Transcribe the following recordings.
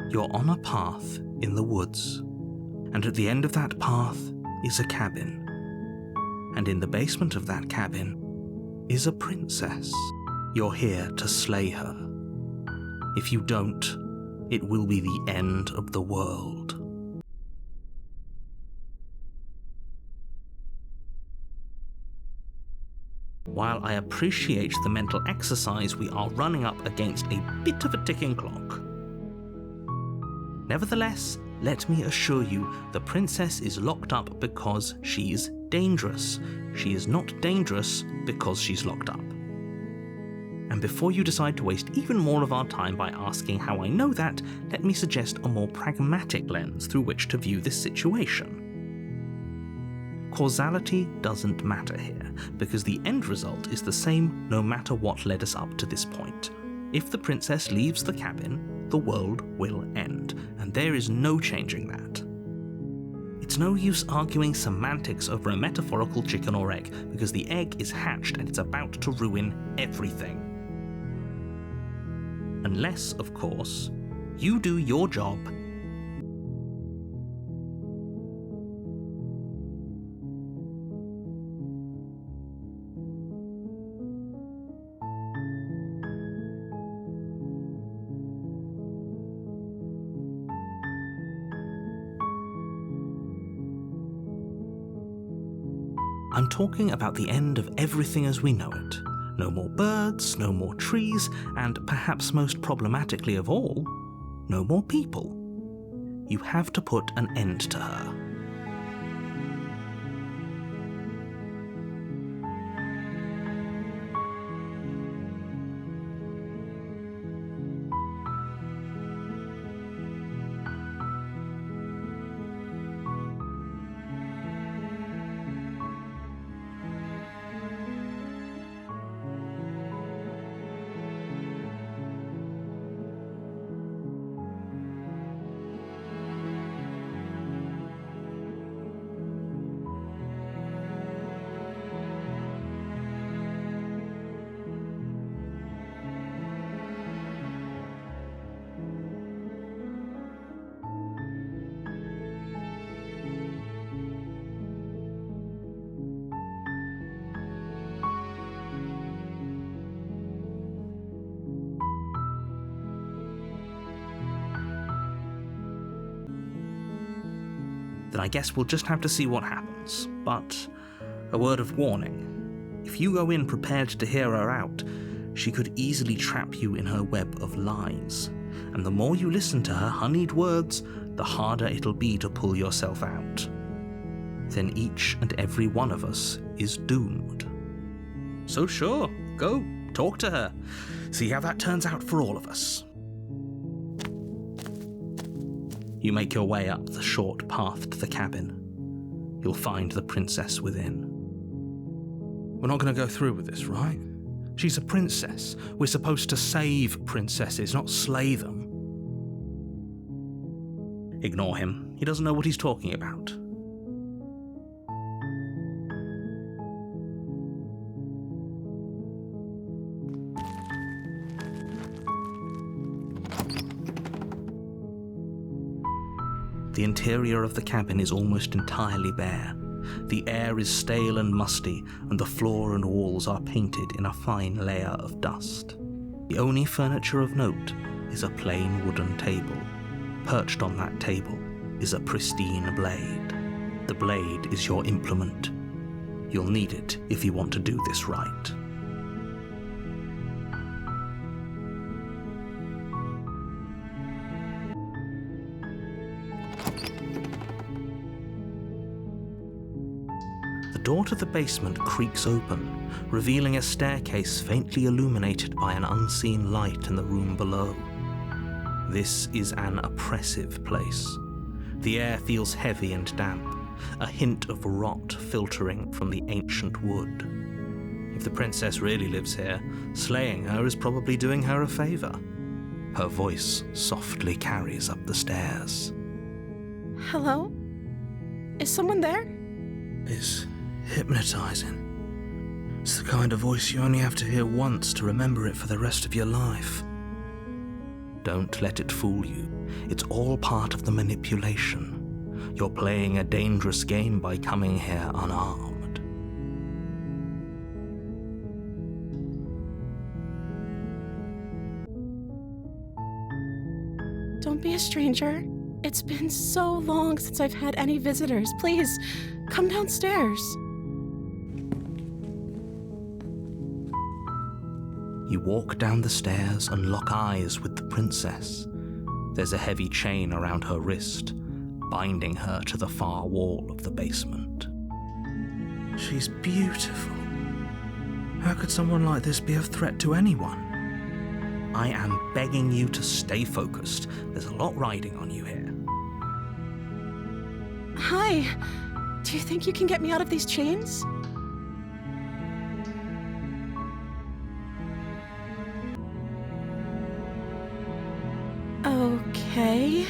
You're on a path in the woods, and at the end of that path is a cabin. And in the basement of that cabin is a princess. You're here to slay her. If you don't, it will be the end of the world. While I appreciate the mental exercise, we are running up against a bit of a ticking clock. Nevertheless, let me assure you, the princess is locked up because she's dangerous. She is not dangerous because she's locked up. And before you decide to waste even more of our time by asking how I know that, let me suggest a more pragmatic lens through which to view this situation. Causality doesn't matter here, because the end result is the same no matter what led us up to this point. If the princess leaves the cabin, the world will end, and there is no changing that. It's no use arguing semantics over a metaphorical chicken or egg, because the egg is hatched and it's about to ruin everything. Unless, of course, you do your job . I'm talking about the end of everything as we know it. No more birds, no more trees, and perhaps most problematically of all, no more people. You have to put an end to her. Then I guess we'll just have to see what happens. But a word of warning. If you go in prepared to hear her out, she could easily trap you in her web of lies. And the more you listen to her honeyed words, the harder it'll be to pull yourself out. Then each and every one of us is doomed. So sure, go, talk to her. See how that turns out for all of us. You make your way up the short path to the cabin. You'll find the princess within. We're not going to go through with this, right? She's a princess. We're supposed to save princesses, not slay them. Ignore him. He doesn't know what he's talking about. The interior of the cabin is almost entirely bare. The air is stale and musty, and the floor and walls are painted in a fine layer of dust. The only furniture of note is a plain wooden table. Perched on that table is a pristine blade. The blade is your implement. You'll need it if you want to do this right. The door to the basement creaks open, revealing a staircase faintly illuminated by an unseen light in the room below. This is an oppressive place. The air feels heavy and damp, a hint of rot filtering from the ancient wood. If the princess really lives here, slaying her is probably doing her a favor. Her voice softly carries up the stairs. Hello? Is someone there? It's hypnotizing. It's the kind of voice you only have to hear once to remember it for the rest of your life. Don't let it fool you. It's all part of the manipulation. You're playing a dangerous game by coming here unarmed. Don't be a stranger. It's been so long since I've had any visitors. Please, come downstairs. You walk down the stairs and lock eyes with the princess. There's a heavy chain around her wrist, binding her to the far wall of the basement. She's beautiful. How could someone like this be a threat to anyone? I am begging you to stay focused. There's a lot riding on you here. Hi. Do you think you can get me out of these chains? Okay.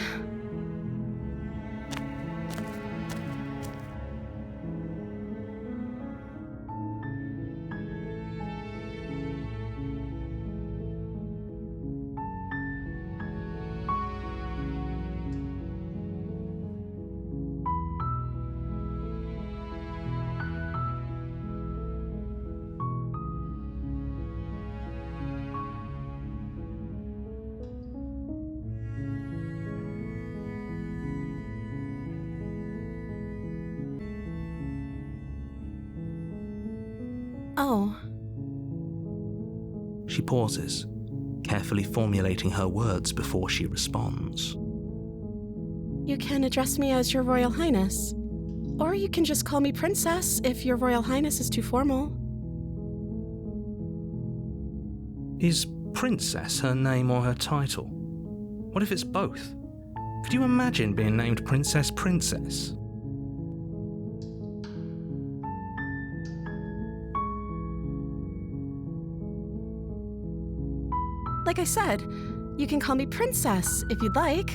Oh. She pauses, carefully formulating her words before she responds. You can address me as Your Royal Highness. Or you can just call me Princess if Your Royal Highness is too formal. Is Princess her name or her title? What if it's both? Could you imagine being named Princess Princess? Like I said, you can call me Princess if you'd like.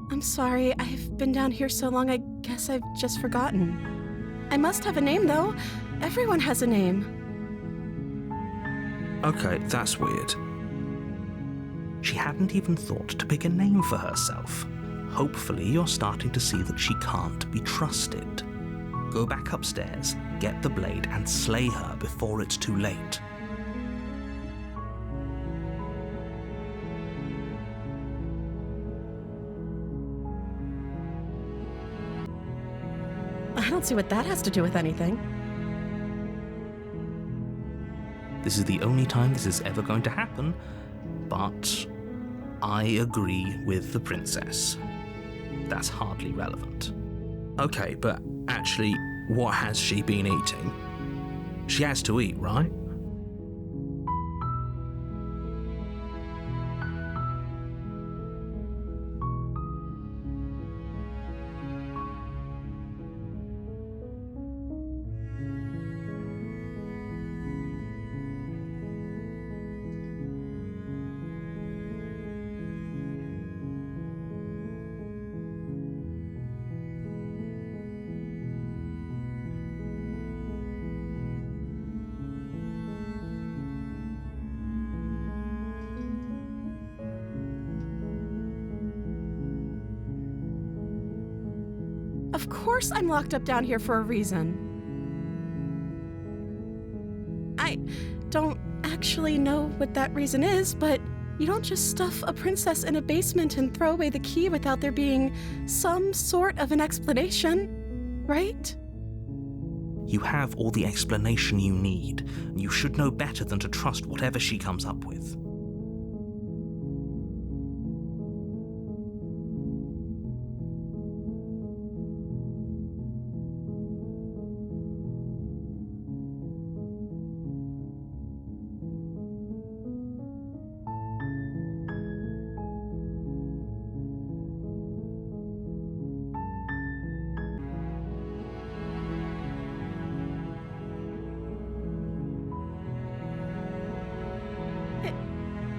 I'm sorry, I've been down here so long, I guess I've just forgotten. I must have a name, though. Everyone has a name. Okay, that's weird. She hadn't even thought to pick a name for herself. Hopefully you're starting to see that she can't be trusted. Go back upstairs, get the blade, and slay her before it's too late. I don't see what that has to do with anything. This is the only time this is ever going to happen, but I agree with the princess. That's hardly relevant. Okay, but actually, what has she been eating? She has to eat, right? Of course I'm locked up down here for a reason. I don't actually know what that reason is, but you don't just stuff a princess in a basement and throw away the key without there being some sort of an explanation, right? You have all the explanation you need, and you should know better than to trust whatever she comes up with.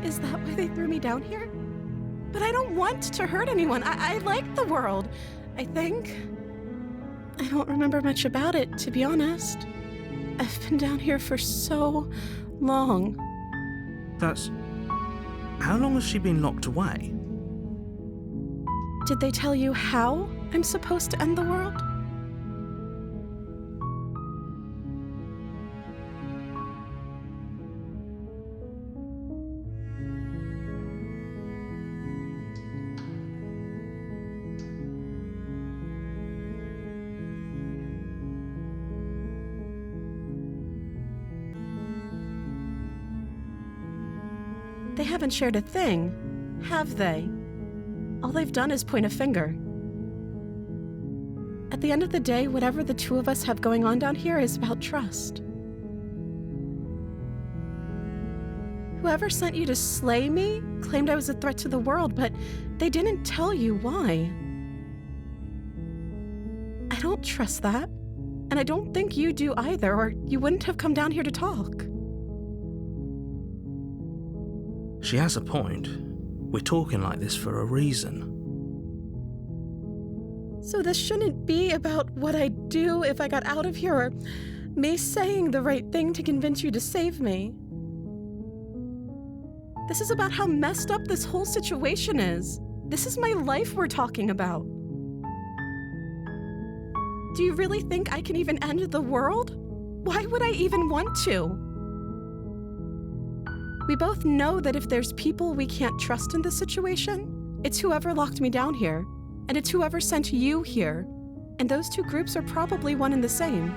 Is that why they threw me down here? But I don't want to hurt anyone. I like the world, I think. I don't remember much about it, to be honest. I've been down here for so long. That's... How long has she been locked away? Did they tell you how I'm supposed to end the world? They haven't shared a thing, have they? All they've done is point a finger. At the end of the day, whatever the two of us have going on down here is about trust. Whoever sent you to slay me claimed I was a threat to the world, but they didn't tell you why. I don't trust that, and I don't think you do either, or you wouldn't have come down here to talk. She has a point. We're talking like this for a reason. So this shouldn't be about what I'd do if I got out of here, or me saying the right thing to convince you to save me. This is about how messed up this whole situation is. This is my life we're talking about. Do you really think I can even end the world? Why would I even want to? We both know that if there's people we can't trust in this situation, it's whoever locked me down here, and it's whoever sent you here. And those two groups are probably one and the same.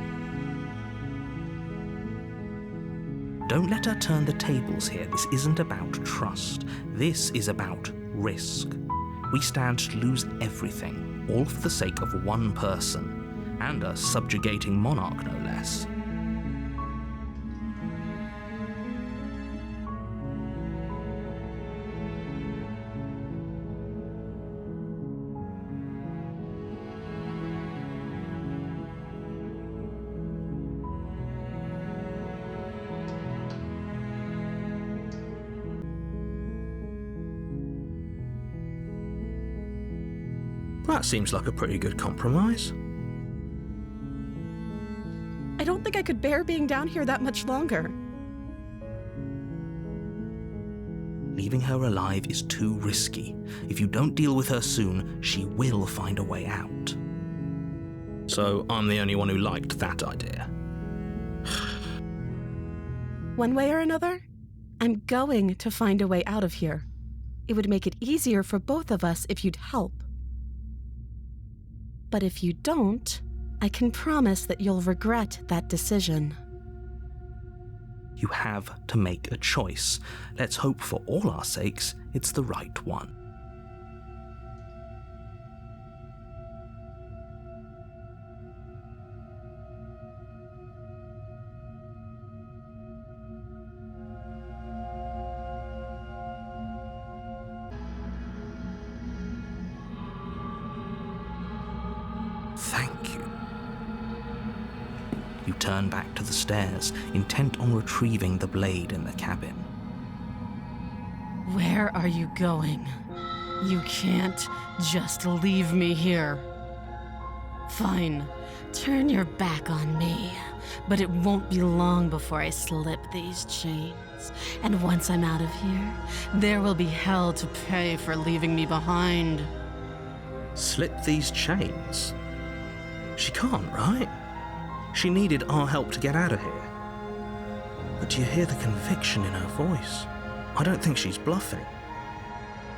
Don't let her turn the tables here. This isn't about trust. This is about risk. We stand to lose everything, all for the sake of one person, and a subjugating monarch, no less. That seems like a pretty good compromise. I don't think I could bear being down here that much longer. Leaving her alive is too risky. If you don't deal with her soon, she will find a way out. So I'm the only one who liked that idea. One way or another, I'm going to find a way out of here. It would make it easier for both of us if you'd help. But if you don't, I can promise that you'll regret that decision. You have to make a choice. Let's hope for all our sakes it's the right one. Thank you. You turn back to the stairs, intent on retrieving the blade in the cabin. Where are you going? You can't just leave me here. Fine, turn your back on me, but it won't be long before I slip these chains. And once I'm out of here, there will be hell to pay for leaving me behind. Slip these chains? She can't, right? She needed our help to get out of here. But do you hear the conviction in her voice? I don't think she's bluffing.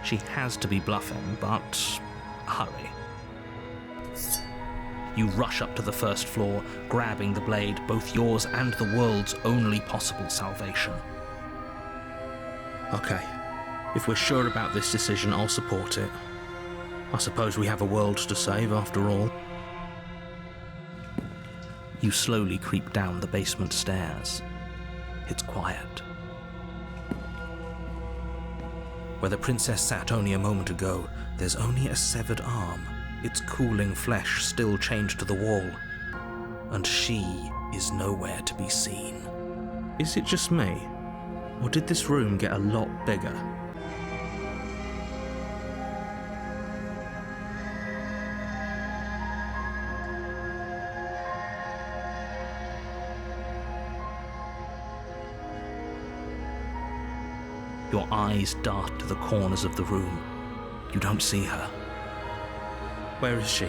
She has to be bluffing, but hurry. You rush up to the first floor, grabbing the blade, both yours and the world's only possible salvation. Okay, if we're sure about this decision, I'll support it. I suppose we have a world to save after all. You slowly creep down the basement stairs. It's quiet. Where the princess sat only a moment ago, there's only a severed arm, its cooling flesh still chained to the wall. And she is nowhere to be seen. Is it just me? Or did this room get a lot bigger? Your eyes dart to the corners of the room. You don't see her. Where is she?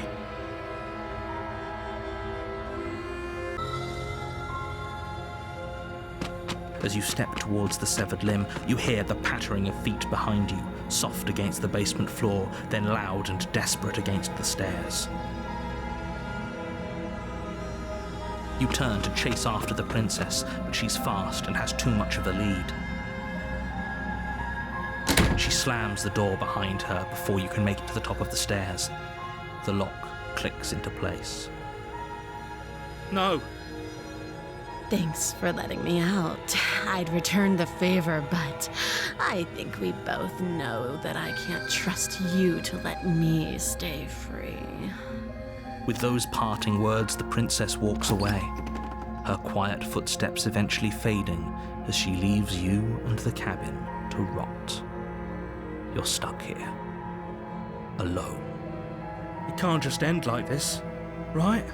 As you step towards the severed limb, you hear the pattering of feet behind you, soft against the basement floor, then loud and desperate against the stairs. You turn to chase after the princess, but she's fast and has too much of a lead. She slams the door behind her before you can make it to the top of the stairs. The lock clicks into place. No! Thanks for letting me out. I'd return the favor, but I think we both know that I can't trust you to let me stay free. With those parting words, the princess walks away, her quiet footsteps eventually fading as she leaves you and the cabin to rot. You're stuck here, alone. It can't just end like this, right?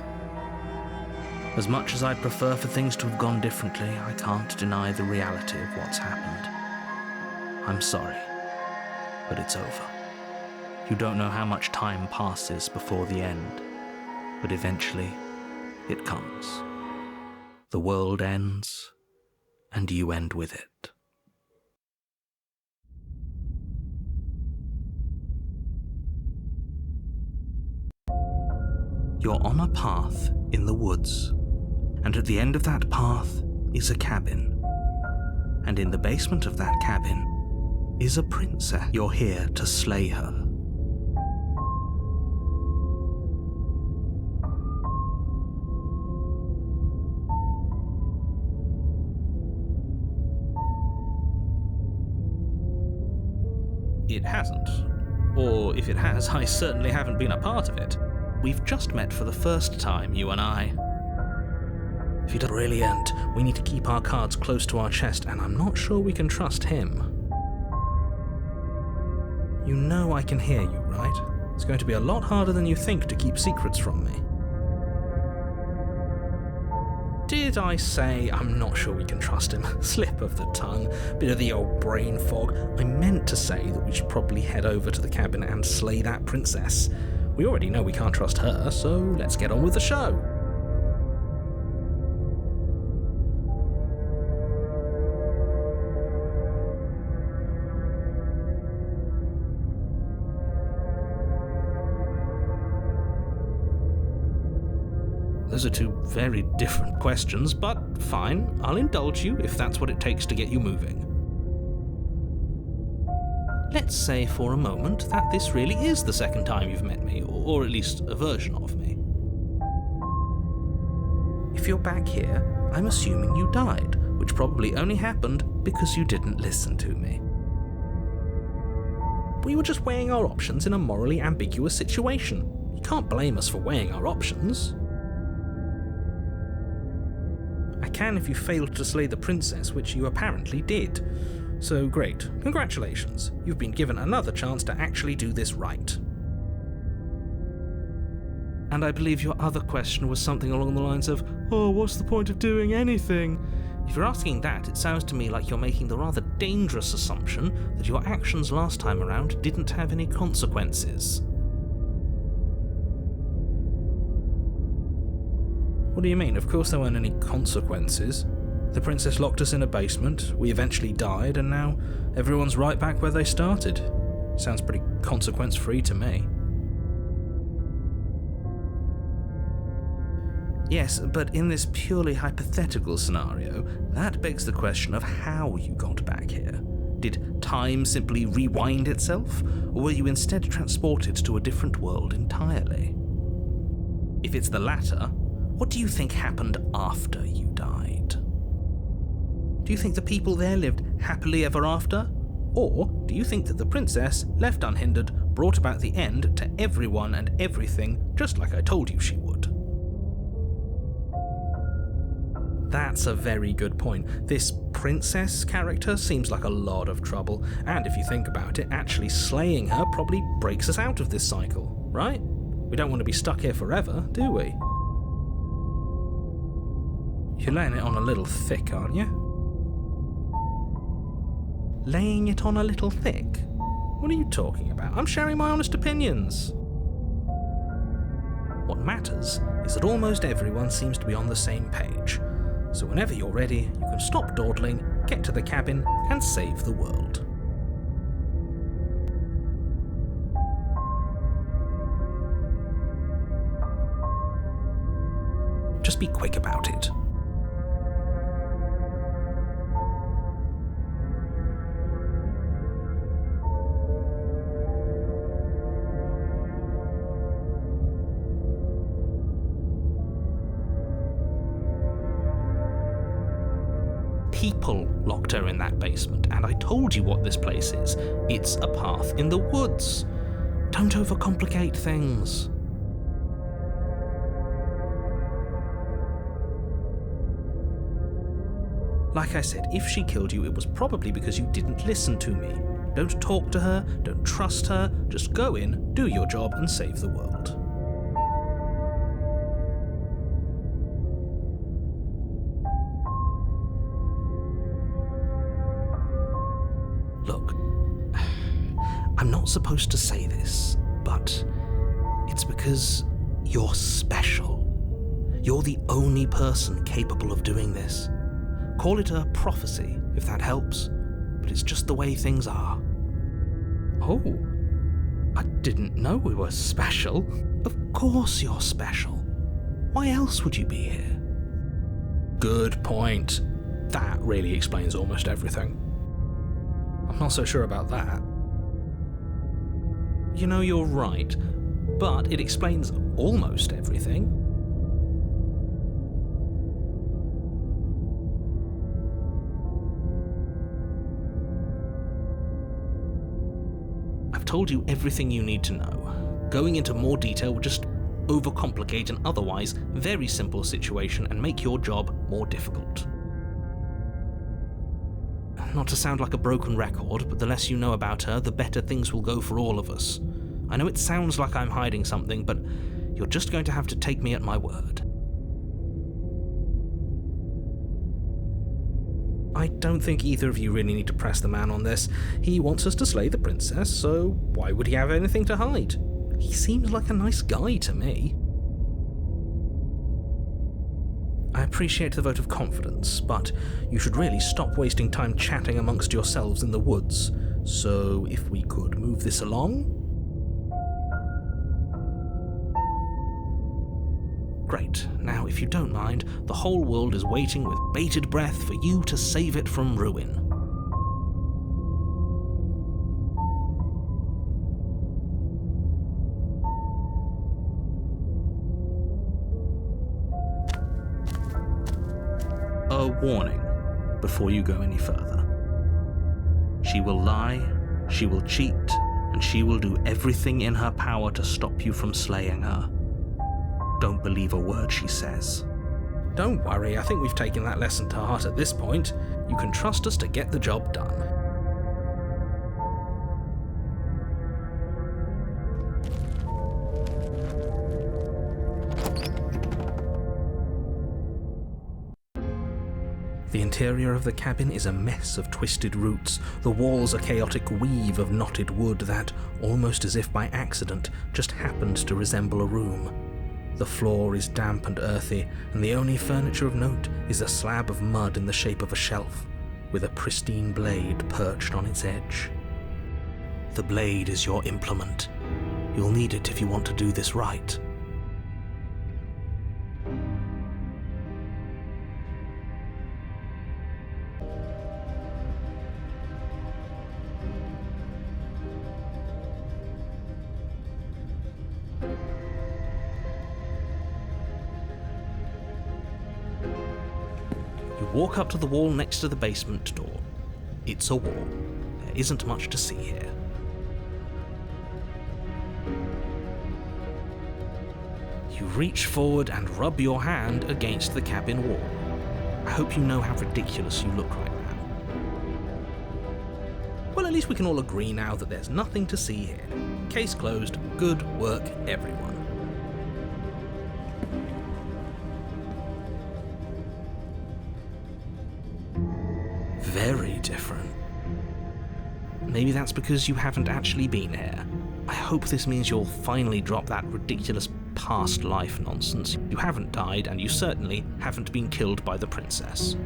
As much as I'd prefer for things to have gone differently, I can't deny the reality of what's happened. I'm sorry, but it's over. You don't know how much time passes before the end, but eventually it comes. The world ends, and you end with it. You're on a path in the woods, and at the end of that path is a cabin. And in the basement of that cabin is a princess. You're here to slay her. It hasn't. Or if it has, I certainly haven't been a part of it. We've just met for the first time, you and I. If he does brilliant, we need to keep our cards close to our chest, and I'm not sure we can trust him. You know I can hear you, right? It's going to be a lot harder than you think to keep secrets from me. Did I say I'm not sure we can trust him? Slip of the tongue, bit of the old brain fog. I meant to say that we should probably head over to the cabin and slay that princess. We already know we can't trust her, so let's get on with the show. Those are two very different questions, but fine, I'll indulge you if that's what it takes to get you moving. Let's say for a moment that this really is the second time you've met me, or at least a version of me. If you're back here, I'm assuming you died, which probably only happened because you didn't listen to me. We were just weighing our options in a morally ambiguous situation. You can't blame us for weighing our options. I can if you failed to slay the princess, which you apparently did. So great, congratulations. You've been given another chance to actually do this right. And I believe your other question was something along the lines of, oh, what's the point of doing anything? If you're asking that, it sounds to me like you're making the rather dangerous assumption that your actions last time around didn't have any consequences. What do you mean? Of course there weren't any consequences. The princess locked us in a basement, we eventually died, and now everyone's right back where they started. Sounds pretty consequence-free to me. Yes, but in this purely hypothetical scenario, that begs the question of how you got back here. Did time simply rewind itself, or were you instead transported to a different world entirely? If it's the latter, what do you think happened after you died? Do you think the people there lived happily ever after? Or do you think that the princess, left unhindered, brought about the end to everyone and everything, just like I told you she would? That's a very good point. This princess character seems like a lot of trouble, and if you think about it, actually slaying her probably breaks us out of this cycle, right? We don't want to be stuck here forever, do we? You're laying it on a little thick, aren't you? laying it on a little thick? What are you talking about? I'm sharing my honest opinions. What matters is that almost everyone seems to be on the same page. So whenever you're ready, you can stop dawdling, get to the cabin, and save the world. Just be quick about it. People locked her in that basement, and I told you what this place is. It's a path in the woods. Don't overcomplicate things. Like I said, if she killed you, it was probably because you didn't listen to me. Don't talk to her, don't trust her, just go in, do your job, and save the world. Look, I'm not supposed to say this, but it's because you're special. You're the only person capable of doing this. Call it a prophecy, if that helps, but it's just the way things are. Oh, I didn't know we were special. Of course you're special. Why else would you be here? Good point. That really explains almost everything. I'm not so sure about that. You know, you're right, but it explains almost everything. I've told you everything you need to know. Going into more detail would just overcomplicate an otherwise very simple situation and make your job more difficult. Not to sound like a broken record, but the less you know about her, the better things will go for all of us. I know it sounds like I'm hiding something, but you're just going to have to take me at my word. I don't think either of you really need to press the man on this. He wants us to slay the princess, so why would he have anything to hide? He seems like a nice guy to me. I appreciate the vote of confidence, but you should really stop wasting time chatting amongst yourselves in the woods. So if we could move this along? Great. Now, if you don't mind, the whole world is waiting with bated breath for you to save it from ruin. A warning before you go any further. She will lie, she will cheat, and she will do everything in her power to stop you from slaying her. Don't believe a word she says. Don't worry, I think we've taken that lesson to heart at this point. You can trust us to get the job done. The interior of the cabin is a mess of twisted roots. The walls a chaotic weave of knotted wood that, almost as if by accident, just happened to resemble a room. The floor is damp and earthy, and the only furniture of note is a slab of mud in the shape of a shelf, with a pristine blade perched on its edge. The blade is your implement. You'll need it if you want to do this right. Walk up to the wall next to the basement door. It's a wall. There isn't much to see here. You reach forward and rub your hand against the cabin wall. I hope you know how ridiculous you look right now. Well, at least we can all agree now that there's nothing to see here. Case closed. Good work, everyone. Very different. maybe that's because you haven't actually been here. I hope this means you'll finally drop that ridiculous past life nonsense. You haven't died, and you certainly haven't been killed by the princess.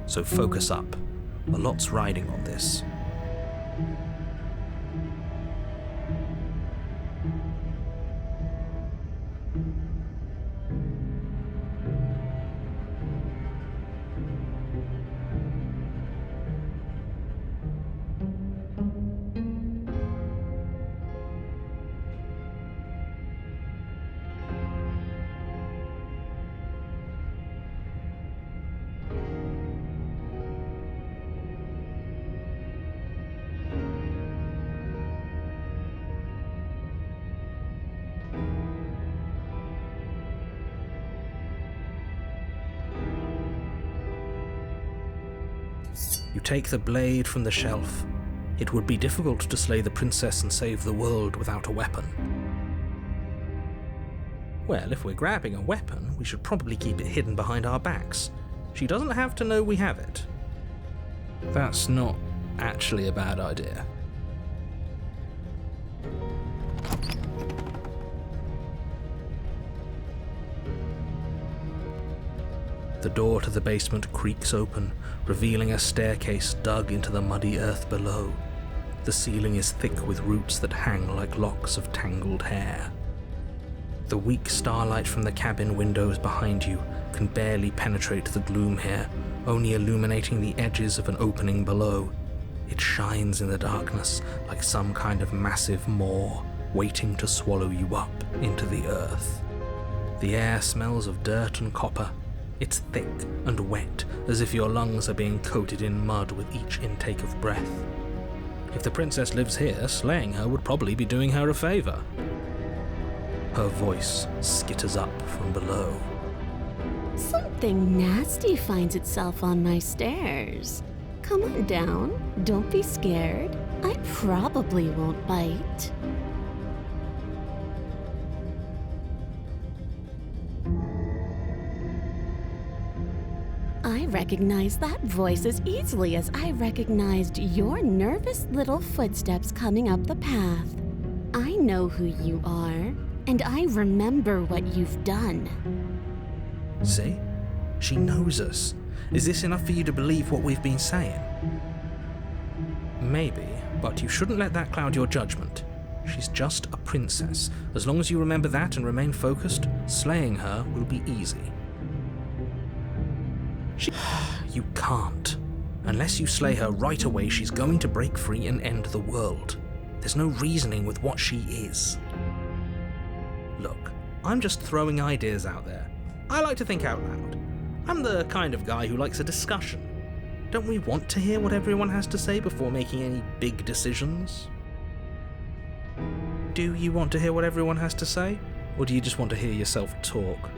So focus up. A lot's riding on this. You take the blade from the shelf. It would be difficult to slay the princess and save the world without a weapon. Well, if we're grabbing a weapon, we should probably keep it hidden behind our backs. She doesn't have to know we have it. That's not actually a bad idea. The door to the basement creaks open, revealing a staircase dug into the muddy earth below. The ceiling is thick with roots that hang like locks of tangled hair. The weak starlight from the cabin windows behind you can barely penetrate the gloom here, only illuminating the edges of an opening below. It shines in the darkness like some kind of massive maw, waiting to swallow you up into the earth. The air smells of dirt and copper. It's thick and wet, as if your lungs are being coated in mud with each intake of breath. If the princess lives here, slaying her would probably be doing her a favor. Her voice skitters up from below. Something nasty finds itself on my stairs. Come on down. Don't be scared. I probably won't bite. I recognize that voice as easily as I recognized your nervous little footsteps coming up the path. I know who you are, and I remember what you've done. See? She knows us. Is this enough for you to believe what we've been saying? Maybe, but you shouldn't let that cloud your judgment. She's just a princess. As long as you remember that and remain focused, slaying her will be easy. You can't. Unless you slay her right away, she's going to break free and end the world. There's no reasoning with what she is. Look, I'm just throwing ideas out there. I like to think out loud. I'm the kind of guy who likes a discussion. Don't we want to hear what everyone has to say before making any big decisions? Do you want to hear what everyone has to say? Or do you just want to hear yourself talk?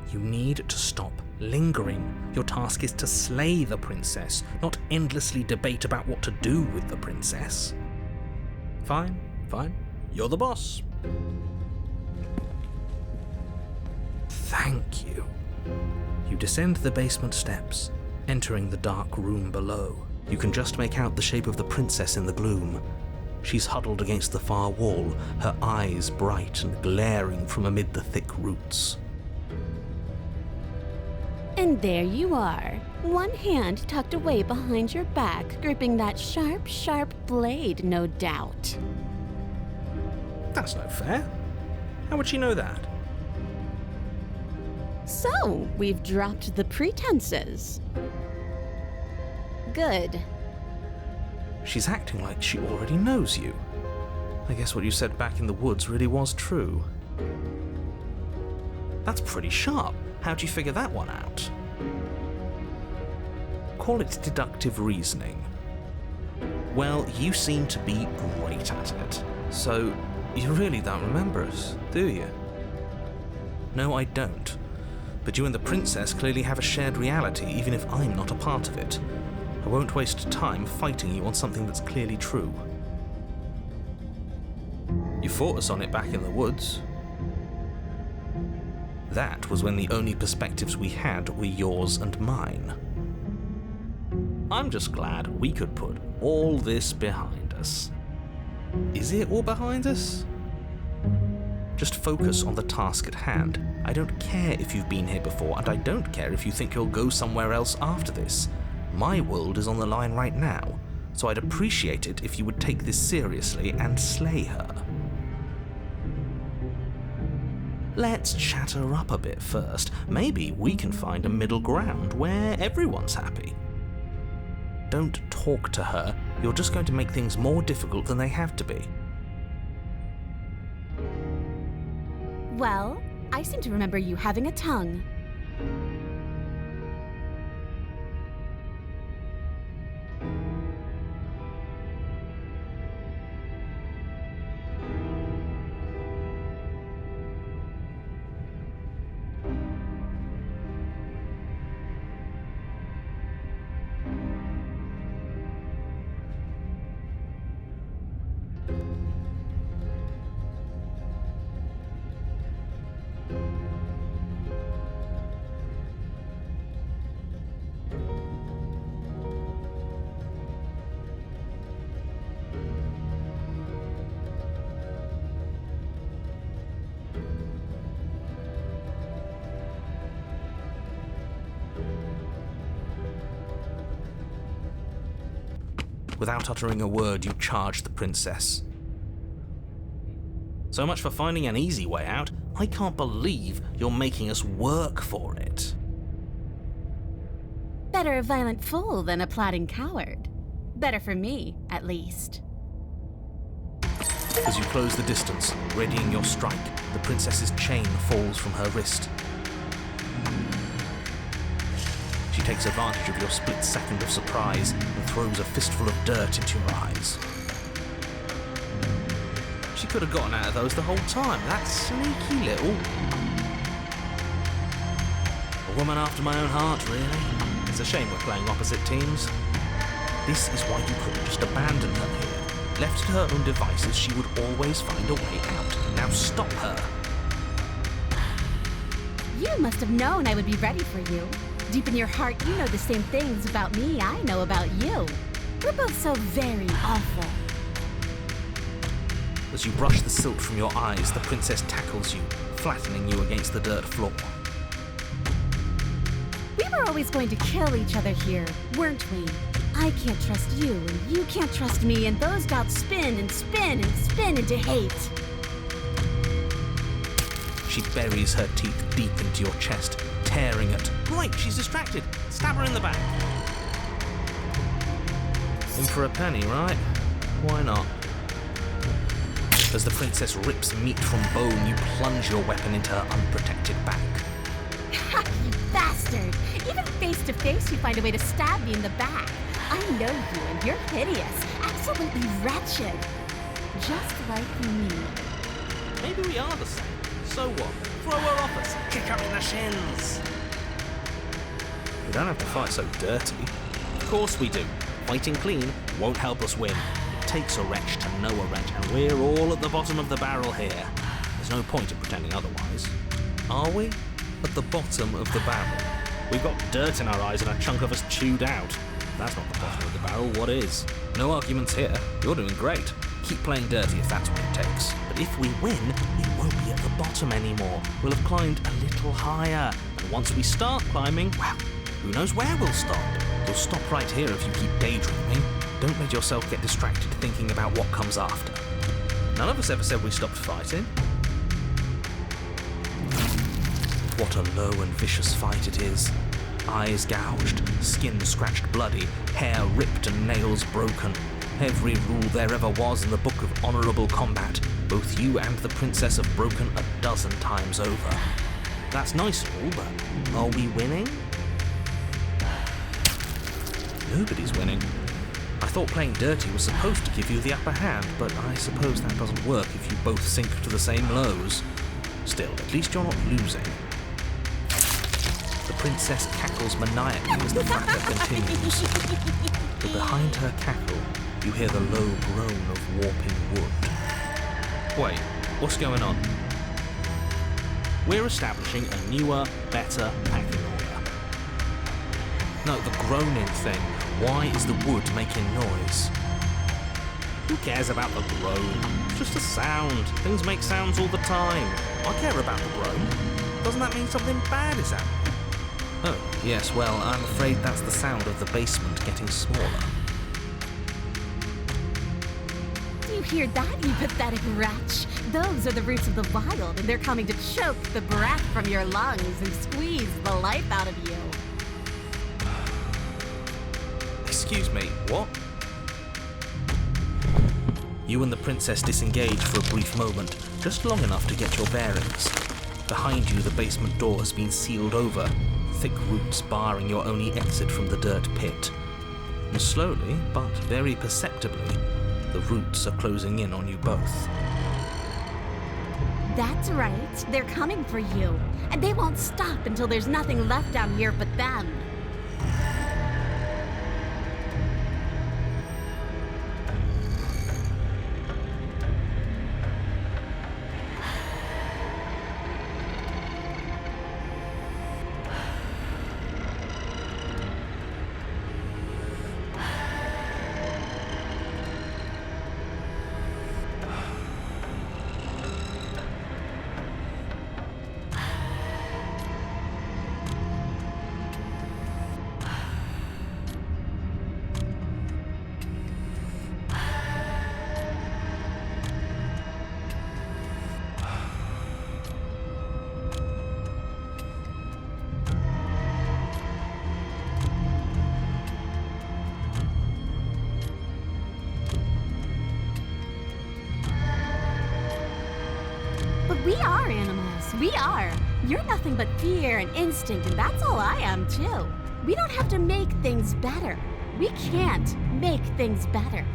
You need to stop lingering. Your task is to slay the princess, not endlessly debate about what to do with the princess. Fine. You're the boss. Thank you. You descend the basement steps, entering the dark room below. You can just make out the shape of the princess in the gloom. She's huddled against the far wall, her eyes bright and glaring from amid the thick roots. And there you are, one hand tucked away behind your back, gripping that sharp, sharp blade, no doubt. That's no fair. How would she know that? So, we've dropped the pretenses. Good. She's acting like she already knows you. I guess what you said back in the woods really was true. That's pretty sharp. How'd you figure that one out? Call it deductive reasoning. Well, you seem to be great at it. So, you really don't remember us, do you? No, I don't. But you and the princess clearly have a shared reality, even if I'm not a part of it. I won't waste time fighting you on something that's clearly true. You fought us on it back in the woods. That was when the only perspectives we had were yours and mine. I'm just glad we could put all this behind us. Is it all behind us? Just focus on the task at hand. I don't care if you've been here before, and I don't care if you think you'll go somewhere else after this. My world is on the line right now, so I'd appreciate it if you would take this seriously and slay her. Let's chat her up a bit first. Maybe we can find a middle ground where everyone's happy. Don't talk to her. You're just going to make things more difficult than they have to be. Well, I seem to remember you having a tongue. Without uttering a word, you charge the princess. So much for finding an easy way out. I can't believe you're making us work for it. Better a violent fool than a plotting coward. Better for me, at least. As you close the distance, readying your strike, the princess's chain falls from her wrist. She takes advantage of your split second of surprise and throws a fistful of dirt into your eyes. She could have gotten out of those the whole time, that sneaky little... A woman after my own heart, really. It's a shame we're playing opposite teams. This is why you couldn't just abandon her here. Left to her own devices, she would always find a way out. Now stop her. You must have known I would be ready for you. Deep in your heart, you know the same things about me I know about you. We're both so very awful. As you brush the silt from your eyes, the princess tackles you, flattening you against the dirt floor. We were always going to kill each other here, weren't we? I can't trust you, and you can't trust me, and those doubts spin and spin and spin into hate. She buries her teeth deep into your chest, tearing at... Right, she's distracted. Stab her in the back. In for a penny, right? Why not? As the princess rips meat from bone, you plunge your weapon into her unprotected back. Ha, you bastard! Even face to face, you find a way to stab me in the back. I know you, and you're hideous, absolutely wretched. Just like me. Maybe we are the same. So what? Throw her off us. Kick her in the shins. We don't have to fight so dirty. Of course we do. Fighting clean won't help us win. It takes a wretch to know a wretch, and we're all at the bottom of the barrel here. There's no point in pretending otherwise. Are we? At the bottom of the barrel? We've got dirt in our eyes and a chunk of us chewed out. If that's not the bottom of the barrel, what is? No arguments here. You're doing great. Keep playing dirty if that's what it takes. But if we win, we won't be at the bottom anymore. We'll have climbed a little higher. And once we start climbing, well, who knows where we'll stop? You'll stop right here if you keep daydreaming. Don't let yourself get distracted thinking about what comes after. None of us ever said we stopped fighting. What a low and vicious fight it is. Eyes gouged, skin scratched bloody, hair ripped and nails broken. Every rule there ever was in the Book of Honourable Combat. Both you and the princess have broken a dozen times over. That's nice and all, but are we winning? Nobody's winning. I thought playing dirty was supposed to give you the upper hand, but I suppose that doesn't work if you both sink to the same lows. Still, at least you're not losing. The princess cackles maniacally as the fracas continues. But behind her cackle, you hear the low groan of warping wood. Wait, what's going on? We're establishing a newer, better packing order. No, the groaning thing. Why is the wood making noise? Who cares about the groan? It's just a sound. Things make sounds all the time. I care about the groan. Doesn't that mean something bad is happening? Oh, yes, well, I'm afraid that's the sound of the basement getting smaller. Do you hear that, you pathetic wretch? Those are the roots of the wild, and they're coming to choke the breath from your lungs and squeeze the life out of you. Excuse me, what? You and the princess disengage for a brief moment, just long enough to get your bearings. Behind you, the basement door has been sealed over, thick roots barring your only exit from the dirt pit. And slowly, but very perceptibly, the roots are closing in on you both. That's right, they're coming for you, and they won't stop until there's nothing left down here but them. But we are animals, we are. You're nothing but fear and instinct, and that's all I am too. We don't have to make things better. We can't make things better.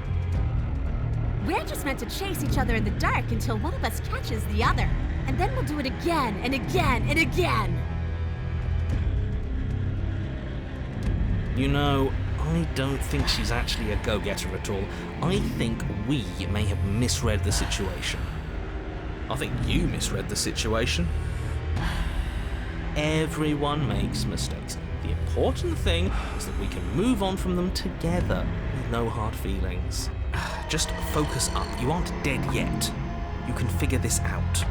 We're just meant to chase each other in the dark until one of us catches the other. And then we'll do it again and again and again. You know, I don't think she's actually a go-getter at all. I think we may have misread the situation. I think you misread the situation. Everyone makes mistakes. The important thing is that we can move on from them together with no hard feelings. Just focus up. You aren't dead yet. You can figure this out.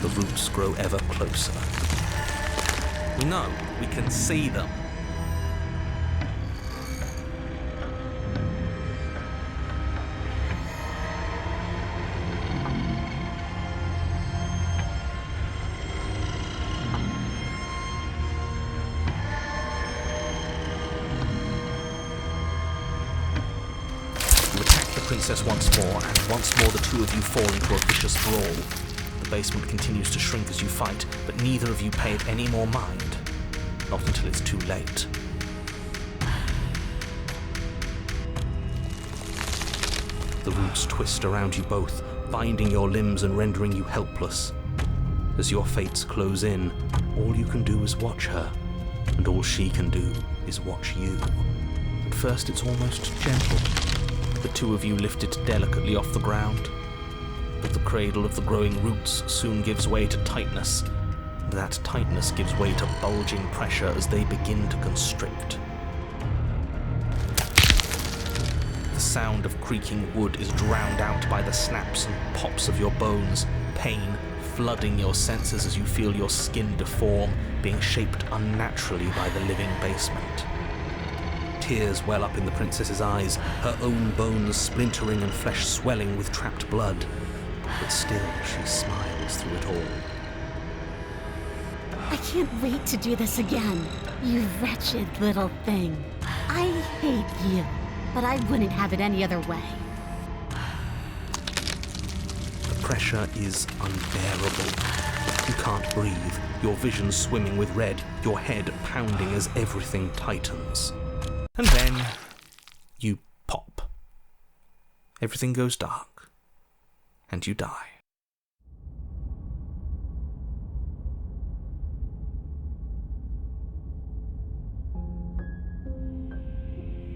The roots grow ever closer. We know. We can see them. Princess once more, and once more the two of you fall into a vicious brawl. The basement continues to shrink as you fight, but neither of you pay it any more mind. Not until it's too late. The roots twist around you both, binding your limbs and rendering you helpless. As your fates close in, all you can do is watch her, and all she can do is watch you. At first it's almost gentle. The two of you lift it delicately off the ground, but the cradle of the growing roots soon gives way to tightness, and that tightness gives way to bulging pressure as they begin to constrict. The sound of creaking wood is drowned out by the snaps and pops of your bones, pain flooding your senses as you feel your skin deform, being shaped unnaturally by the living basement. Tears well up in the princess's eyes, her own bones splintering and flesh swelling with trapped blood. But still she smiles through it all. I can't wait to do this again, you wretched little thing. I hate you, but I wouldn't have it any other way. The pressure is unbearable. You can't breathe, your vision swimming with red, your head pounding as everything tightens. And then you pop. Everything goes dark, and you die.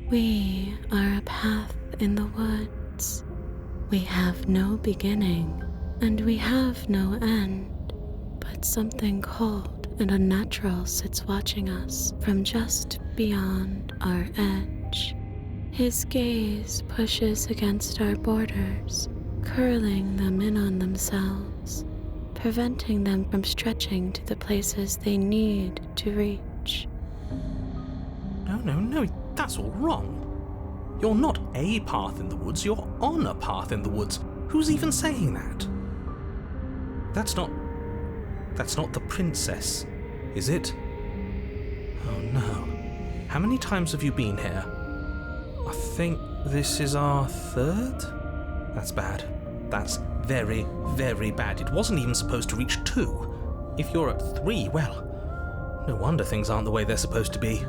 We are a path in the woods. We have no beginning, and we have no end. But that something cold and unnatural sits watching us from just beyond our edge. His gaze pushes against our borders, curling them in on themselves, preventing them from stretching to the places they need to reach. No, that's all wrong. You're not a path in the woods, you're on a path in the woods. Who's even saying that? That's not the princess, is it? Oh no. How many times have you been here? I think this is our third? That's bad. That's very, very bad. It wasn't even supposed to reach 2. If you're at 3, well, no wonder things aren't the way they're supposed to be.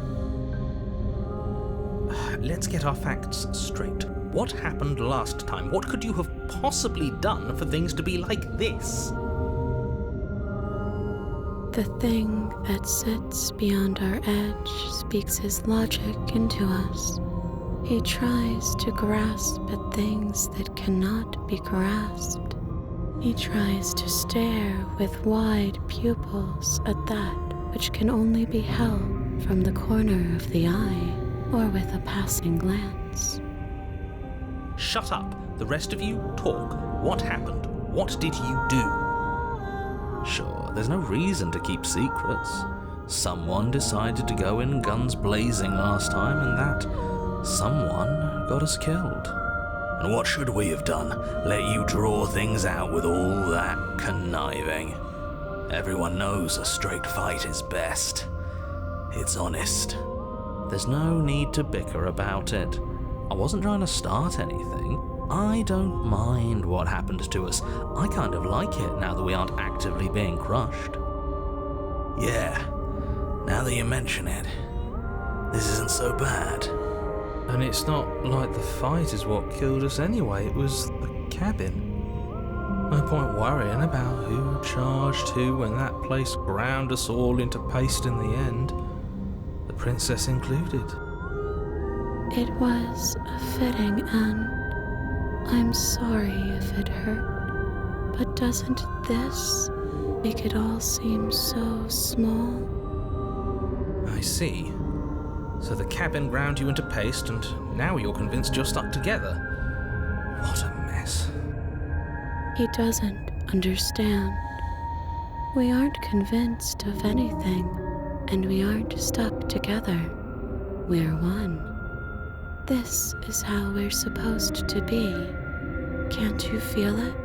Let's get our facts straight. What happened last time? What could you have possibly done for things to be like this? The thing that sits beyond our edge speaks his logic into us. He tries to grasp at things that cannot be grasped. He tries to stare with wide pupils at that which can only be held from the corner of the eye or with a passing glance. Shut up. The rest of you, talk. What happened? What did you do? Sure, there's no reason to keep secrets. Someone decided to go in guns blazing last time, and that someone got us killed. And what should we have done? Let you draw things out with all that conniving? Everyone knows a straight fight is best. It's honest. There's no need to bicker about it. I wasn't trying to start anything. I don't mind what happened to us. I kind of like it now that we aren't actively being crushed. Yeah, now that you mention it, this isn't so bad. And it's not like the fight is what killed us anyway, it was the cabin. No point worrying about who charged who when that place ground us all into paste in the end, the princess included. It was a fitting end. I'm sorry if it hurt, but doesn't this make it all seem so small? I see. So the cabin ground you into paste, and now you're convinced you're stuck together. What a mess. He doesn't understand. We aren't convinced of anything, and we aren't stuck together. We're one. This is how we're supposed to be. Can't you feel it?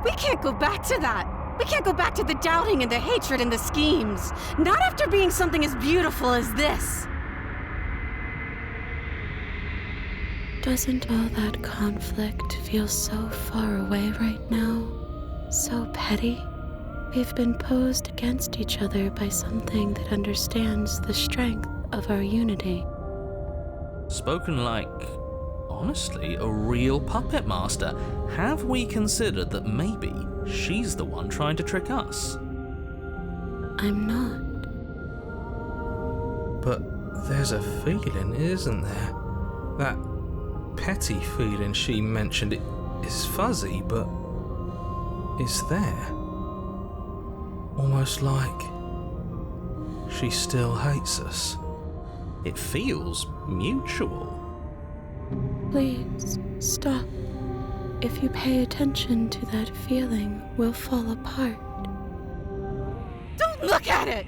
We can't go back to that. We can't go back to the doubting and the hatred and the schemes. Not after being something as beautiful as this. Doesn't all that conflict feel so far away right now? So petty? We've been posed against each other by something that understands the strength of our unity. Spoken like, honestly, a real puppet master. Have we considered that maybe she's the one trying to trick us? I'm not. But there's a feeling, isn't there? That petty feeling she mentioned is fuzzy, but it's there. Almost like she still hates us. It feels mutual. Please, stop. If you pay attention to that feeling, we'll fall apart. Don't look at it!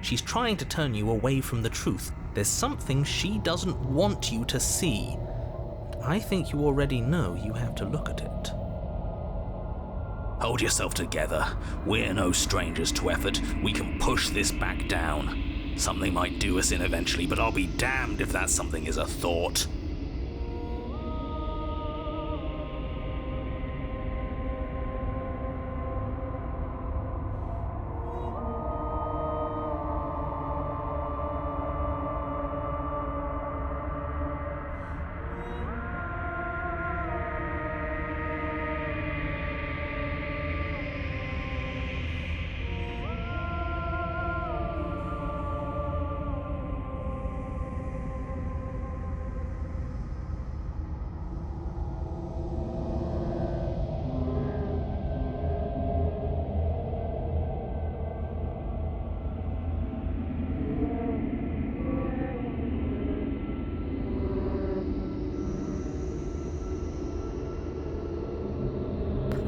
She's trying to turn you away from the truth. There's something she doesn't want you to see. I think you already know you have to look at it. Hold yourself together. We're no strangers to effort. We can push this back down. Something might do us in eventually, but I'll be damned if that something is a thought.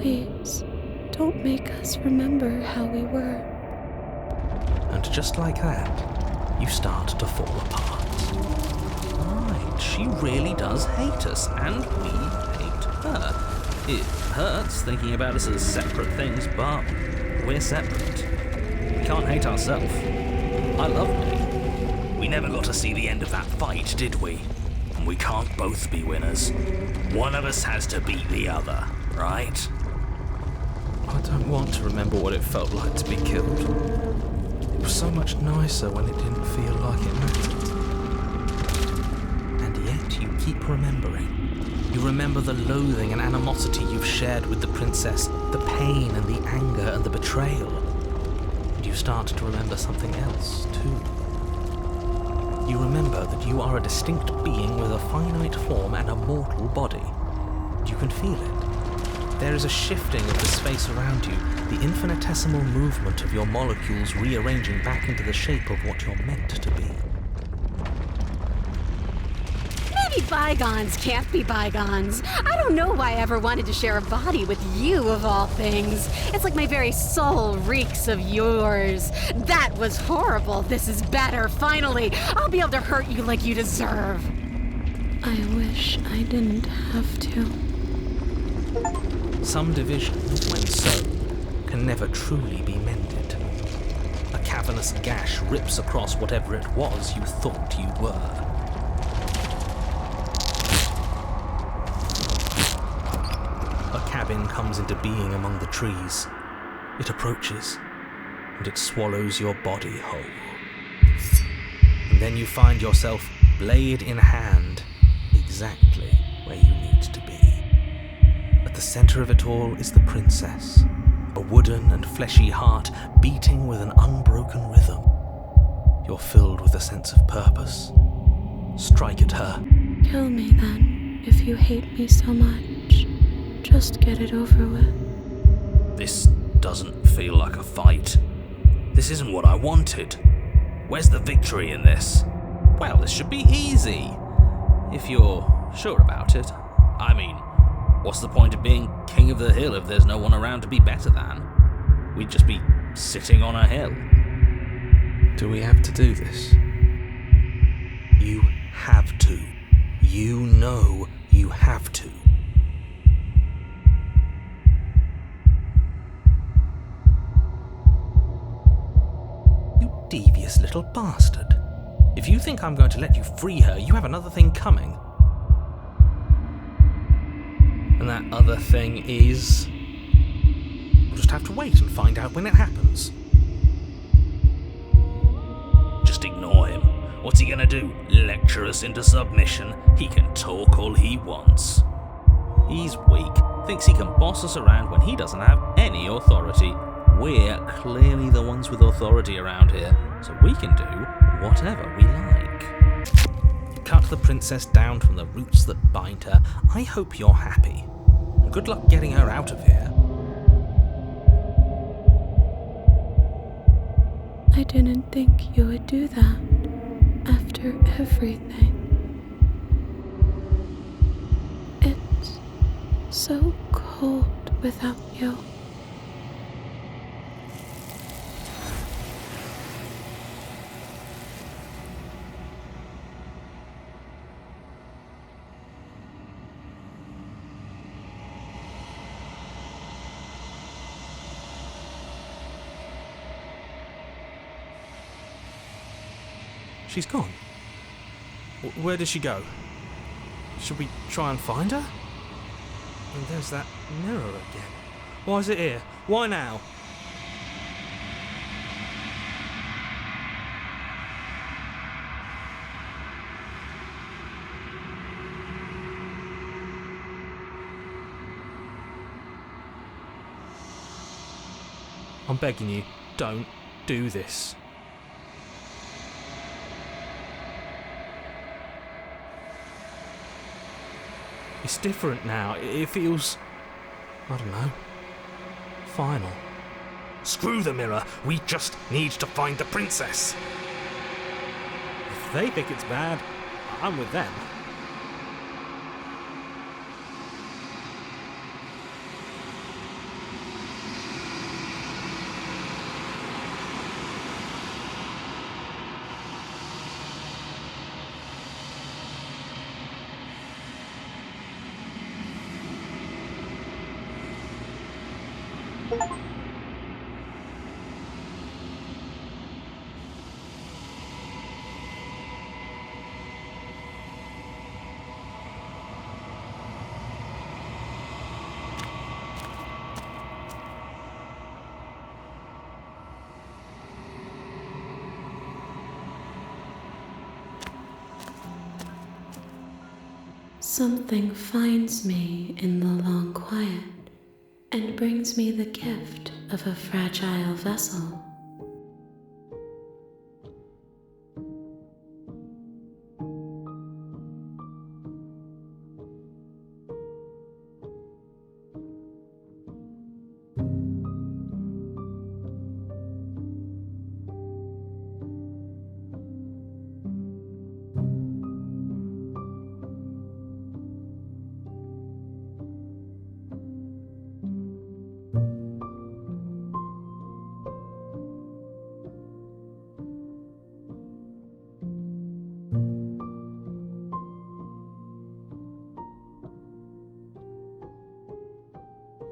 Please, don't make us remember how we were. And just like that, you start to fall apart. Right, she really does hate us, and we hate her. It hurts thinking about us as separate things, but we're separate. We can't hate ourselves. I love me. We never got to see the end of that fight, did we? And we can't both be winners. One of us has to beat the other, right? I don't want to remember what it felt like to be killed. It was so much nicer when it didn't feel like it mattered. And yet you keep remembering. You remember the loathing and animosity you've shared with the princess, the pain and the anger and the betrayal. And you start to remember something else, too. You remember that you are a distinct being with a finite form and a mortal body. You can feel it. There is a shifting of the space around you, the infinitesimal movement of your molecules rearranging back into the shape of what you're meant to be. Maybe bygones can't be bygones. I don't know why I ever wanted to share a body with you, of all things. It's like my very soul reeks of yours. That was horrible. This is better, finally. I'll be able to hurt you like you deserve. I wish I didn't have to. Some divisions, when so, can never truly be mended. A cavernous gash rips across whatever it was you thought you were. A cabin comes into being among the trees. It approaches, and it swallows your body whole. And then you find yourself, blade in hand, exactly where you need to be. At the center of it all is the princess, a wooden and fleshy heart beating with an unbroken rhythm. You're filled with a sense of purpose. Strike at her. Kill me then, if you hate me so much. Just get it over with. This doesn't feel like a fight. This isn't what I wanted. Where's the victory in this? Well, this should be easy, if you're sure about it. I mean, what's the point of being king of the hill if there's no one around to be better than? We'd just be sitting on a hill. Do we have to do this? You have to. You know you have to. You devious little bastard. If you think I'm going to let you free her, you have another thing coming. And that other thing is... We'll just have to wait and find out when it happens. Just ignore him. What's he gonna do? Lecture us into submission? He can talk all he wants. He's weak, thinks he can boss us around when he doesn't have any authority. We're clearly the ones with authority around here, so we can do whatever we like. cut the princess down from the roots that bind her, I hope you're happy. Good luck getting her out of here. I didn't think you would do that after everything. It's so cold without you. She's gone. Where did she go? Should we try and find her? And there's that mirror again. Why is it here? Why now? I'm begging you, don't do this. It's different now. It feels, I don't know, final. Screw the mirror. We just need to find the princess. If they think it's bad, I'm with them. Something finds me in the long quiet and brings me the gift of a fragile vessel.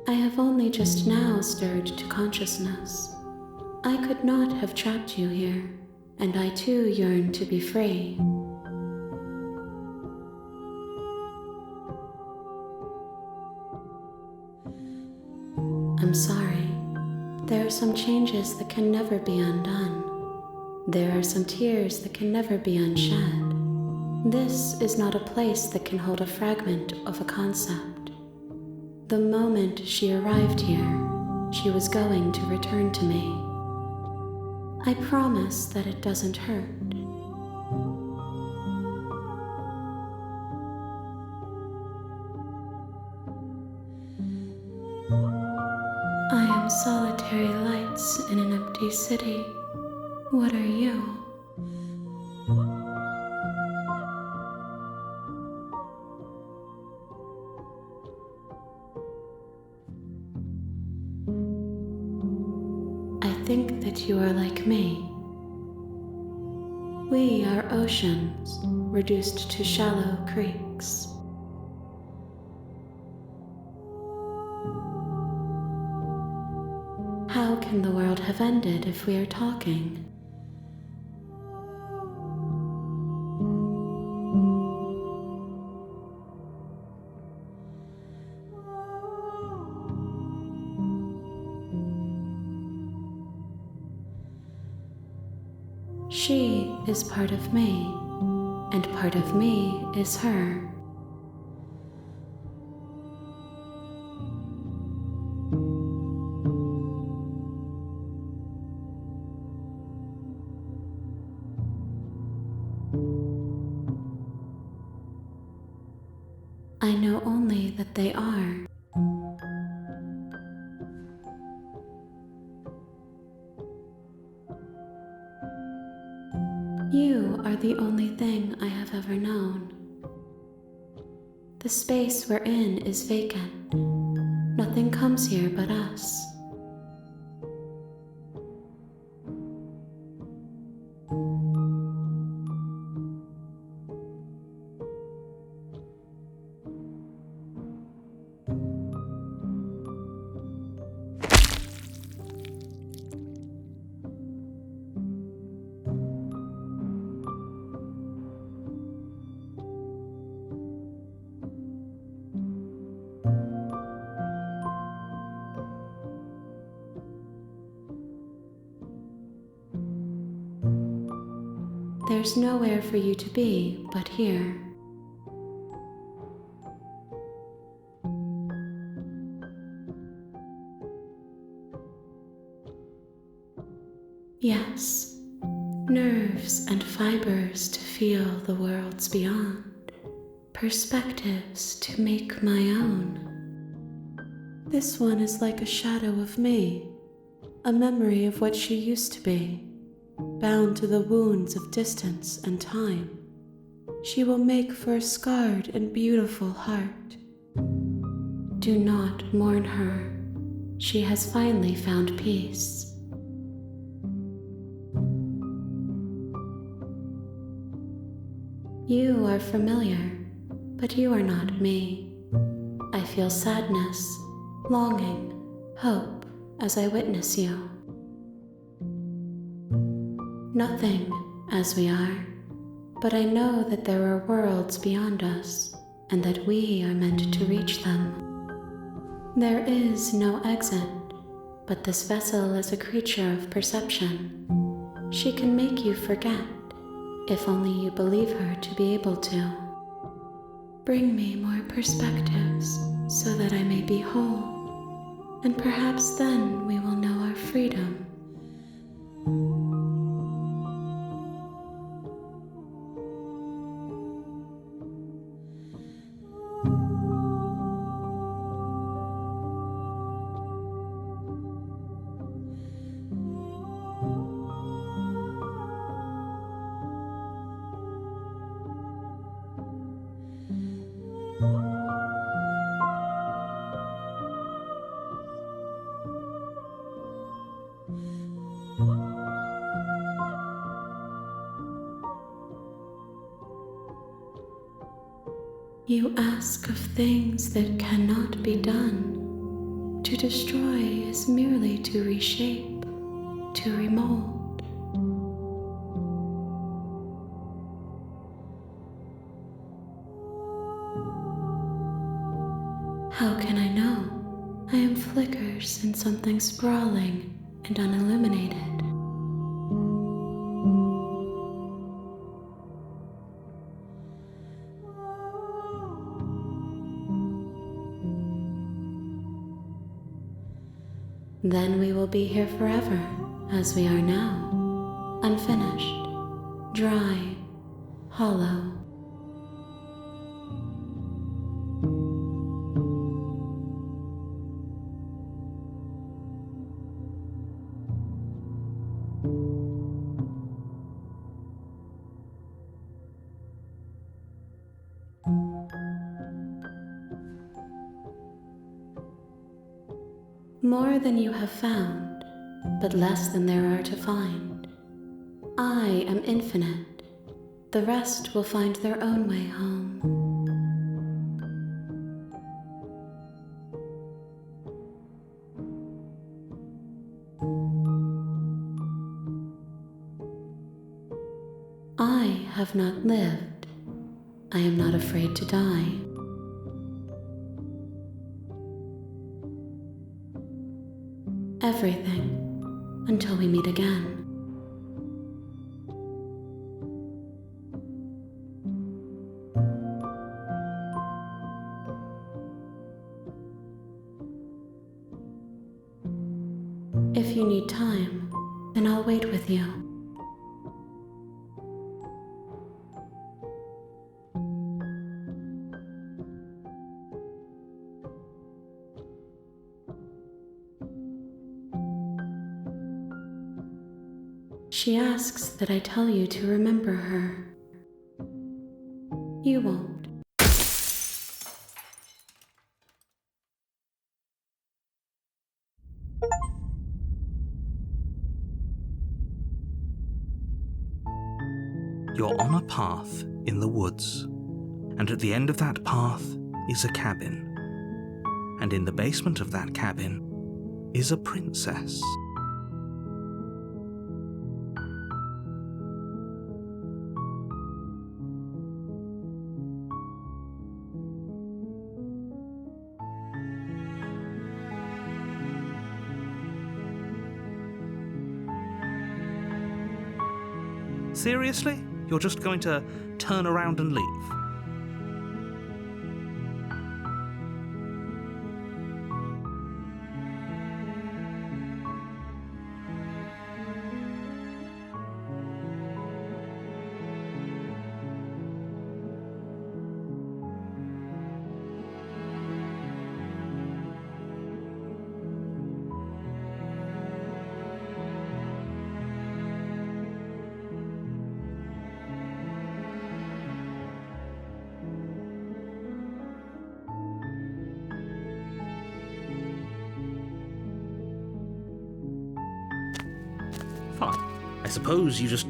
I have only just now stirred to consciousness. I could not have trapped you here, and I too yearn to be free. I'm sorry. There are some changes that can never be undone. There are some tears that can never be unshed. This is not a place that can hold a fragment of a concept. The moment she arrived here, she was going to return to me. I promise that it doesn't hurt. I am solitary lights in an empty city. What are you? I think that you are like me. We are oceans, reduced to shallow creeks. How can the world have ended if we are talking? She is part of me, and part of me is her. I know only that they are. You are the only thing I have ever known. The space we're in is vacant. Nothing comes here but us. There's nowhere for you to be but here. Yes, nerves and fibers to feel the worlds beyond, perspectives to make my own. This one is like a shadow of me, a memory of what she used to be. Bound to the wounds of distance and time, she will make for a scarred and beautiful heart. Do not mourn her. She has finally found peace. You are familiar, but you are not me. I feel sadness, longing, hope as I witness you. Nothing as we are, but I know that there are worlds beyond us, and that we are meant to reach them. There is no exit, but this vessel is a creature of perception. She can make you forget, if only you believe her to be able to. Bring me more perspectives, so that I may be whole, and perhaps then we will know our freedom. You ask of things that cannot be done. To destroy is merely to reshape, to remold. How can I know? I am flickers in something sprawling and unilluminated. Then we will be here forever, as we are now, unfinished, dry, hollow. More than you have found, but less than there are to find. I am infinite. The rest will find their own way home. I have not lived. I am not afraid to die. Everything, until we meet again. If you need time, then I'll wait with you. She asks that I tell you to remember her. You won't. You're on a path in the woods, and at the end of that path is a cabin. And in the basement of that cabin is a princess. Seriously? You're just going to turn around and leave? Fine. I suppose you just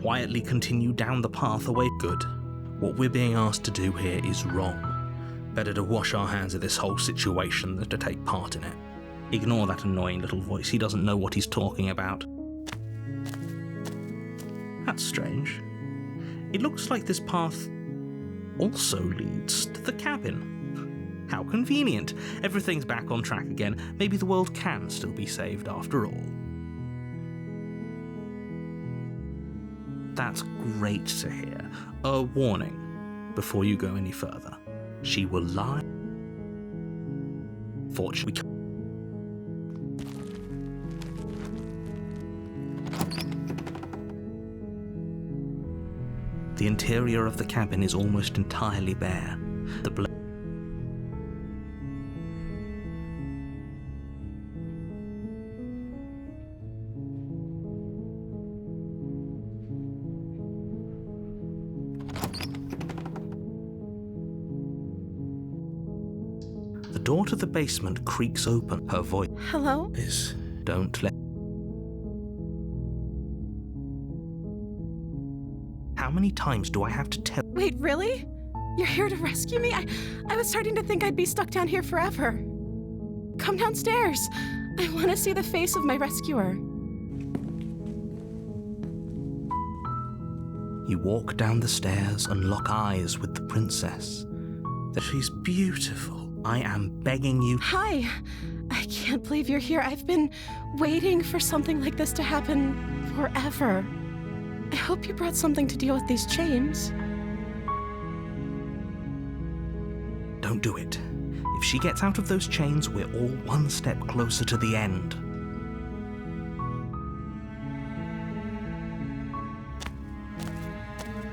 quietly continue down the path away. Good. What we're being asked to do here is wrong. Better to wash our hands of this whole situation than to take part in it. Ignore that annoying little voice. He doesn't know what he's talking about. That's strange. It looks like this path also leads to the cabin. How convenient. Everything's back on track again. Maybe the world can still be saved after all. That's great to hear. A warning before you go any further. She will lie. Fortunately, the interior of the cabin is almost entirely bare. The door to the basement creaks open. Her voice Hello? is, don't let... How many times do I have to tell... Wait, really? You're here to rescue me? I was starting to think I'd be stuck down here forever. Come downstairs. I want to see the face of my rescuer. You walk down the stairs and lock eyes with the princess. She's beautiful. I am begging you... Hi. I can't believe you're here. I've been waiting for something like this to happen forever. I hope you brought something to deal with these chains. Don't do it. If she gets out of those chains, we're all one step closer to the end.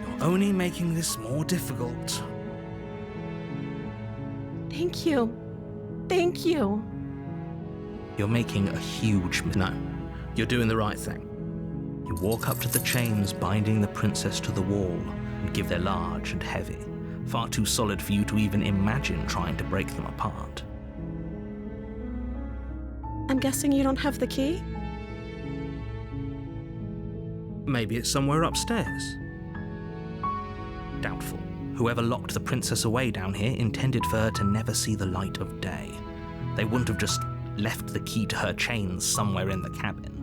You're only making this more difficult. Thank you. Thank you. You're making a huge... No, you're doing the right thing. You walk up to the chains binding the princess to the wall and give they're large and heavy, far too solid for you to even imagine trying to break them apart. I'm guessing you don't have the key? Maybe it's somewhere upstairs. Doubtful. Whoever locked the princess away down here intended for her to never see the light of day. They wouldn't have just left the key to her chains somewhere in the cabin.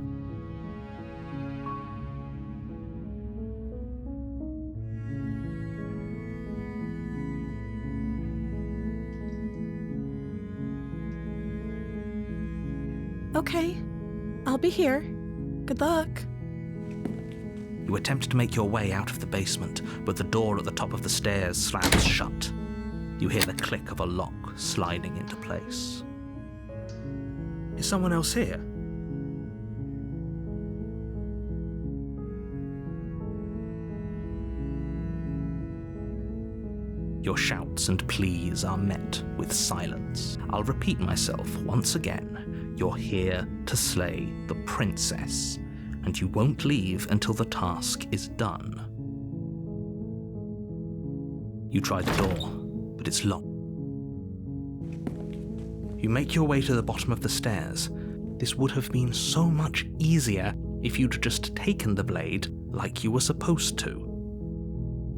Okay. I'll be here. Good luck. You attempt to make your way out of the basement, but the door at the top of the stairs slams shut. You hear the click of a lock sliding into place. Is someone else here? Your shouts and pleas are met with silence. I'll repeat myself once again. You're here to slay the princess, and you won't leave until the task is done. You try the door, but it's locked. You make your way to the bottom of the stairs. This would have been so much easier if you'd just taken the blade like you were supposed to.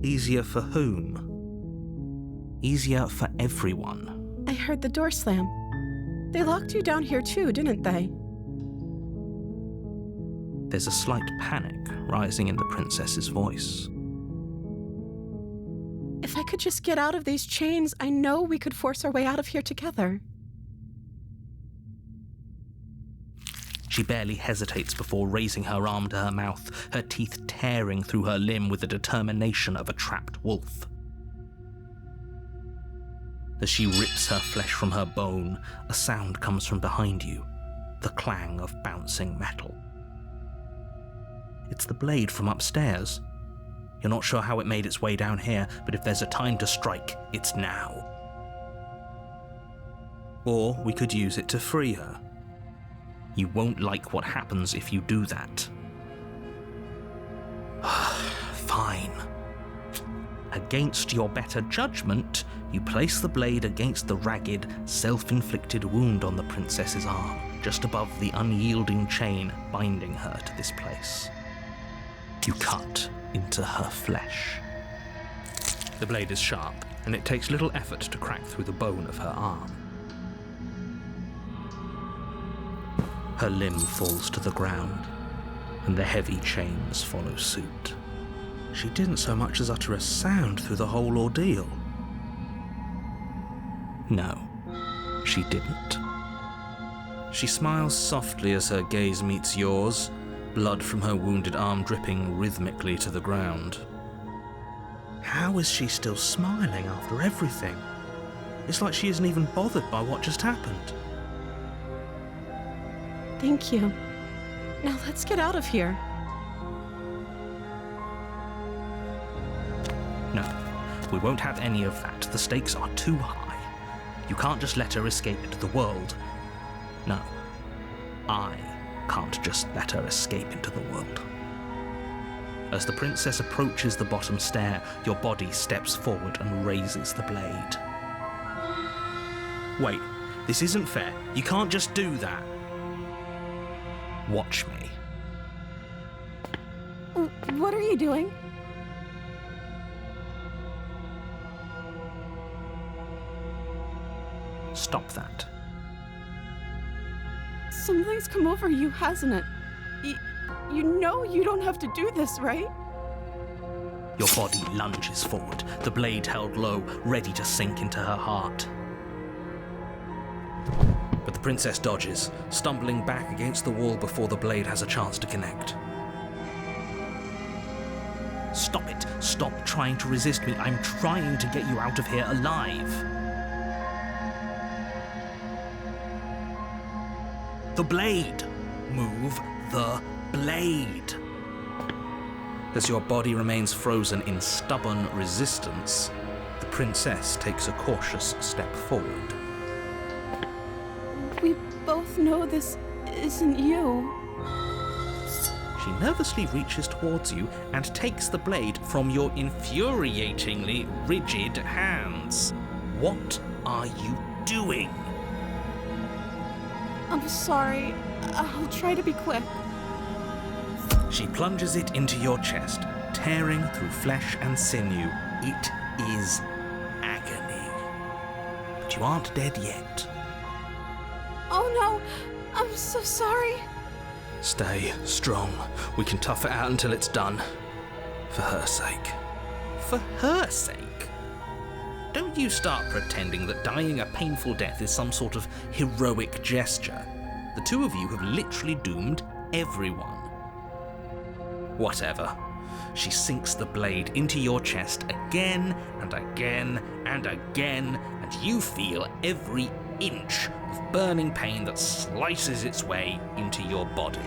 Easier for whom? Easier for everyone. I heard the door slam. They locked you down here too, didn't they? There's a slight panic rising in the princess's voice. If I could just get out of these chains, I know we could force our way out of here together. She barely hesitates before raising her arm to her mouth, her teeth tearing through her limb with the determination of a trapped wolf. As she rips her flesh from her bone, a sound comes from behind you, the clang of bouncing metal. It's the blade from upstairs. You're not sure how it made its way down here, but if there's a time to strike, it's now. Or we could use it to free her. You won't like what happens if you do that. Fine. Against your better judgment, you place the blade against the ragged, self-inflicted wound on the princess's arm, just above the unyielding chain binding her to this place. You cut into her flesh. The blade is sharp, and it takes little effort to crack through the bone of her arm. Her limb falls to the ground, and the heavy chains follow suit. She didn't so much as utter a sound through the whole ordeal. No, she didn't. She smiles softly as her gaze meets yours, blood from her wounded arm dripping rhythmically to the ground. How is she still smiling after everything? It's like she isn't even bothered by what just happened. Thank you. Now let's get out of here. No, we won't have any of that. The stakes are too high. You can't just let her escape into the world. No, I can't just let her escape into the world. As the princess approaches the bottom stair, your body steps forward and raises the blade. Wait, this isn't fair. You can't just do that. Watch me. What are you doing? Stop that. Something's come over you, hasn't it? You know you don't have to do this, right? Your body lunges forward, the blade held low, ready to sink into her heart. But the princess dodges, stumbling back against the wall before the blade has a chance to connect. Stop it. Stop trying to resist me. I'm trying to get you out of here alive. The blade. Move the blade. As your body remains frozen in stubborn resistance, the princess takes a cautious step forward. We both know this isn't you. She nervously reaches towards you and takes the blade from your infuriatingly rigid hands. What are you doing? I'm sorry. I'll try to be quick. She plunges it into your chest, tearing through flesh and sinew. It is agony. But you aren't dead yet. Oh no, I'm so sorry. Stay strong. We can tough it out until it's done. For her sake. For her sake? Don't you start pretending that dying a painful death is some sort of heroic gesture. The two of you have literally doomed everyone. Whatever. She sinks the blade into your chest again and again and again, and you feel every inch of burning pain that slices its way into your body.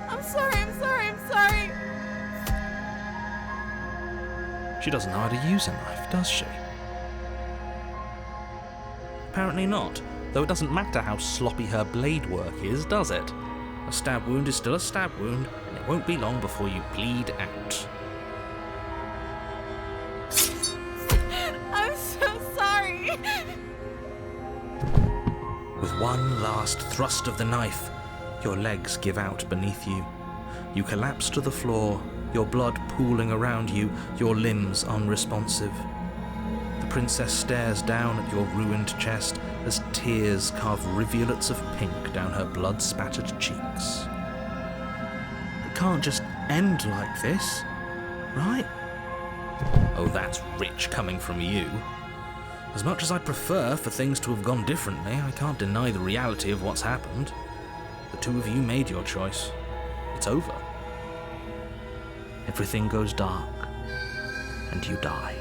I'm sorry. She doesn't know how to use a knife, does she? Apparently not, though it doesn't matter how sloppy her blade work is, does it? A stab wound is still a stab wound, and it won't be long before you bleed out. I'm so sorry. With one last thrust of the knife, your legs give out beneath you. You collapse to the floor, your blood pooling around you, your limbs unresponsive. The princess stares down at your ruined chest as tears carve rivulets of pink down her blood-spattered cheeks. It can't just end like this, right? Oh, that's rich coming from you. As much as I'd prefer for things to have gone differently, I can't deny the reality of what's happened. The two of you made your choice. It's over. Everything goes dark, and you die.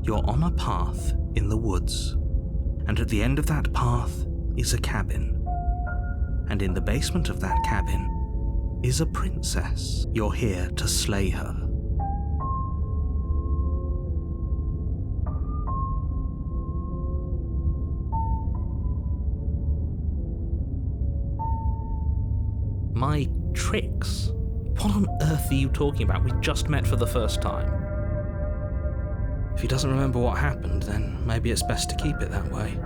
You're on a path in the woods, and at the end of that path is a cabin. And in the basement of that cabin is a princess. You're here to slay her. My tricks? What on earth are you talking about? We just met for the first time. If he doesn't remember what happened, then maybe it's best to keep it that way.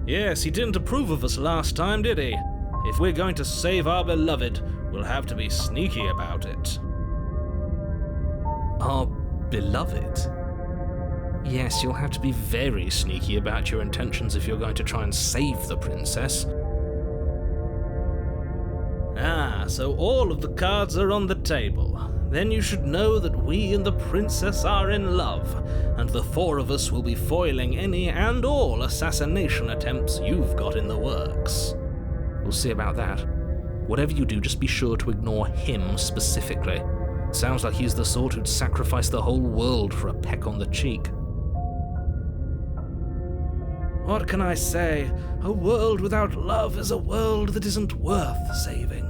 Yes, he didn't approve of us last time, did he? If we're going to save our beloved, we'll have to be sneaky about it. Our beloved? Yes, you'll have to be very sneaky about your intentions if you're going to try and save the princess. Ah, so all of the cards are on the table. Then you should know that we and the princess are in love, and the four of us will be foiling any and all assassination attempts you've got in the works. We'll see about that. Whatever you do, just be sure to ignore him specifically. It sounds like he's the sort who'd sacrifice the whole world for a peck on the cheek. What can I say? A world without love is a world that isn't worth saving.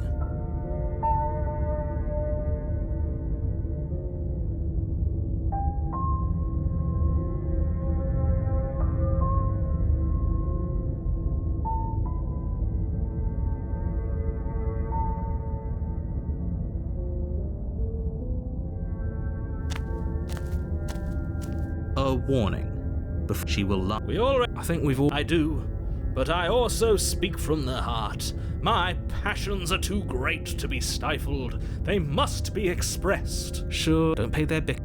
A warning. Before she will lie. I think we've all. I do, but I also speak from the heart. My passions are too great to be stifled. They must be expressed. Sure. Don't pay their bick.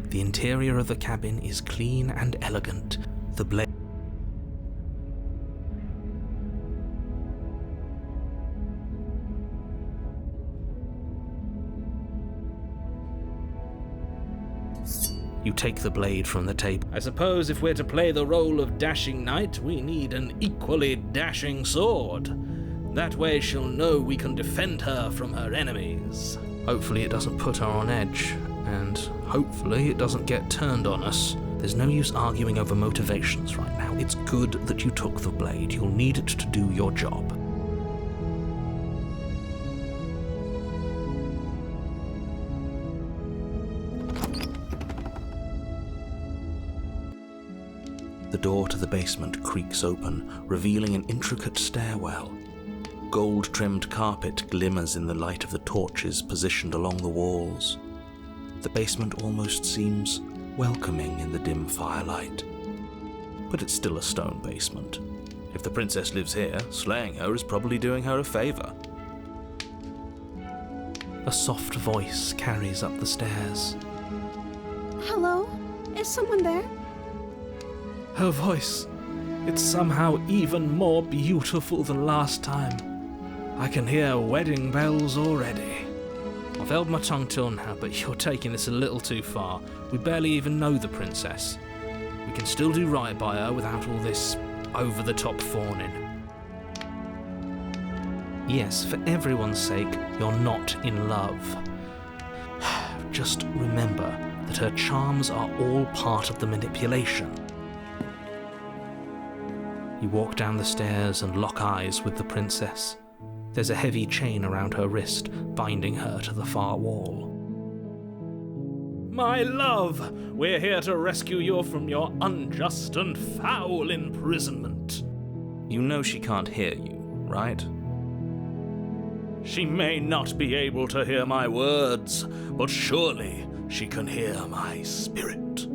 The interior of the cabin is clean and elegant. The blade. You take the blade from the table. I suppose if we're to play the role of dashing knight, we need an equally dashing sword. That way she'll know we can defend her from her enemies. Hopefully it doesn't put her on edge, and hopefully it doesn't get turned on us. There's no use arguing over motivations right now. It's good that you took the blade. You'll need it to do your job. The door to the basement creaks open, revealing an intricate stairwell. Gold-trimmed carpet glimmers in the light of the torches positioned along the walls. The basement almost seems welcoming in the dim firelight. But it's still a stone basement. If the princess lives here, slaying her is probably doing her a favor. A soft voice carries up the stairs. Hello? Is someone there? Her voice, it's somehow even more beautiful than last time. I can hear wedding bells already. I've held my tongue till now, but you're taking this a little too far. We barely even know the princess. We can still do right by her without all this over-the-top fawning. Yes, for everyone's sake, you're not in love. Just remember that her charms are all part of the manipulation. You walk down the stairs and lock eyes with the princess. There's a heavy chain around her wrist, binding her to the far wall. My love, we're here to rescue you from your unjust and foul imprisonment. You know she can't hear you, right? She may not be able to hear my words, but surely she can hear my spirit.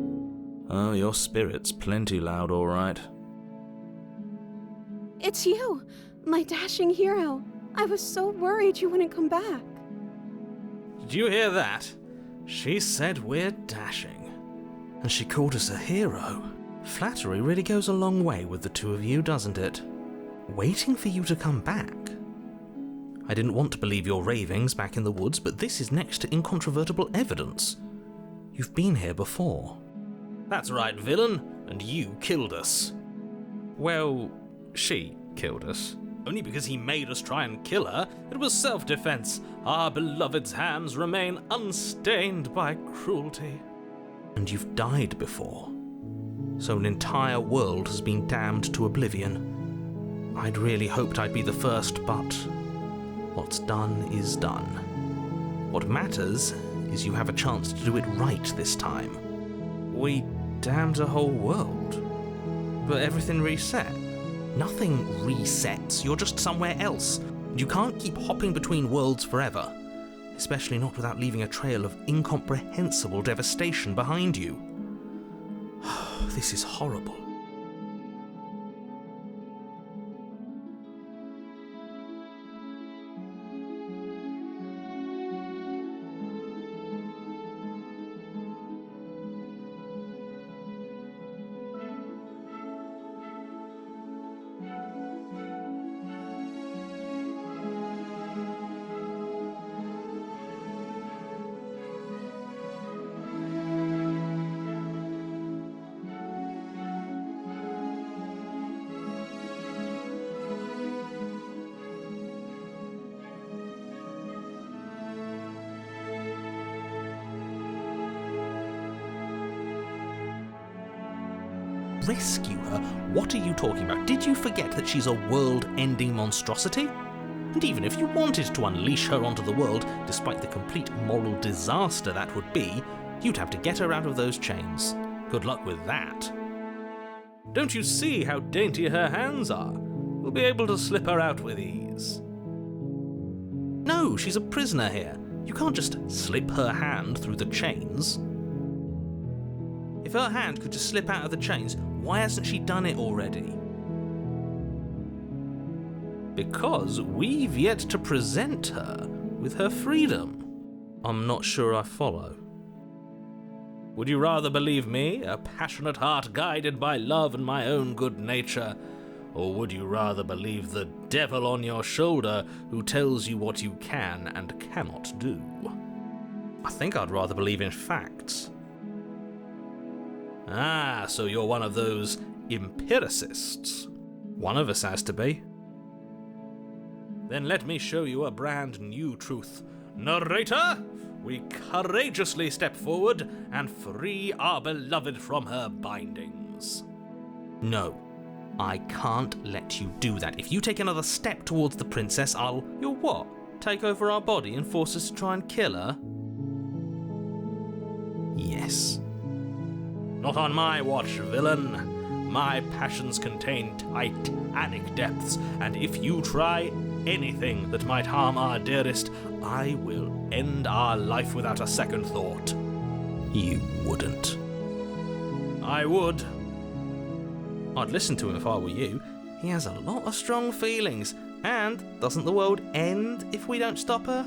Oh, your spirit's plenty loud, all right. It's you, my dashing hero. I was so worried you wouldn't come back. Did you hear that? She said we're dashing. And she called us a hero. Flattery really goes a long way with the two of you, doesn't it? Waiting for you to come back. I didn't want to believe your ravings back in the woods, but this is next to incontrovertible evidence. You've been here before. That's right, villain, and you killed us. Well, she killed us. Only because he made us try and kill her. It was self-defense. Our beloved's hands remain unstained by cruelty. And you've died before. So an entire world has been damned to oblivion. I'd really hoped I'd be the first, but what's done is done. What matters is you have a chance to do it right this time. We damned a whole world, but everything reset. Nothing resets, you're just somewhere else. You can't keep hopping between worlds forever, especially not without leaving a trail of incomprehensible devastation behind you. This is horrible. Rescue her? What are you talking about? Did you forget that she's a world-ending monstrosity? And even if you wanted to unleash her onto the world, despite the complete moral disaster that would be, you'd have to get her out of those chains. Good luck with that. Don't you see how dainty her hands are? We'll be able to slip her out with ease. No, she's a prisoner here. You can't just slip her hand through the chains. If her hand could just slip out of the chains, why hasn't she done it already? Because we've yet to present her with her freedom. I'm not sure I follow. Would you rather believe me, a passionate heart guided by love and my own good nature, or would you rather believe the devil on your shoulder who tells you what you can and cannot do? I think I'd rather believe in facts. Ah, so you're one of those empiricists. One of us has to be. Then let me show you a brand new truth. Narrator, we courageously step forward and free our beloved from her bindings. No, I can't let you do that. If you take another step towards the princess, You'll what? Take over our body and force us to try and kill her? Yes. Not on my watch, villain. My passions contain titanic depths, and if you try anything that might harm our dearest, I will end our life without a second thought. You wouldn't. I would. I'd listen to him if I were you. He has a lot of strong feelings. And doesn't the world end if we don't stop her?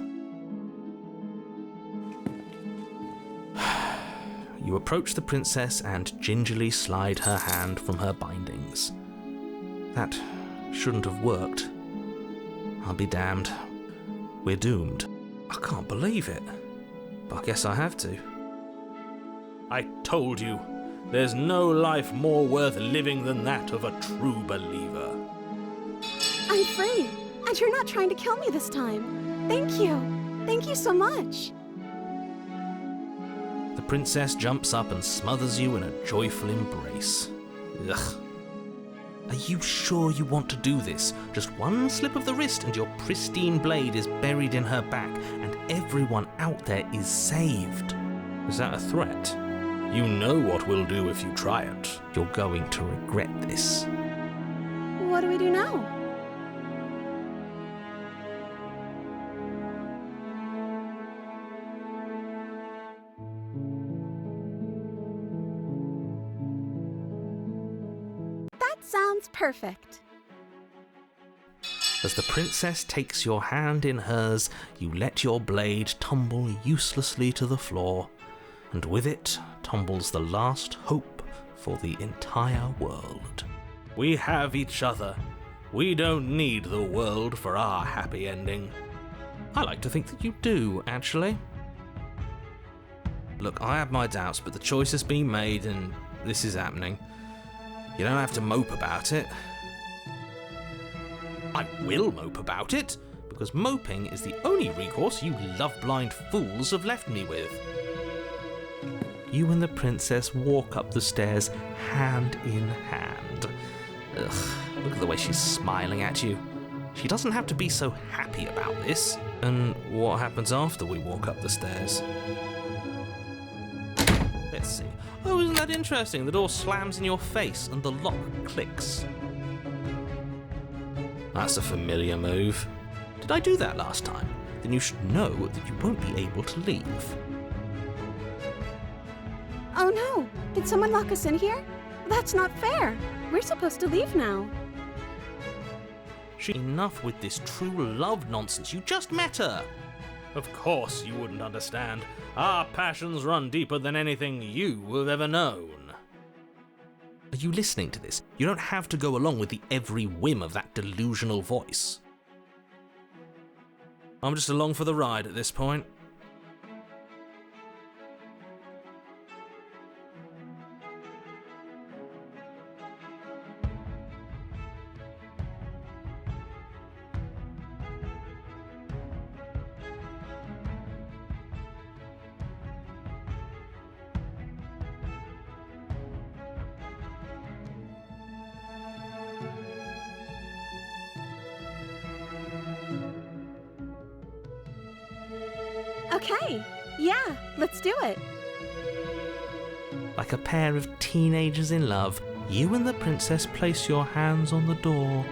You approach the princess and gingerly slide her hand from her bindings. That shouldn't have worked. I'll be damned. We're doomed. I can't believe it. But I guess I have to. I told you, there's no life more worth living than that of a true believer. I'm free, and you're not trying to kill me this time. Thank you. Thank you so much. The princess jumps up and smothers you in a joyful embrace. Ugh. Are you sure you want to do this? Just one slip of the wrist and your pristine blade is buried in her back, and everyone out there is saved. Is that a threat? You know what we'll do if you try it. You're going to regret this. What do we do now? That sounds perfect. As the princess takes your hand in hers, you let your blade tumble uselessly to the floor, and with it tumbles the last hope for the entire world. We have each other. We don't need the world for our happy ending. I like to think that you do, actually. Look, I have my doubts, but the choice has been made and this is happening. You don't have to mope about it. I will mope about it, because moping is the only recourse you love-blind fools have left me with. You and the princess walk up the stairs, hand in hand. Ugh, look at the way she's smiling at you. She doesn't have to be so happy about this. And what happens after we walk up the stairs? Let's see. Oh, isn't that interesting? The door slams in your face and the lock clicks. That's a familiar move. Did I do that last time? Then you should know that you won't be able to leave. Oh no! Did someone lock us in here? That's not fair! We're supposed to leave now. Enough with this true love nonsense. You just met her. Of course you wouldn't understand. Our passions run deeper than anything you have ever known. Are you listening to this? You don't have to go along with the every whim of that delusional voice. I'm just along for the ride at this point. Okay, yeah, let's do it. Like a pair of teenagers in love, you and the princess place your hands on the door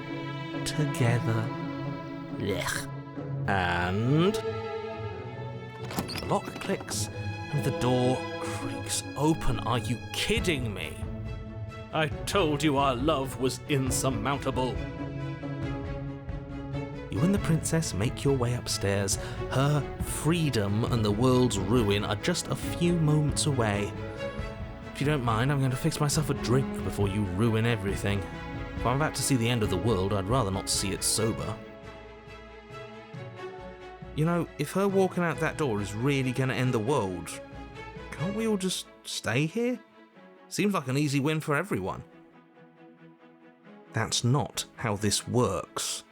together. Blech. And the lock clicks and the door creaks open. Are you kidding me? I told you our love was insurmountable. You and the princess make your way upstairs. Her freedom and the world's ruin are just a few moments away. If you don't mind, I'm going to fix myself a drink before you ruin everything. If I'm about to see the end of the world, I'd rather not see it sober. You know, if her walking out that door is really going to end the world, can't we all just stay here? Seems like an easy win for everyone. That's not how this works.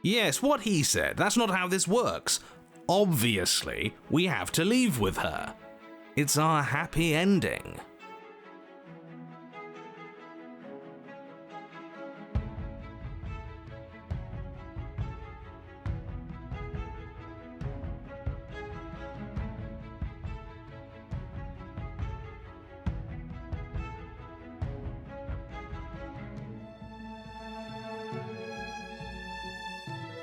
Yes, what he said. That's not how this works. Obviously, we have to leave with her. It's our happy ending.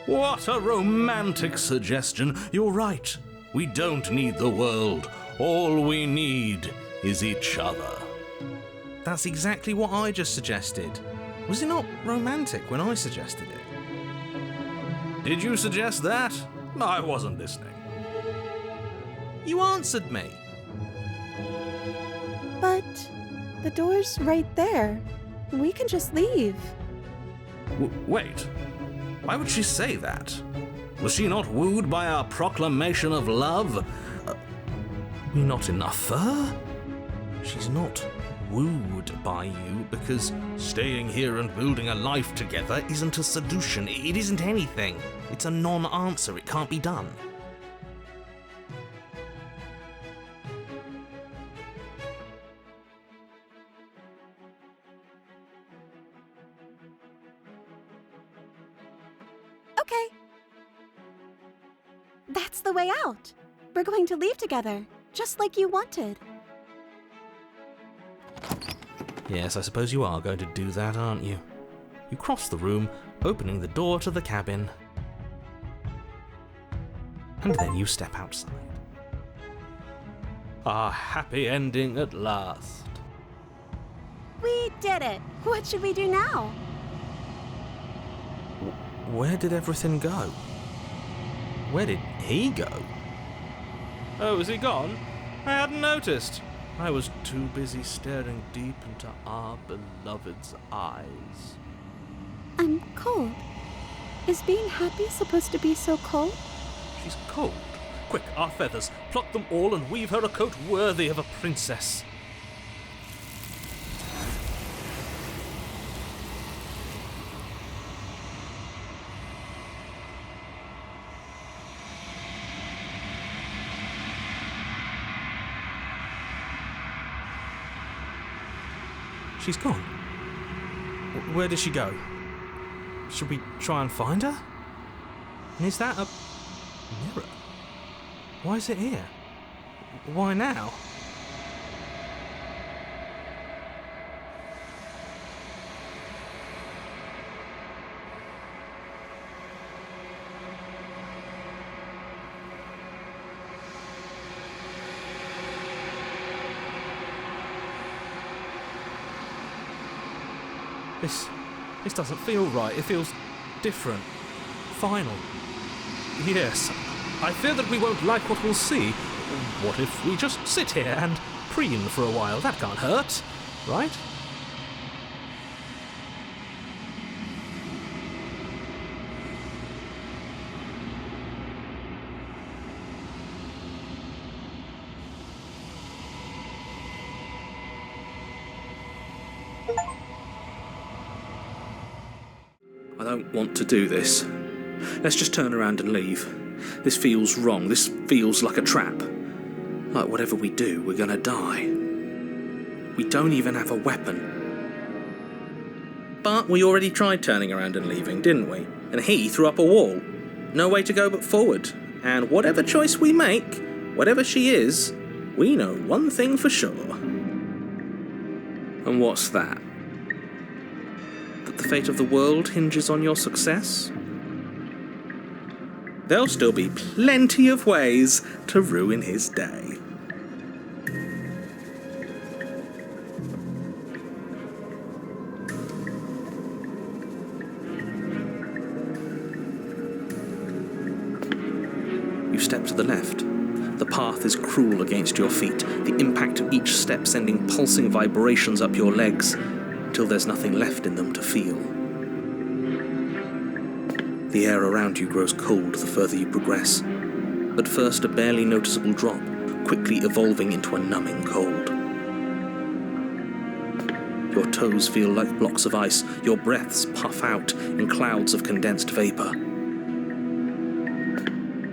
What a romantic suggestion. You're right. We don't need the world. All we need is each other. That's exactly what I just suggested. Was it not romantic when I suggested it? Did you suggest that? I wasn't listening. You answered me. But the door's right there. We can just leave. Wait. Why would she say that? Was she not wooed by our proclamation of love? We not enough for her? She's not wooed by you because staying here and building a life together isn't a solution. It isn't anything. It's a non-answer. It can't be done. That's the way out. We're going to leave together, just like you wanted. Yes, I suppose you are going to do that, aren't you? You cross the room, opening the door to the cabin, and then you step outside. A happy ending at last. We did it. What should we do now? Where did everything go? Where did he go? Oh, is he gone? I hadn't noticed. I was too busy staring deep into our beloved's eyes. I'm cold. Is being happy supposed to be so cold? She's cold. Quick, our feathers. Pluck them all and weave her a coat worthy of a princess. She's gone. Where did she go? Should we try and find her? And is that a mirror? Why is it here? Why now? This doesn't feel right. It feels different. Final. Yes. I fear that we won't like what we'll see. What if we just sit here and preen for a while? That can't hurt, right? I don't want to do this. Let's just turn around and leave. This feels wrong. This feels like a trap. Like whatever we do, we're gonna die. We don't even have a weapon. But we already tried turning around and leaving, didn't we? And he threw up a wall. No way to go but forward. And whatever choice we make, whatever she is, we know one thing for sure. And what's that? That the fate of the world hinges on your success? There'll still be plenty of ways to ruin his day. You step to the left. The path is cruel against your feet, the impact of each step sending pulsing vibrations up your legs, till there's nothing left in them to feel. The air around you grows cold the further you progress. At first a barely noticeable drop, quickly evolving into a numbing cold. Your toes feel like blocks of ice, your breaths puff out in clouds of condensed vapor.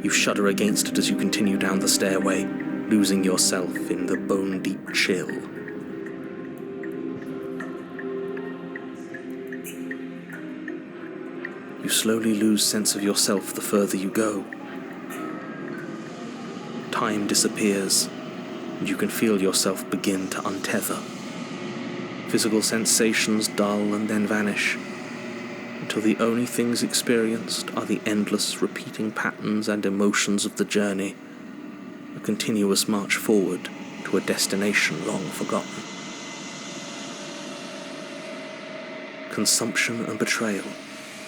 You shudder against it as you continue down the stairway, losing yourself in the bone-deep chill. You slowly lose sense of yourself the further you go. Time disappears, and you can feel yourself begin to untether. Physical sensations dull and then vanish, until the only things experienced are the endless repeating patterns and emotions of the journey, a continuous march forward to a destination long forgotten. Consumption and betrayal,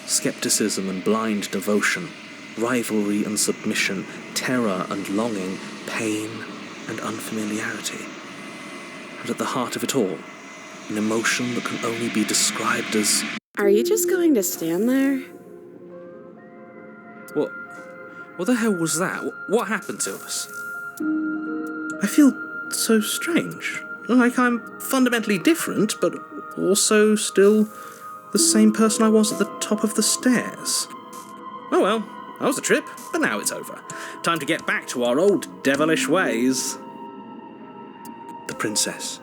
skepticism and blind devotion, rivalry and submission, terror and longing, pain and unfamiliarity. And at the heart of it all, an emotion that can only be described as... Are you just going to stand there? What the hell was that? What happened to us? I feel so strange. Like I'm fundamentally different, but also still the same person I was at the top of the stairs. Oh well, that was a trip, but now it's over. Time to get back to our old devilish ways. The princess,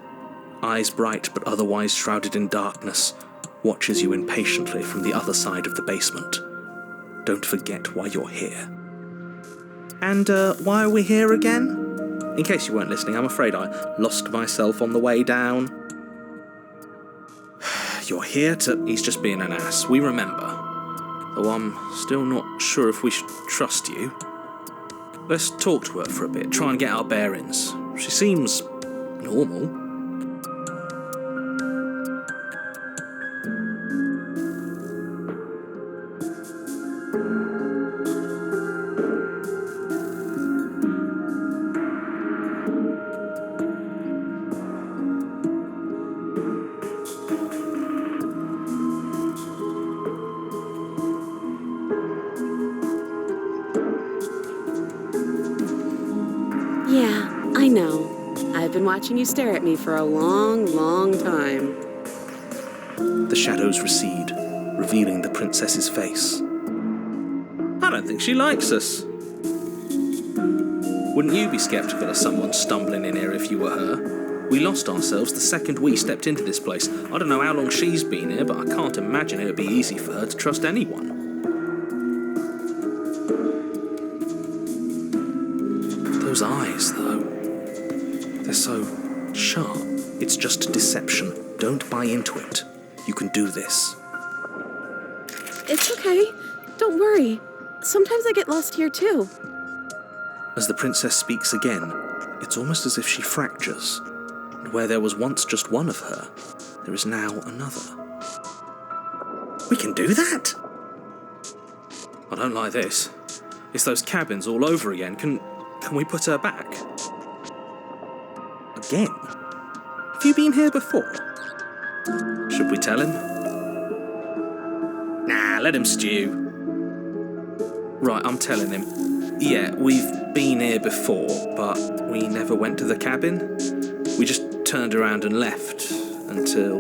eyes bright but otherwise shrouded in darkness, watches you impatiently from the other side of the basement. Don't forget why you're here. And why are we here again? In case you weren't listening, I'm afraid I lost myself on the way down. You're here to... He's just being an ass, we remember. Though I'm still not sure if we should trust you. Let's talk to her for a bit, try and get our bearings. She seems normal. Yeah, I know. I've been watching you stare at me for a long, long time. The shadows recede, revealing the princess's face. I don't think she likes us. Wouldn't you be skeptical of someone stumbling in here if you were her? We lost ourselves the second we stepped into this place. I don't know how long she's been here, but I can't imagine it would be easy for her to trust anyone. Those eyes, though. They're so sharp. It's just deception. Don't buy into it. You can do this. It's okay. Don't worry. Sometimes I get lost here too. As the princess speaks again, it's almost as if she fractures. And where there was once just one of her, there is now another. We can do that? I don't like this. It's those cabins all over again. Can we put her back? Again? Have you been here before? Should we tell him? Nah, let him stew. Right, I'm telling him. Yeah, we've been here before, but we never went to the cabin. We just turned around and left until...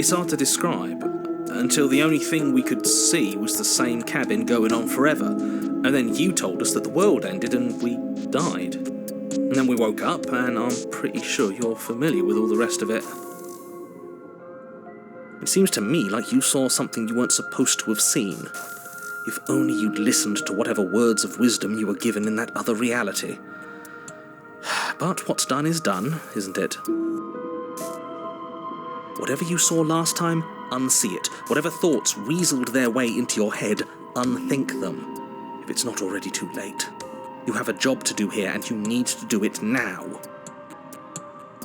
It's hard to describe. Until the only thing we could see was the same cabin going on forever. And then you told us that the world ended and we died. And then we woke up, and I'm pretty sure you're familiar with all the rest of it. It seems to me like you saw something you weren't supposed to have seen. If only you'd listened to whatever words of wisdom you were given in that other reality. But what's done is done, isn't it? Whatever you saw last time, unsee it. Whatever thoughts weaseled their way into your head, unthink them. If it's not already too late. You have a job to do here, and you need to do it now.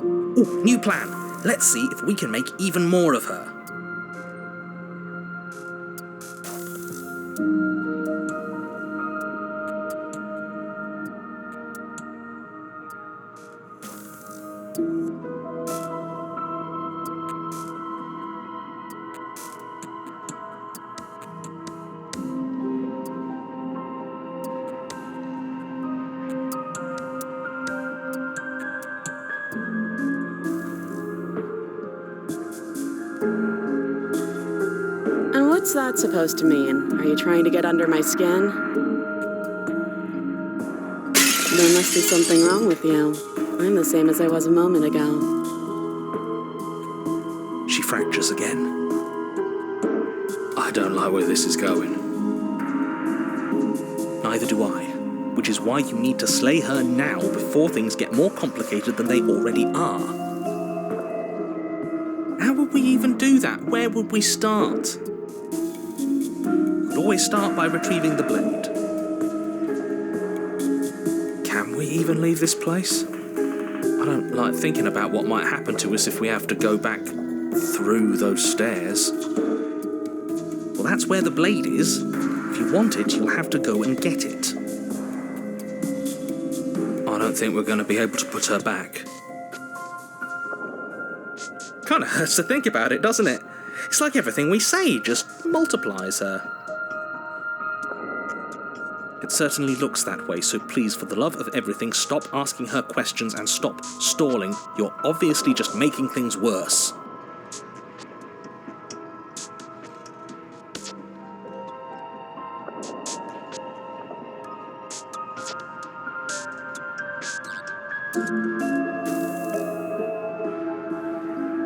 Ooh, new plan. Let's see if we can make even more of her. What's that supposed to mean? Are you trying to get under my skin? There must be something wrong with you. I'm the same as I was a moment ago. She fractures again. I don't like where this is going. Neither do I. Which is why you need to slay her now before things get more complicated than they already are. How would we even do that? Where would we start? We'd always start by retrieving the blade. Can we even leave this place? I don't like thinking about what might happen to us if we have to go back through those stairs. Well, that's where the blade is. If you want it, you'll have to go and get it. I don't think we're going to be able to put her back. Kind of hurts to think about it, doesn't it? It's like everything we say just multiplies her. It certainly looks that way, so please, for the love of everything, stop asking her questions and stop stalling. You're obviously just making things worse.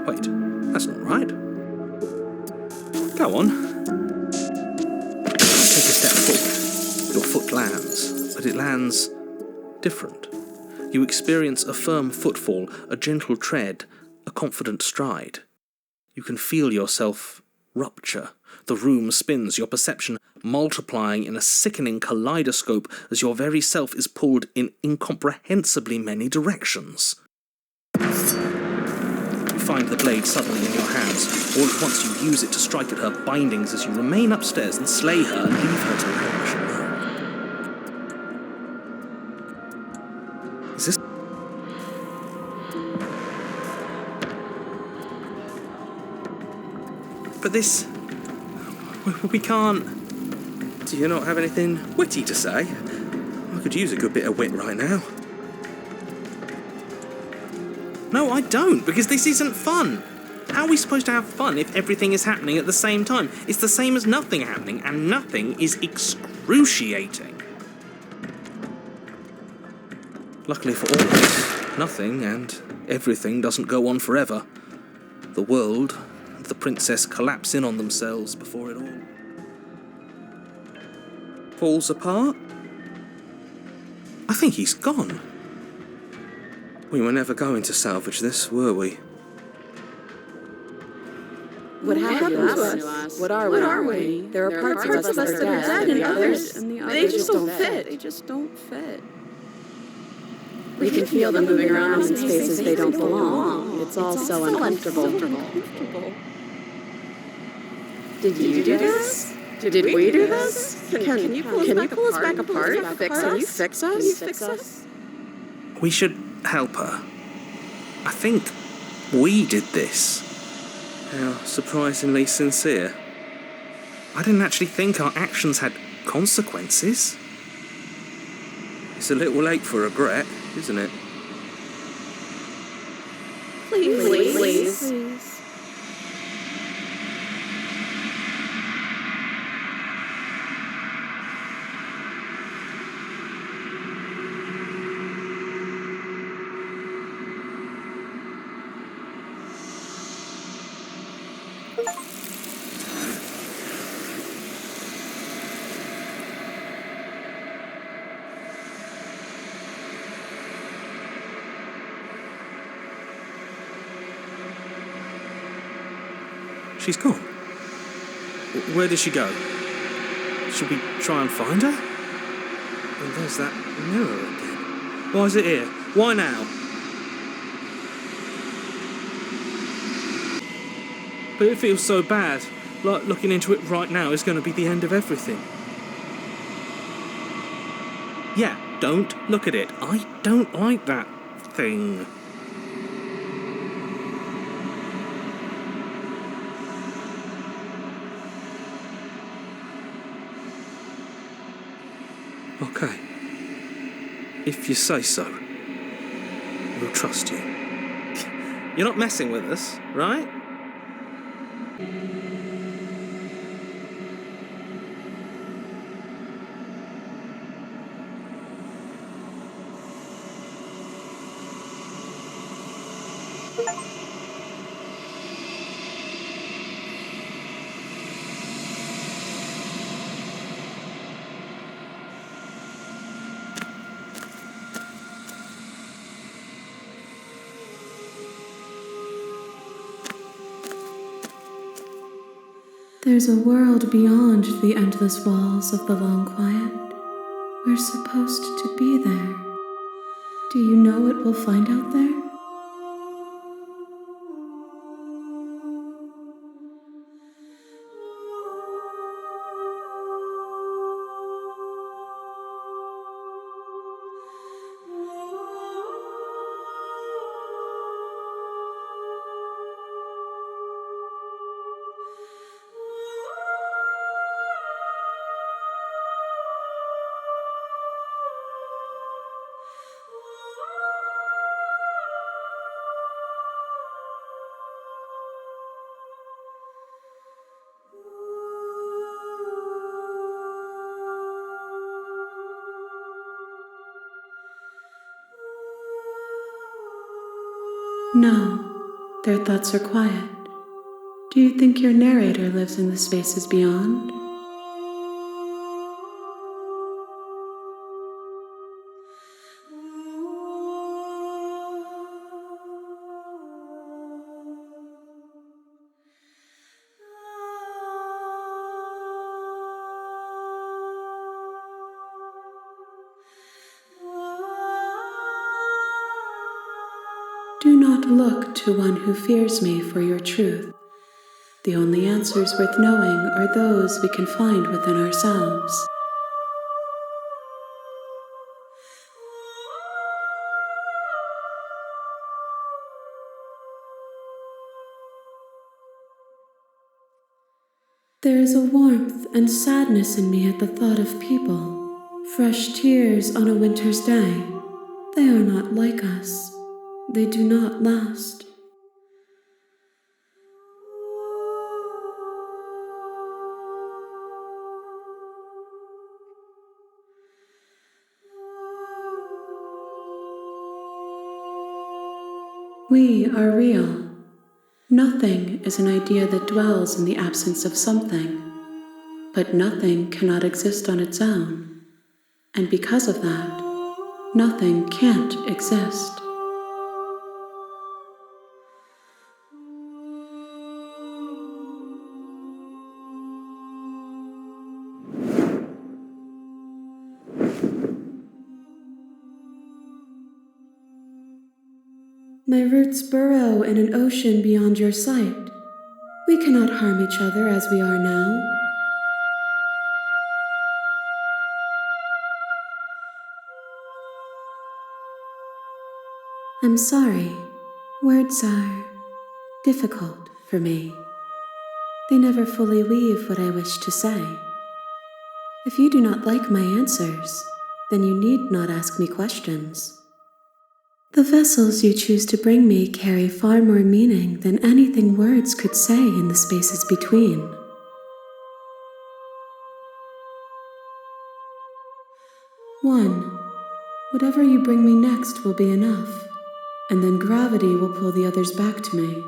Wait, that's not right. Go on. Take a step forward. Your foot lands, but it lands different. You experience a firm footfall, a gentle tread, a confident stride. You can feel yourself rupture. The room spins, your perception multiplying in a sickening kaleidoscope as your very self is pulled in incomprehensibly many directions. You find the blade suddenly in your hands. All at once you use it to strike at her bindings as you remain upstairs and slay her and leave her to perish alone. Is this... But this... We can't... Do you not have anything witty to say? I could use a good bit of wit right now. No, I don't, because this isn't fun. How are we supposed to have fun if everything is happening at the same time? It's the same as nothing happening, and nothing is excruciating. Luckily for all of us, nothing and everything doesn't go on forever. The world and the princess collapse in on themselves before it all falls apart. I think he's gone. We were never going to salvage this, were we? What happened to us? What are we? There are parts of us that are dead, and the others just don't fit. They just don't fit. We can feel them moving around in spaces they don't belong. It's all so uncomfortable. Did you do this? Did we do this? Can you pull us back apart? Can you fix us? We should help her. I think we did this. How surprisingly sincere. I didn't actually think our actions had consequences. It's a little late for regret, isn't it? Please. She's gone. Where did she go? Should we try and find her? And there's that mirror again. Why is it here? Why now? But it feels so bad. Like looking into it right now is going to be the end of everything. Yeah, don't look at it. I don't like that thing. Okay. If you say so, we'll trust you. You're not messing with us, right? There's a world beyond the endless walls of the long quiet. We're supposed to be there. Do you know what we'll find out there? No, their thoughts are quiet. Do you think your narrator lives in the spaces beyond? Do not look to one who fears me for your truth. The only answers worth knowing are those we can find within ourselves. There is a warmth and sadness in me at the thought of people. Fresh tears on a winter's day. They are not like us. They do not last. We are real. Nothing is an idea that dwells in the absence of something, but nothing cannot exist on its own, and because of that, nothing can't exist. My roots burrow in an ocean beyond your sight. We cannot harm each other as we are now. I'm sorry. Words are difficult for me. They never fully weave what I wish to say. If you do not like my answers, then you need not ask me questions. The vessels you choose to bring me carry far more meaning than anything words could say in the spaces between. One, whatever you bring me next will be enough, and then gravity will pull the others back to me.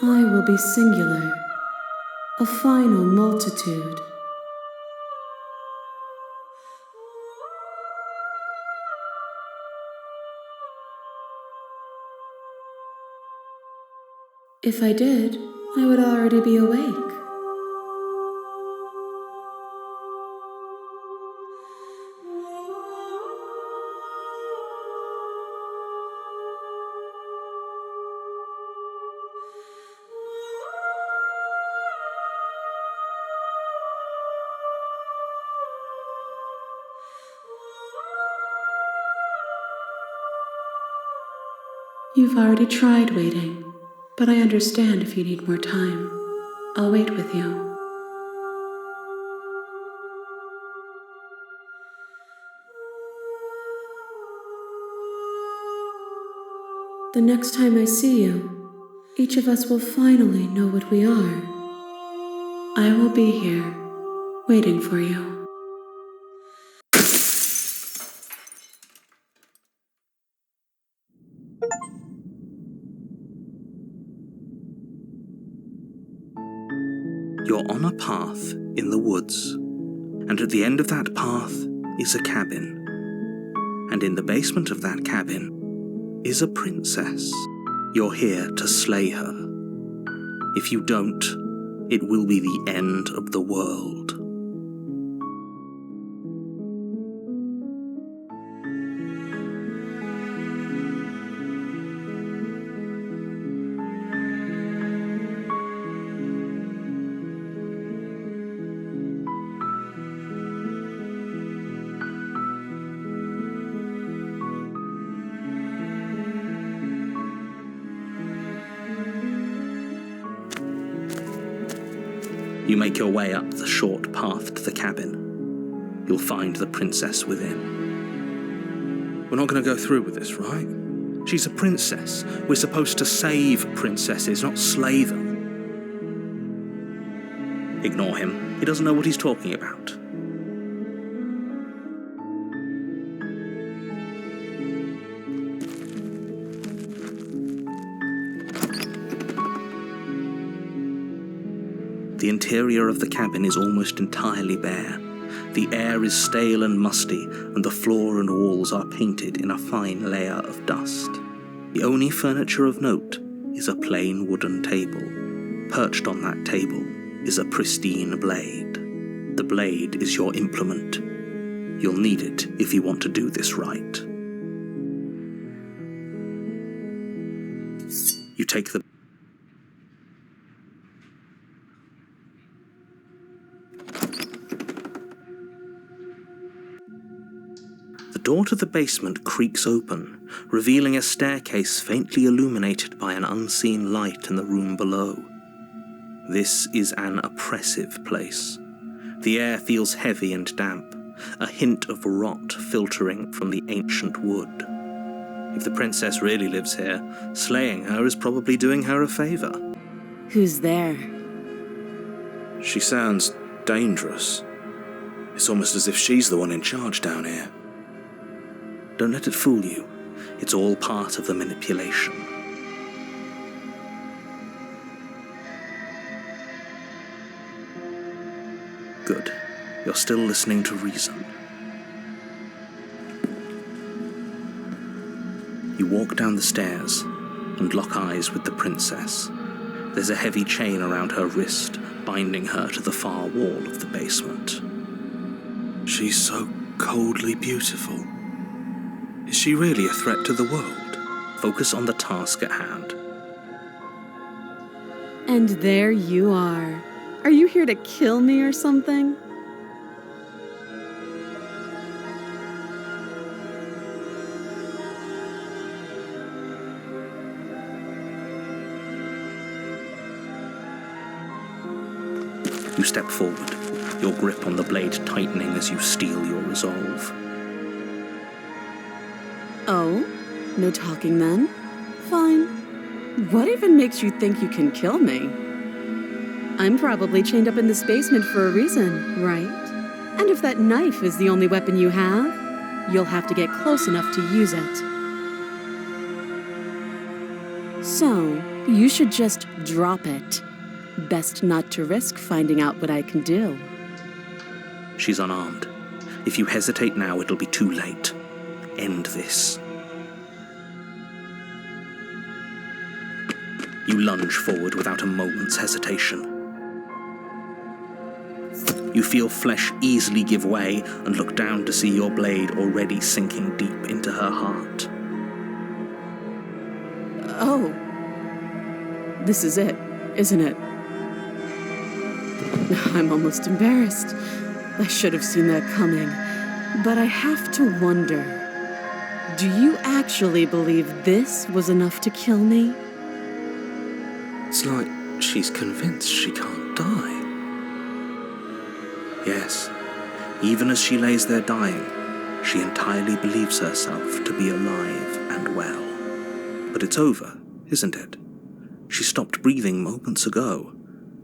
I will be singular, a final multitude. If I did, I would already be awake. You've already tried waiting, but I understand if you need more time. I'll wait with you. The next time I see you, each of us will finally know what we are. I will be here, waiting for you. You're on a path in the woods, and at the end of that path is a cabin. And in the basement of that cabin is a princess. You're here to slay her. If you don't, it will be the end of the world. You make your way up the short path to the cabin. You'll find the princess within. We're not going to go through with this, right? She's a princess. We're supposed to save princesses, not slay them. Ignore him. He doesn't know what he's talking about. The interior of the cabin is almost entirely bare. The air is stale and musty, and the floor and walls are painted in a fine layer of dust. The only furniture of note is a plain wooden table. Perched on that table is a pristine blade. The blade is your implement. You'll need it if you want to do this right. You take the... The door to the basement creaks open, revealing a staircase faintly illuminated by an unseen light in the room below. This is an oppressive place. The air feels heavy and damp, a hint of rot filtering from the ancient wood. If the princess really lives here, slaying her is probably doing her a favor. Who's there? She sounds dangerous. It's almost as if she's the one in charge down here. Don't let it fool you. It's all part of the manipulation. Good. You're still listening to reason. You walk down the stairs and lock eyes with the princess. There's a heavy chain around her wrist, binding her to the far wall of the basement. She's so coldly beautiful. Is she really a threat to the world? Focus on the task at hand. And there you are. Are you here to kill me or something? You step forward, your grip on the blade tightening as you steel your resolve. Oh? No talking then? Fine. What even makes you think you can kill me? I'm probably chained up in this basement for a reason, right? And if that knife is the only weapon you have, you'll have to get close enough to use it. So, you should just drop it. Best not to risk finding out what I can do. She's unarmed. If you hesitate now, it'll be too late. End this. You lunge forward without a moment's hesitation. You feel flesh easily give way and look down to see your blade already sinking deep into her heart. Oh. This is it, isn't it? I'm almost embarrassed. I should have seen that coming. But I have to wonder, do you actually believe this was enough to kill me? It's like she's convinced she can't die. Yes, even as she lays there dying, she entirely believes herself to be alive and well. But it's over, isn't it? She stopped breathing moments ago,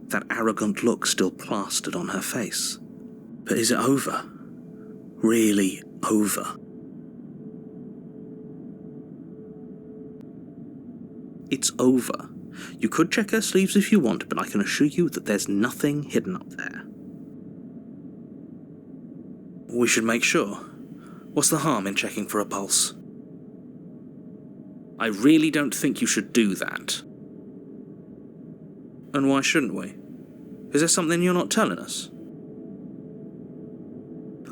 that arrogant look still plastered on her face. But is it over? Really over? It's over. You could check her sleeves if you want, but I can assure you that there's nothing hidden up there. We should make sure. What's the harm in checking for a pulse? I really don't think you should do that. And why shouldn't we? Is there something you're not telling us?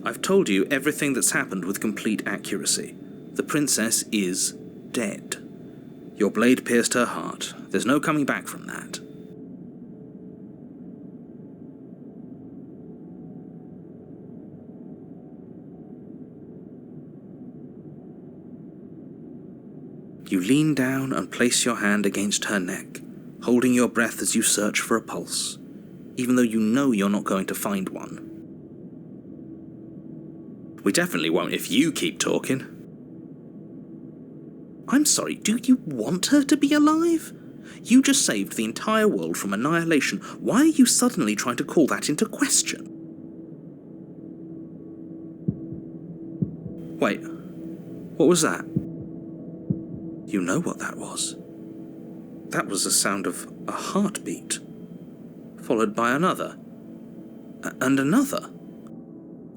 I've told you everything that's happened with complete accuracy. The princess is dead. Your blade pierced her heart. There's no coming back from that. You lean down and place your hand against her neck, holding your breath as you search for a pulse, even though you know you're not going to find one. We definitely won't if you keep talking. I'm sorry, do you want her to be alive? You just saved the entire world from annihilation. Why are you suddenly trying to call that into question? Wait, what was that? You know what that was. That was the sound of a heartbeat, followed by another, and another.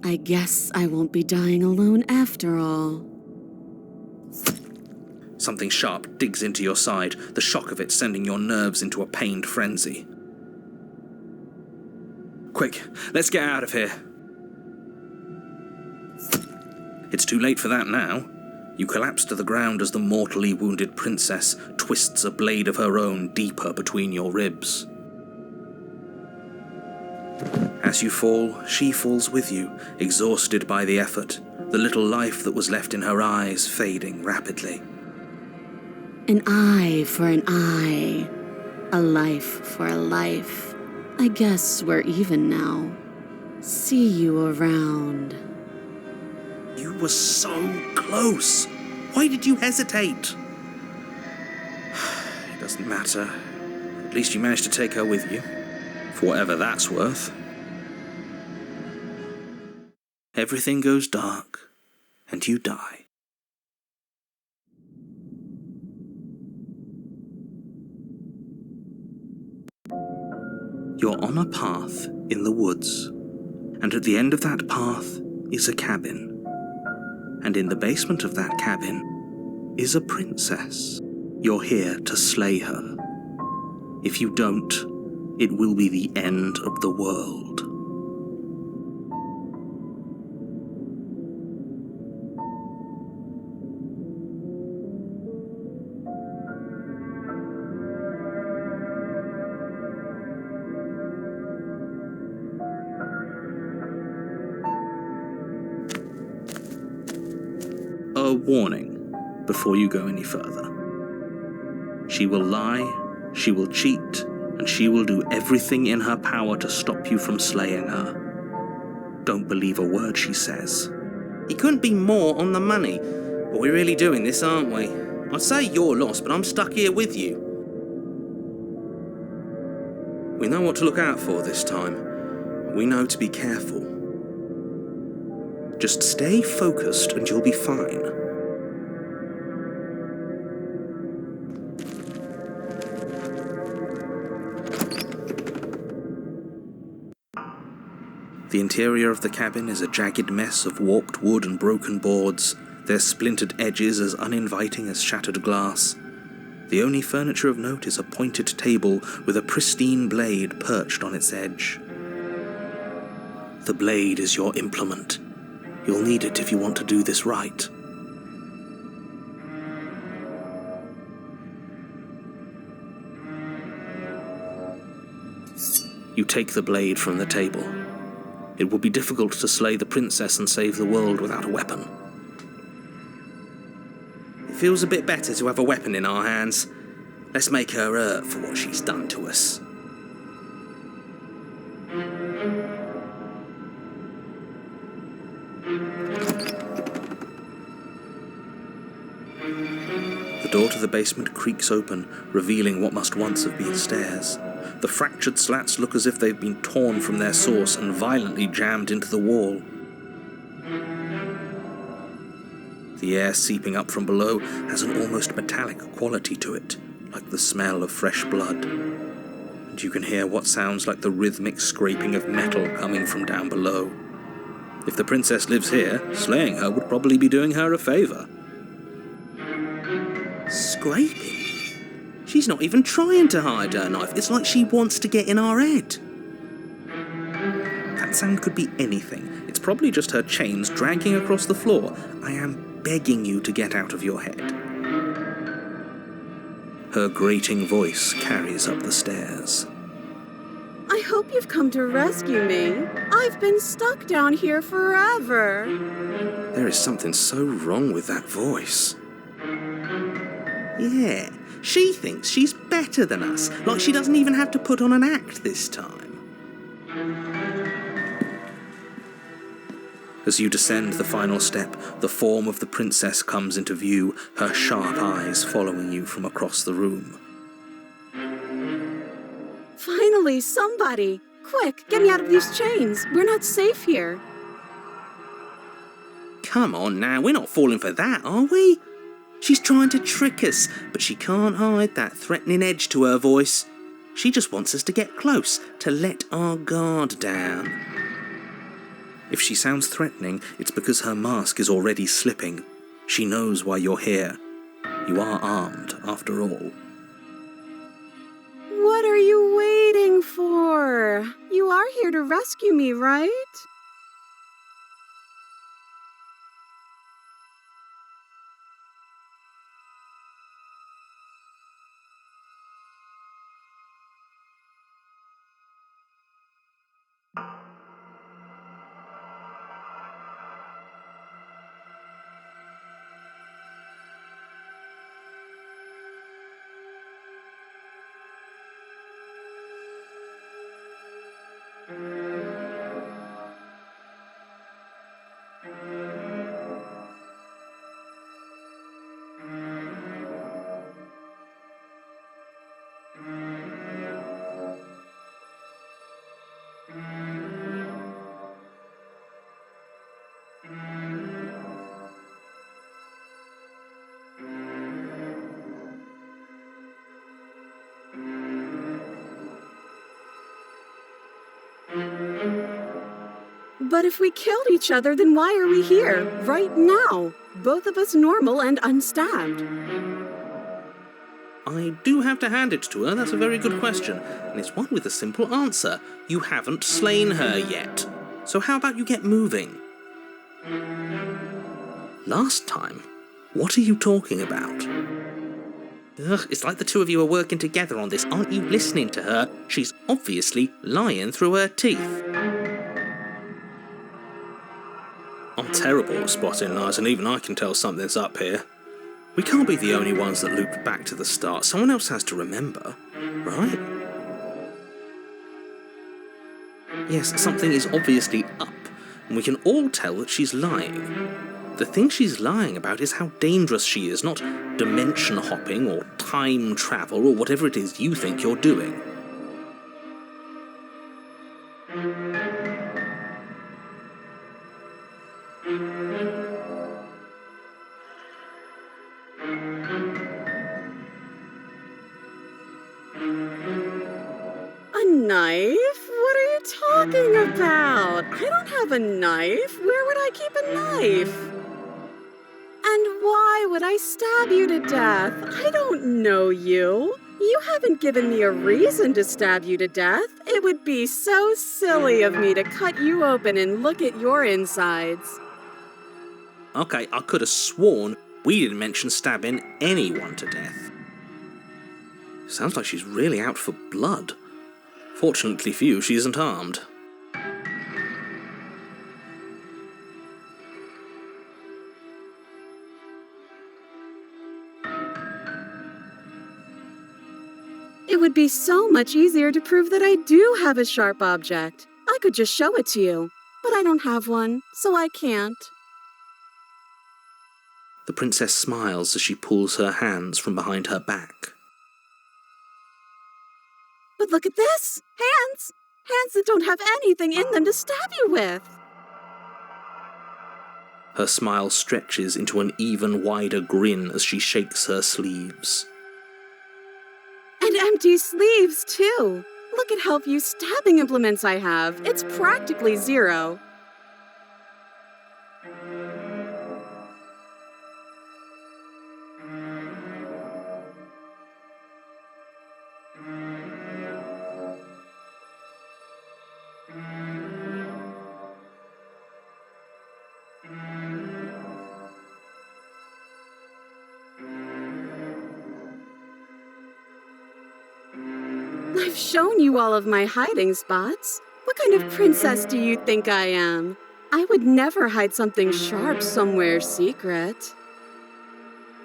I guess I won't be dying alone after all. Something sharp digs into your side, the shock of it sending your nerves into a pained frenzy. Quick, let's get out of here. It's too late for that now. You collapse to the ground as the mortally wounded princess twists a blade of her own deeper between your ribs. As you fall, she falls with you, exhausted by the effort, the little life that was left in her eyes fading rapidly. An eye for an eye, a life for a life. I guess we're even now. See you around. You were so close. Why did you hesitate? It doesn't matter. At least you managed to take her with you. For whatever that's worth. Everything goes dark, and you die. You're on a path in the woods, and at the end of that path is a cabin. And in the basement of that cabin is a princess. You're here to slay her. If you don't, it will be the end of the world. A warning before you go any further. She will lie, she will cheat, and she will do everything in her power to stop you from slaying her. Don't believe a word she says. He couldn't be more on the money, but we're really doing this, aren't we? I'd say you're lost, but I'm stuck here with you. We know what to look out for this time. We know to be careful. Just stay focused and you'll be fine. The interior of the cabin is a jagged mess of warped wood and broken boards, their splintered edges as uninviting as shattered glass. The only furniture of note is a pointed table with a pristine blade perched on its edge. The blade is your implement. You'll need it if you want to do this right. You take the blade from the table. It will be difficult to slay the princess and save the world without a weapon. It feels a bit better to have a weapon in our hands. Let's make her hurt for what she's done to us. The door to the basement creaks open, revealing what must once have been stairs. The fractured slats look as if they've been torn from their source and violently jammed into the wall. The air seeping up from below has an almost metallic quality to it, like the smell of fresh blood. And you can hear what sounds like the rhythmic scraping of metal coming from down below. If the princess lives here, slaying her would probably be doing her a favor. Scraping? She's not even trying to hide her knife. It's like she wants to get in our head. That sound could be anything. It's probably just her chains dragging across the floor. I am begging you to get out of your head. Her grating voice carries up the stairs. I hope you've come to rescue me. I've been stuck down here forever. There is something so wrong with that voice. Yeah, she thinks she's better than us, like she doesn't even have to put on an act this time. As you descend the final step, the form of the princess comes into view, her sharp eyes following you from across the room. Finally, somebody! Quick, get me out of these chains. We're not safe here. Come on now, we're not falling for that, are we? She's trying to trick us, but she can't hide that threatening edge to her voice. She just wants us to get close, to let our guard down. If she sounds threatening, it's because her mask is already slipping. She knows why you're here. You are armed, after all. What are you waiting for? You are here to rescue me, right? But if we killed each other, then why are we here, right now? Both of us normal and unstabbed. I do have to hand it to her, that's a very good question, and it's one with a simple answer. You haven't slain her yet. So how about you get moving? Last time? What are you talking about? Ugh, it's like the two of you are working together on this. Aren't you listening to her? She's obviously lying through her teeth. I'm terrible at spotting lies, and even I can tell something's up here. We can't be the only ones that looped back to the start. Someone else has to remember, right? Yes, something is obviously up, and we can all tell that she's lying. The thing she's lying about is how dangerous she is, not dimension hopping or time travel or whatever it is you think you're doing. A knife? What are you talking about? I don't have a knife. Where would I keep a knife? And why would I stab you to death? I don't know you. You haven't given me a reason to stab you to death. It would be so silly of me to cut you open and look at your insides. Okay, I could have sworn we didn't mention stabbing anyone to death. Sounds like she's really out for blood. Fortunately for you, she isn't armed. It would be so much easier to prove that I do have a sharp object. I could just show it to you, but I don't have one, so I can't. The princess smiles as she pulls her hands from behind her back. But look at this! Hands! Hands that don't have anything in them to stab you with! Her smile stretches into an even wider grin as she shakes her sleeves. And empty sleeves, too! Look at how few stabbing implements I have. It's practically zero. I've shown you all of my hiding spots. What kind of princess do you think I am? I would never hide something sharp somewhere secret.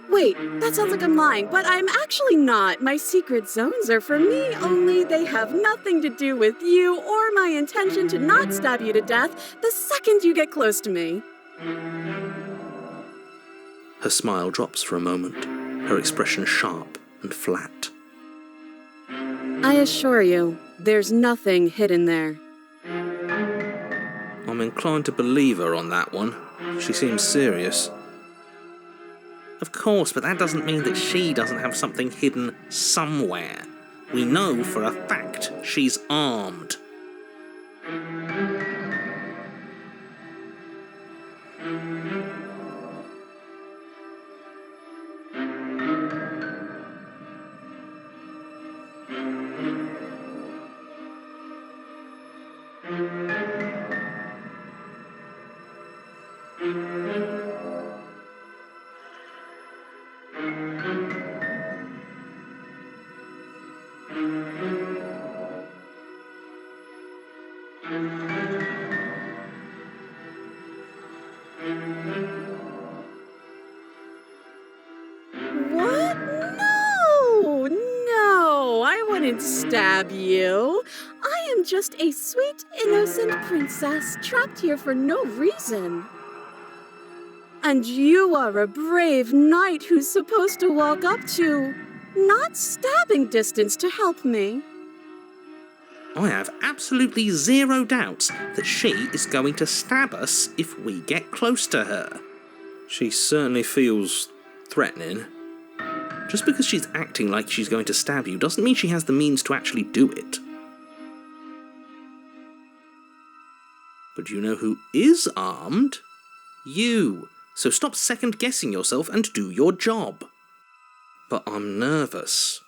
Wait, that sounds like I'm lying, but I'm actually not. My secret zones are for me, only they have nothing to do with you or my intention to not stab you to death the second you get close to me. Her smile drops for a moment, her expression sharp and flat. I assure you, there's nothing hidden there. I'm inclined to believe her on that one. She seems serious. Of course, but that doesn't mean that she doesn't have something hidden somewhere. We know for a fact she's armed. What? No! No! I would didn't stab you. I am just a sweet, innocent princess trapped here for no reason. And you are a brave knight who's supposed to walk up to, not stabbing distance to help me. I have absolutely zero doubts that she is going to stab us if we get close to her. She certainly feels threatening. Just because she's acting like she's going to stab you doesn't mean she has the means to actually do it. But you know who is armed? You. So stop second-guessing yourself and do your job. But I'm nervous.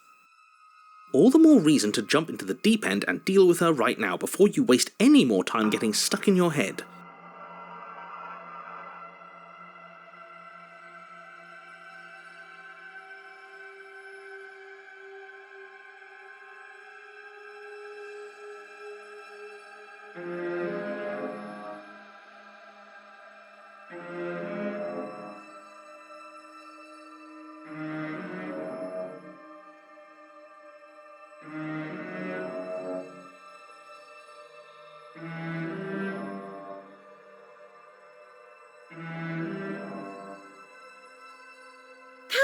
All the more reason to jump into the deep end and deal with her right now before you waste any more time getting stuck in your head.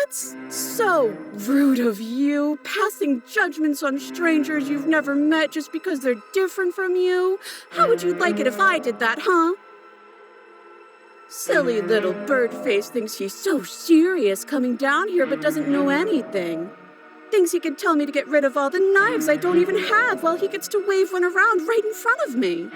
That's so rude of you, passing judgments on strangers you've never met just because they're different from you. How would you like it if I did that, huh? Silly little Birdface thinks he's so serious coming down here but doesn't know anything. Thinks he can tell me to get rid of all the knives I don't even have while he gets to wave one around right in front of me.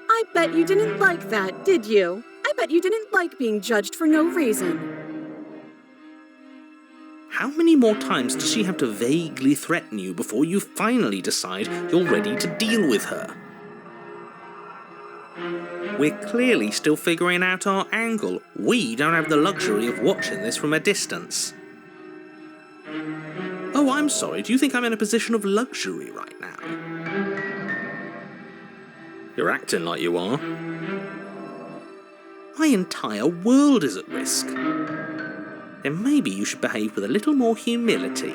I bet you didn't like that, did you? I bet you didn't like being judged for no reason. How many more times does she have to vaguely threaten you before you finally decide you're ready to deal with her? We're clearly still figuring out our angle. We don't have the luxury of watching this from a distance. Oh, I'm sorry. Do you think I'm in a position of luxury right now? You're acting like you are. My entire world is at risk. Then maybe you should behave with a little more humility.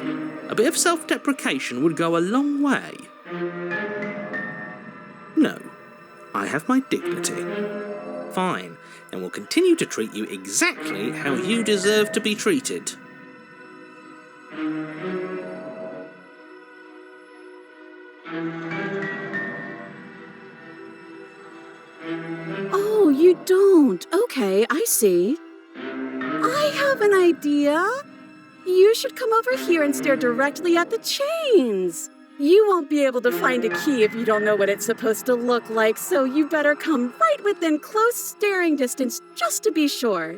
A bit of self-deprecation would go a long way. No, I have my dignity. Fine, and will continue to treat you exactly how you deserve to be treated. Oh, you don't. Okay, I see. I have an idea. You should come over here and stare directly at the chains. You won't be able to find a key if you don't know what it's supposed to look like, so you better come right within close staring distance just to be sure.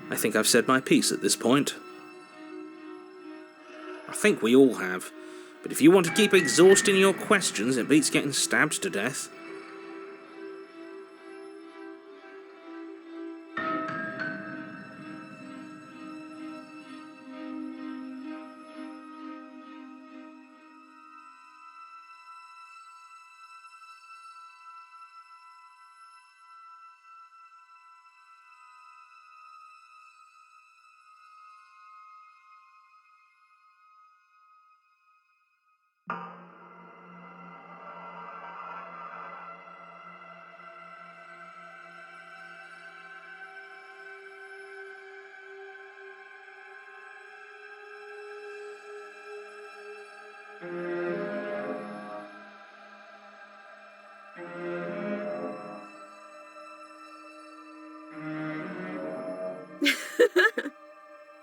I think I've said my piece at this point. I think we all have. But if you want to keep exhausting your questions, it beats getting stabbed to death.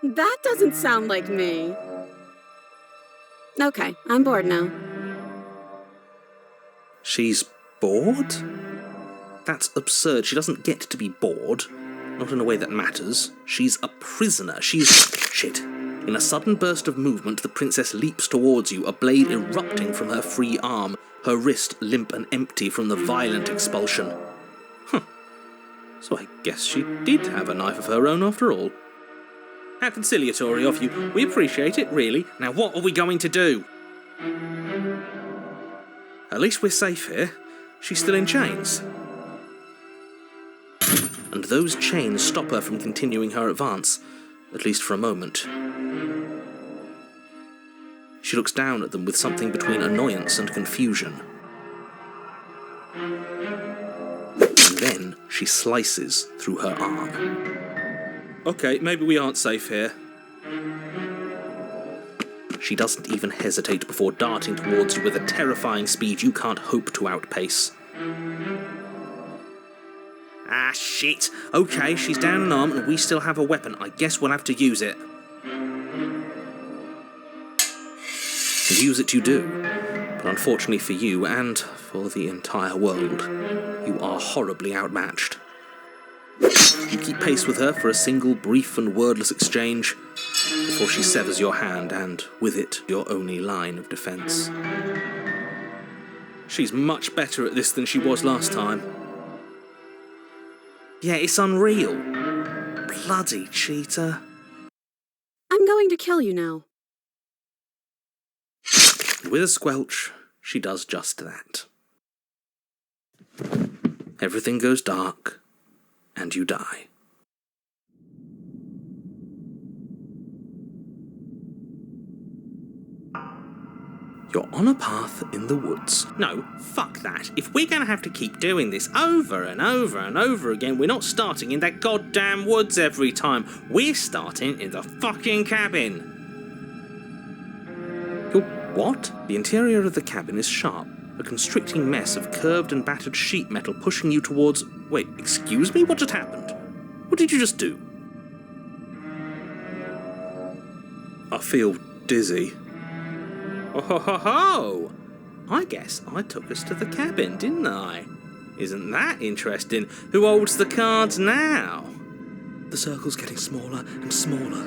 That doesn't sound like me. Okay, I'm bored now. She's bored? That's absurd. She doesn't get to be bored. Not in a way that matters. She's a prisoner. She's... Shit. In a sudden burst of movement, the princess leaps towards you, a blade erupting from her free arm, her wrist limp and empty from the violent expulsion. Huh. So I guess she did have a knife of her own after all. How conciliatory of you. We appreciate it, really. Now what are we going to do? At least we're safe here. She's still in chains. And those chains stop her from continuing her advance. at least for a moment. She looks down at them with something between annoyance and confusion. And then she slices through her arm. Okay, maybe we aren't safe here. She doesn't even hesitate before darting towards you with a terrifying speed you can't hope to outpace. Ah, shit. Okay, she's down an arm and we still have a weapon. I guess we'll have to use it. And use it you do. But unfortunately for you, and for the entire world, you are horribly outmatched. You keep pace with her for a single brief and wordless exchange before she severs your hand and, with it, your only line of defense. She's much better at this than she was last time. Yeah, it's unreal. Bloody cheater. I'm going to kill you now. With a squelch, she does just that. Everything goes dark, and you die. You're on a path in the woods. No, fuck that. If we're going to have to keep doing this over and over and over again, we're not starting in that goddamn woods every time. We're starting in the fucking cabin. What? The interior of the cabin is sharp, a constricting mess of curved and battered sheet metal pushing you towards... Wait, excuse me? What just happened? What did you just do? I feel dizzy. Oh ho ho ho! I guess I took us to the cabin, didn't I? Isn't that interesting? Who holds the cards now? The circle's getting smaller and smaller.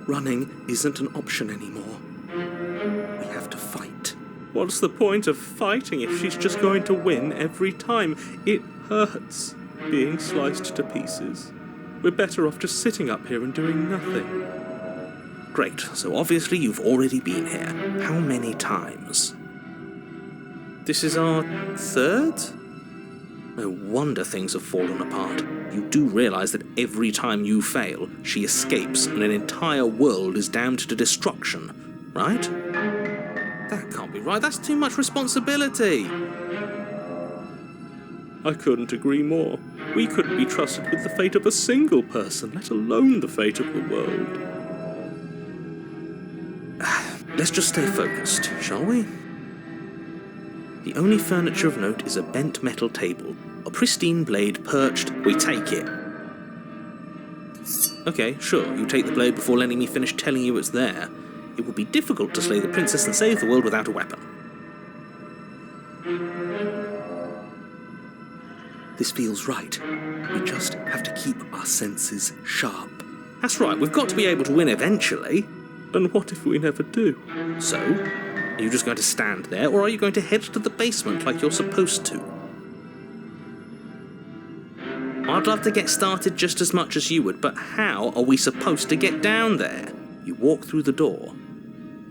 Running isn't an option anymore. We have to fight. What's the point of fighting if she's just going to win every time? It hurts being sliced to pieces. We're better off just sitting up here and doing nothing. Great, so obviously you've already been here. How many times? This is our third? No wonder things have fallen apart. You do realise that every time you fail, she escapes and an entire world is damned to destruction, right? That can't be right, that's too much responsibility. I couldn't agree more. We couldn't be trusted with the fate of a single person, let alone the fate of the world. Let's just stay focused, shall we? The only furniture of note is a bent metal table, a pristine blade perched. We take it. Okay, sure, you take the blade before letting me finish telling you it's there. It would be difficult to slay the princess and save the world without a weapon. This feels right. We just have to keep our senses sharp. That's right, we've got to be able to win eventually. And what if we never do? So, are you just going to stand there, or are you going to head to the basement like you're supposed to? I'd love to get started just as much as you would, but how are we supposed to get down there? You walk through the door.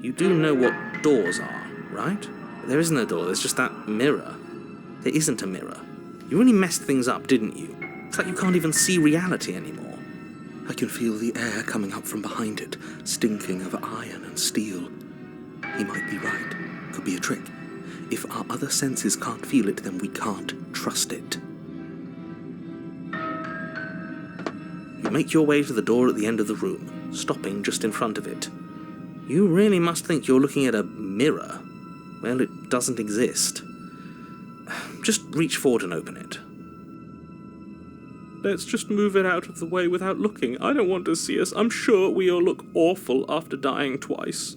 You do know what doors are, right? There isn't a door, there's just that mirror. There isn't a mirror. You really messed things up, didn't you? It's like you can't even see reality anymore. I can feel the air coming up from behind it, stinking of iron and steel. He might be right. Could be a trick. If our other senses can't feel it, then we can't trust it. You make your way to the door at the end of the room, stopping just in front of it. You really must think you're looking at a mirror. Well, it doesn't exist. Just reach forward and open it. Let's just move it out of the way without looking. I don't want to see us. I'm sure we all look awful after dying twice.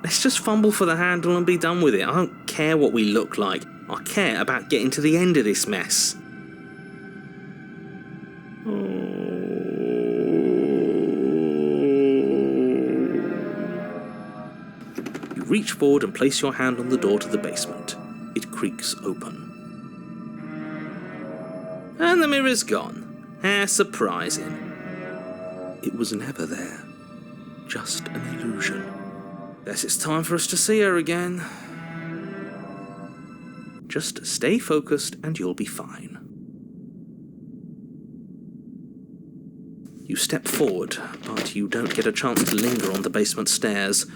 Let's just fumble for the handle and be done with it. I don't care what we look like. I care about getting to the end of this mess. You reach forward and place your hand on the door to the basement. It creaks open. And the mirror's gone. How surprising. It was never there. Just an illusion. Guess it's time for us to see her again. Just stay focused and you'll be fine. You step forward, but you don't get a chance to linger on the basement stairs.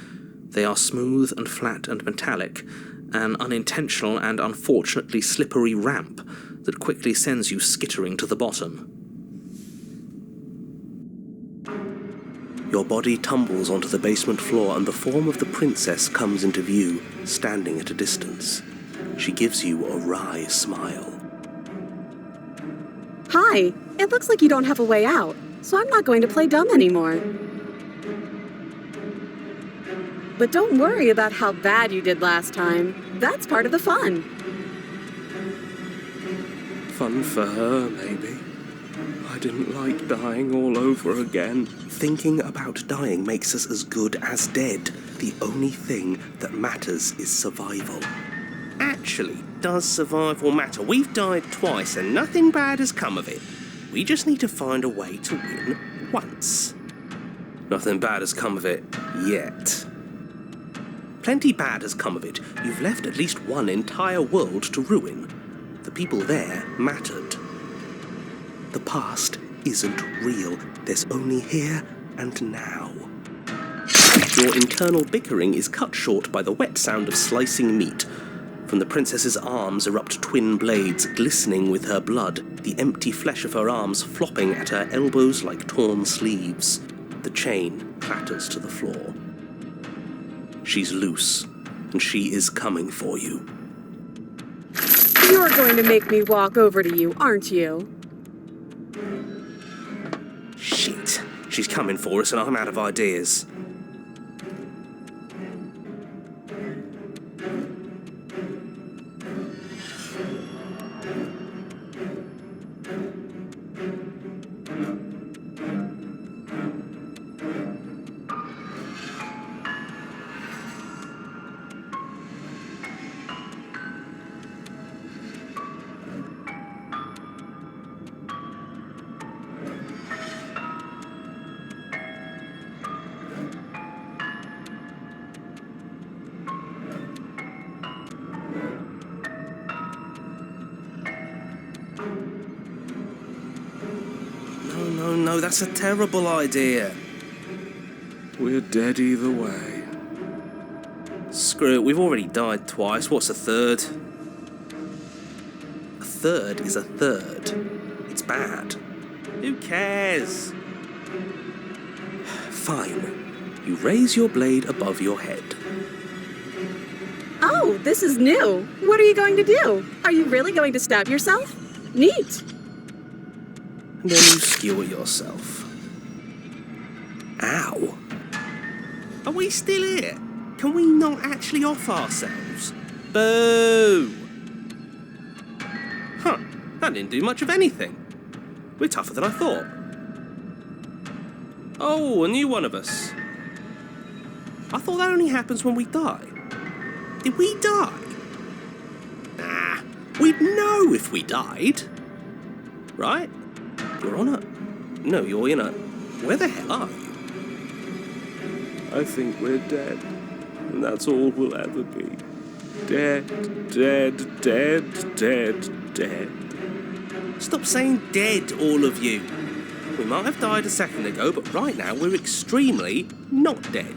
They are smooth and flat and metallic, an unintentional and unfortunately slippery ramp that quickly sends you skittering to the bottom. Your body tumbles onto the basement floor and the form of the princess comes into view, standing at a distance. She gives you a wry smile. Hi, it looks like you don't have a way out, so I'm not going to play dumb anymore. But don't worry about how bad you did last time. That's part of the fun. Fun for her, maybe. I didn't like dying all over again. Thinking about dying makes us as good as dead. The only thing that matters is survival. Actually, does survival matter? We've died twice and nothing bad has come of it. We just need to find a way to win once. Nothing bad has come of it yet. Plenty bad has come of it. You've left at least one entire world to ruin. The people there mattered. The past isn't real. There's only here and now. Your internal bickering is cut short by the wet sound of slicing meat. From the princess's arms erupt twin blades, glistening with her blood, the empty flesh of her arms flopping at her elbows like torn sleeves. The chain clatters to the floor. She's loose, and she is coming for you. You're going to make me walk over to you, aren't you? Shit. She's coming for us and I'm out of ideas. No, that's a terrible idea. We're dead either way. Screw it, we've already died twice. What's a third? A third is a third. It's bad. Who cares? Fine. You raise your blade above your head. Oh, this is new. What are you going to do? Are you really going to stab yourself? Neat. And then you skewer yourself. Ow. Are we still here? Can we not actually off ourselves? Boo! Huh, that didn't do much of anything. We're tougher than I thought. Oh, a new one of us. I thought that only happens when we die. Did we die? Nah, we'd know if we died. Right? You're on a... No, you're in a... Where the hell are you? I think we're dead. And that's all we'll ever be. Dead, dead, dead, dead, dead. Stop saying dead, all of you. We might have died a second ago, but right now we're extremely not dead.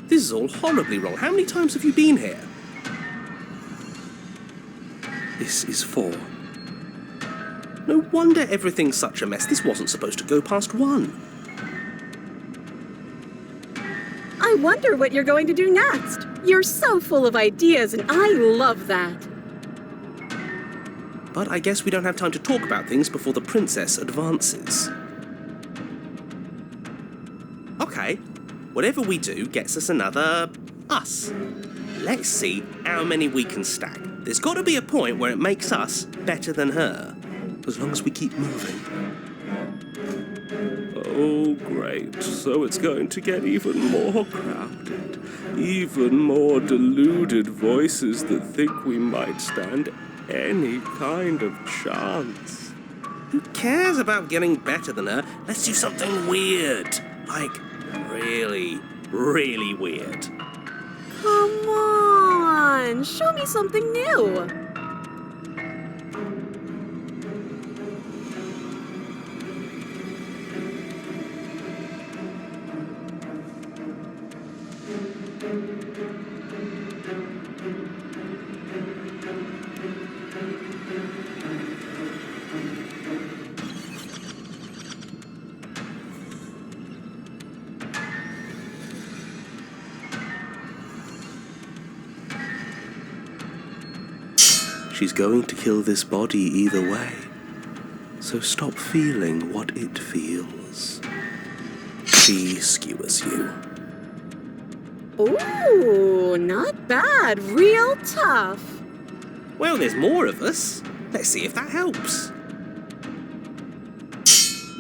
This is all horribly wrong. How many times have you been here? This is 4. No wonder everything's such a mess. This wasn't supposed to go past 1. I wonder what you're going to do next. You're so full of ideas, and I love that. But I guess we don't have time to talk about things before the princess advances. Okay, whatever we do gets us another us. Let's see how many we can stack. There's got to be a point where it makes us better than her. As long as we keep moving. Oh, great. So it's going to get even more crowded. Even more deluded voices that think we might stand any kind of chance. Who cares about getting better than her? Let's do something weird. Like, really, really weird. Come on, show me something new. She's going to kill this body either way. So stop feeling what it feels. She skewers you. Ooh, not bad. Real tough. Well, there's more of us. Let's see if that helps.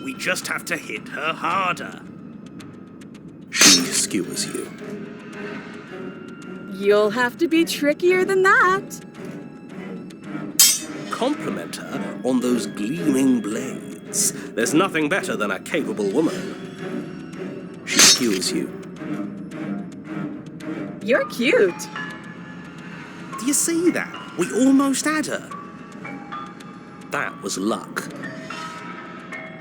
We just have to hit her harder. She skewers you. You'll have to be trickier than that. Compliment her on those gleaming blades. There's nothing better than a capable woman. She skewers you. You're cute. Do you see that? We almost had her. That was luck.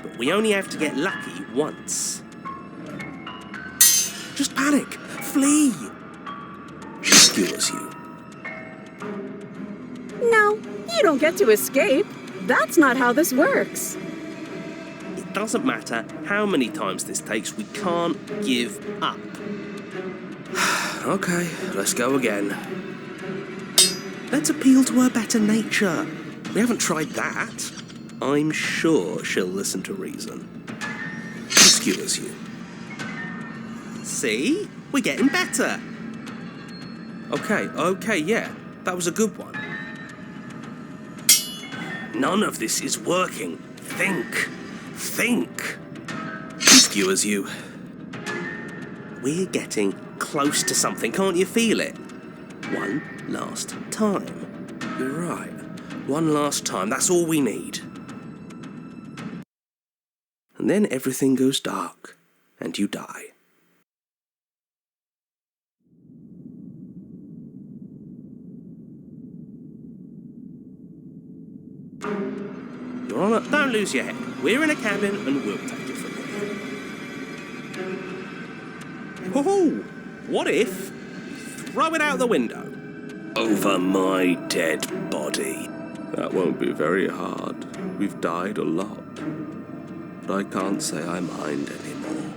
But we only have to get lucky once. Just panic. Flee. She skewers you. No, you don't get to escape. That's not how this works. It doesn't matter how many times this takes, we can't give up. Okay, let's go again. Let's appeal to her better nature. We haven't tried that. I'm sure she'll listen to reason. She skewers you. See? We're getting better. Okay, yeah. That was a good one. None of this is working. Think. She skewers you. We're getting close to something, can't you feel it? One last time. You're right. One last time, that's all we need. And then everything goes dark, and you die. Your Honor, don't lose your head. We're in a cabin, and we'll take it from here. Oh, what if we throw it out the window? Over my dead body. That won't be very hard. We've died a lot. But I can't say I mind anymore.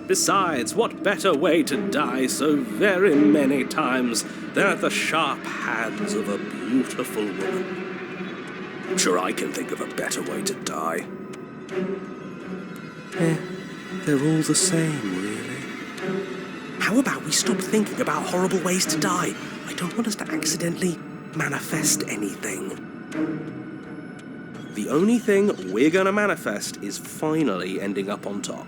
Besides, what better way to die so very many times than at the sharp hands of a beautiful woman? I'm sure I can think of a better way to die. They're all the same, really. How about we stop thinking about horrible ways to die? I don't want us to accidentally manifest anything. The only thing we're gonna manifest is finally ending up on top.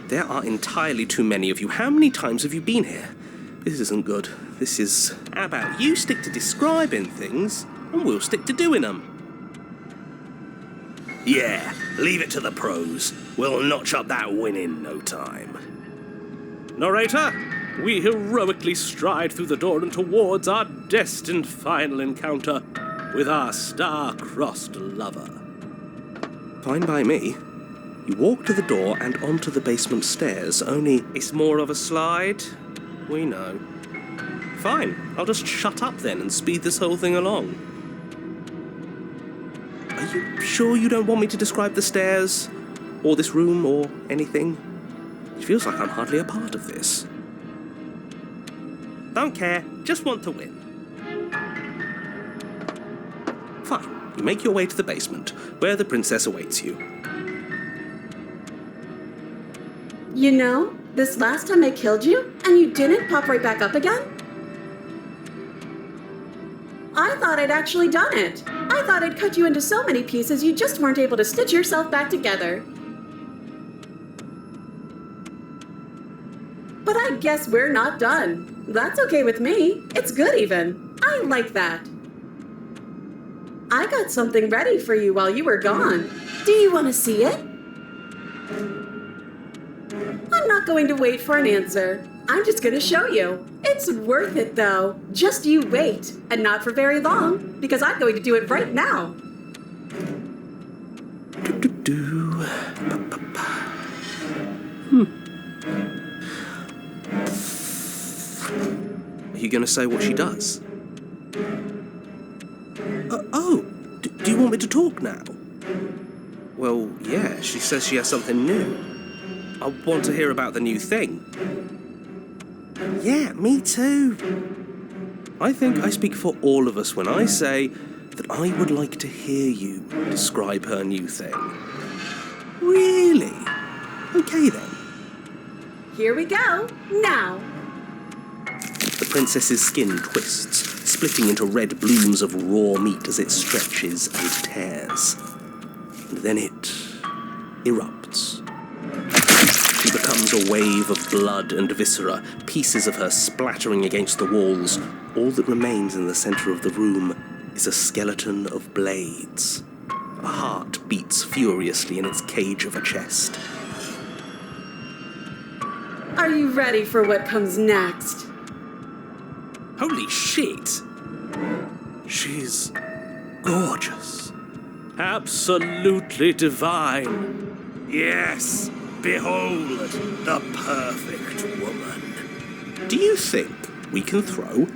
There are entirely too many of you. How many times have you been here? This isn't good. This is... How about you stick to describing things, and we'll stick to doing them. Yeah, leave it to the pros. We'll notch up that win in no time. Narrator, we heroically stride through the door and towards our destined final encounter with our star-crossed lover. Fine by me. You walk to the door and onto the basement stairs, only it's more of a slide. We know. Fine, I'll just shut up then and speed this whole thing along. Are you sure you don't want me to describe the stairs, or this room, or anything? It feels like I'm hardly a part of this. Don't care, just want to win. Fine, you make your way to the basement, where the princess awaits you. You know, this last time I killed you, and you didn't pop right back up again? I thought I'd actually done it. I thought I'd cut you into so many pieces you just weren't able to stitch yourself back together. But I guess we're not done. That's okay with me. It's good even. I like that. I got something ready for you while you were gone. Do you want to see it? I'm not going to wait for an answer. I'm just going to show you. It's worth it, though. Just you wait. And not for very long, because I'm going to do it right now. Are you going to say what she does? Do you want me to talk now? Well, yeah, she says she has something new. I want to hear about the new thing. Yeah, me too. I think I speak for all of us when I say that I would like to hear you describe her new thing. Really? Okay then. Here we go, now. The princess's skin twists, splitting into red blooms of raw meat as it stretches and tears. And then it erupts. She becomes a wave of blood and viscera, pieces of her splattering against the walls. All that remains in the center of the room is a skeleton of blades. A heart beats furiously in its cage of a chest. Are you ready for what comes next? Holy shit! She's gorgeous. Absolutely divine. Yes, behold, the perfect woman. Do you think we can throw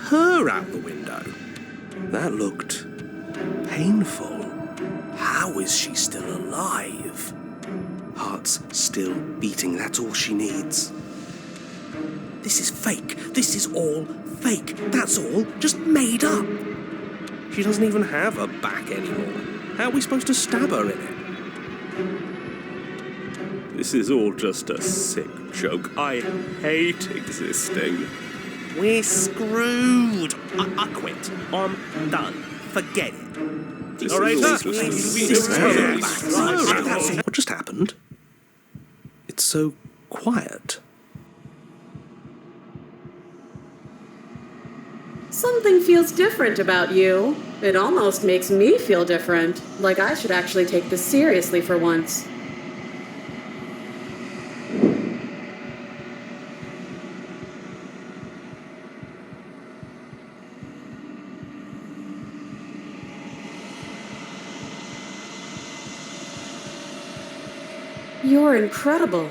her out the window? That looked painful. How is she still alive? Heart's still beating, that's all she needs. This is fake. This is all fake. That's all just made up. She doesn't even have a back anymore. How are we supposed to stab her in it? This is all just a sick joke. I hate existing. We're screwed. I quit. I'm done. Forget it. What just happened? It's so quiet. Something feels different about you. It almost makes me feel different, like I should actually take this seriously for once. You're incredible.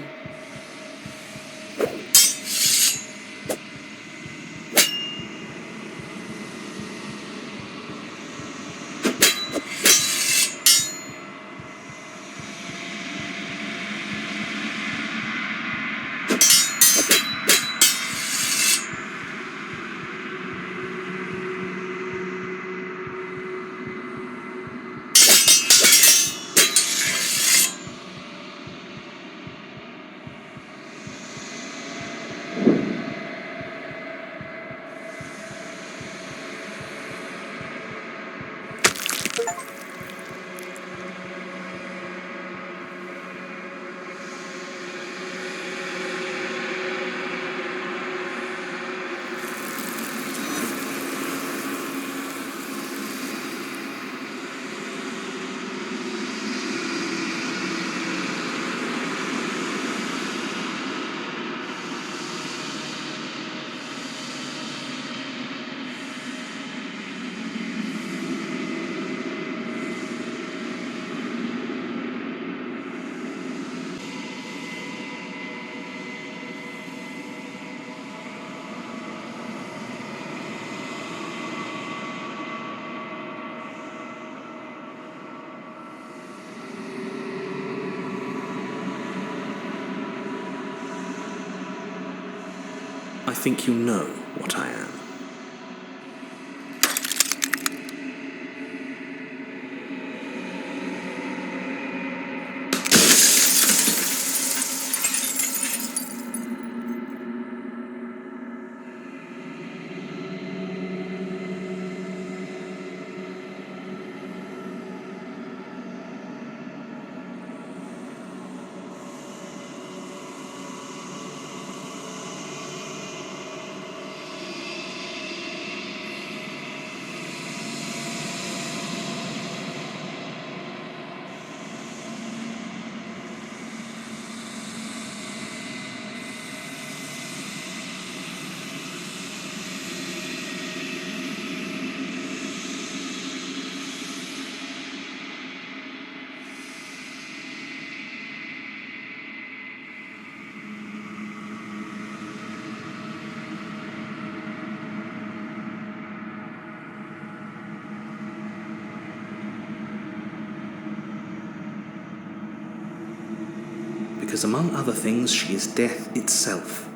I think you know what I am. Because among other things, she is death itself.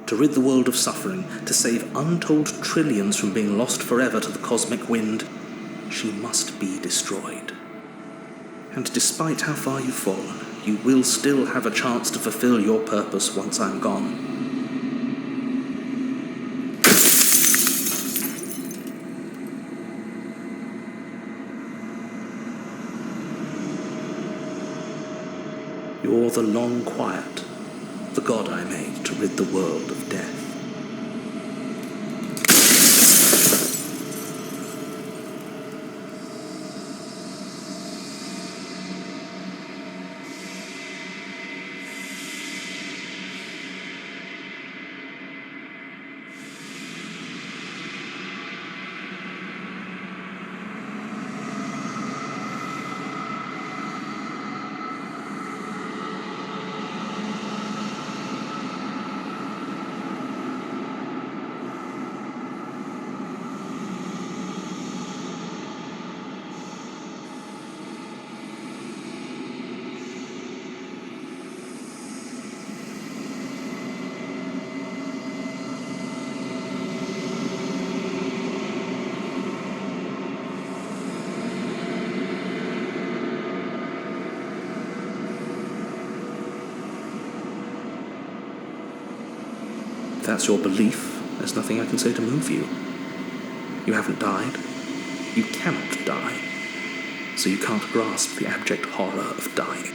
To rid the world of suffering, to save untold trillions from being lost forever to the cosmic wind, she must be destroyed. And despite how far you've fallen, you will still have a chance to fulfill your purpose once I'm gone. You're the long quiet, the god I made to rid the world of death. If that's your belief, there's nothing I can say to move you. You haven't died. You cannot die. So you can't grasp the abject horror of dying.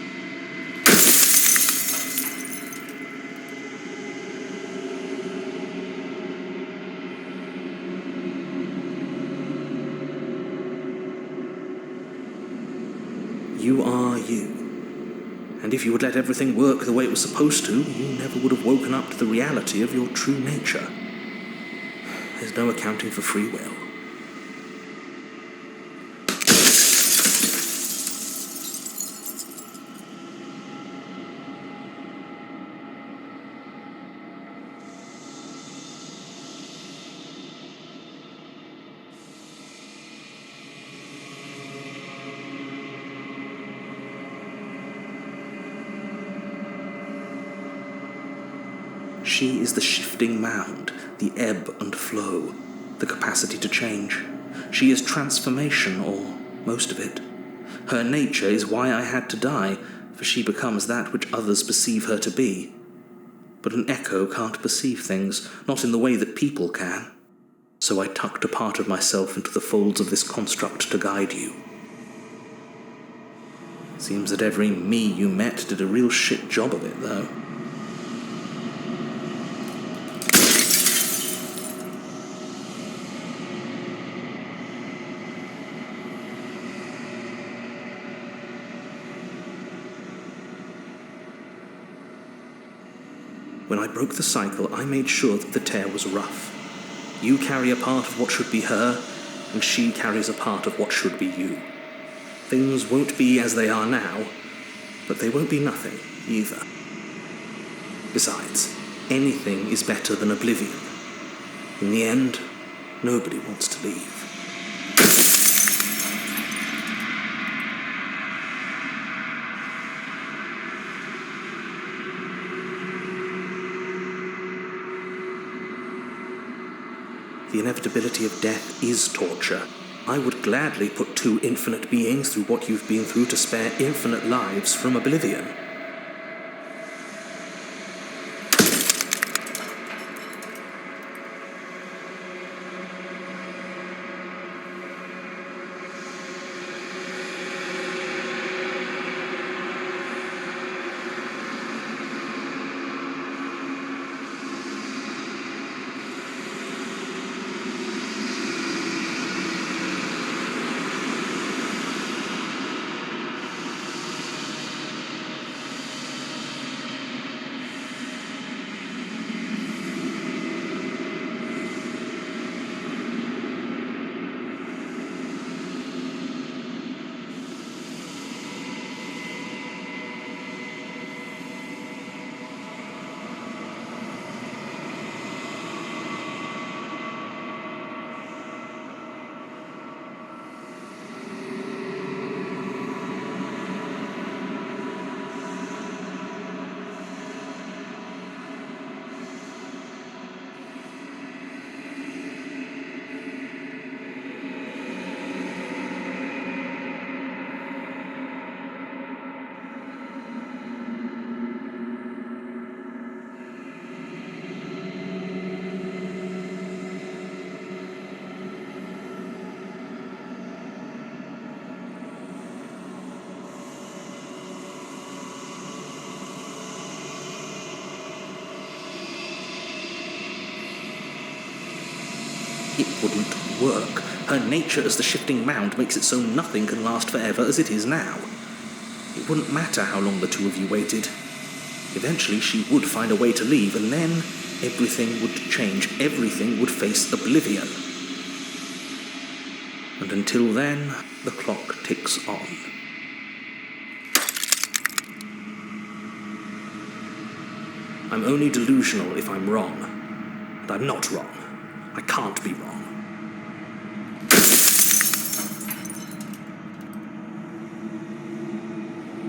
You are you. And if you would let everything work the way it was supposed to, you never would have woken up to the reality of your true nature. There's no accounting for free will. She is the shifting mound, the ebb and flow, the capacity to change. She is transformation, or most of it. Her nature is why I had to die, for she becomes that which others perceive her to be. But an echo can't perceive things, not in the way that people can. So I tucked a part of myself into the folds of this construct to guide you. Seems that every me you met did a real shit job of it, though. When I broke the cycle, I made sure that the tear was rough. You carry a part of what should be her, and she carries a part of what should be you. Things won't be as they are now, but they won't be nothing either. Besides, anything is better than oblivion. In the end, nobody wants to leave. The inevitability of death is torture. I would gladly put two infinite beings through what you've been through to spare infinite lives from oblivion. wouldn't work. Her nature as the shifting mound makes it so nothing can last forever as it is now. It wouldn't matter how long the two of you waited. Eventually she would find a way to leave, and then everything would change. Everything would face oblivion. And until then, the clock ticks on. I'm only delusional if I'm wrong. And I'm not wrong. I can't be wrong.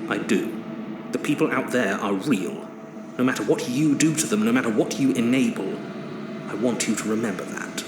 I do. The people out there are real. No matter what you do to them, no matter what you enable, I want you to remember that.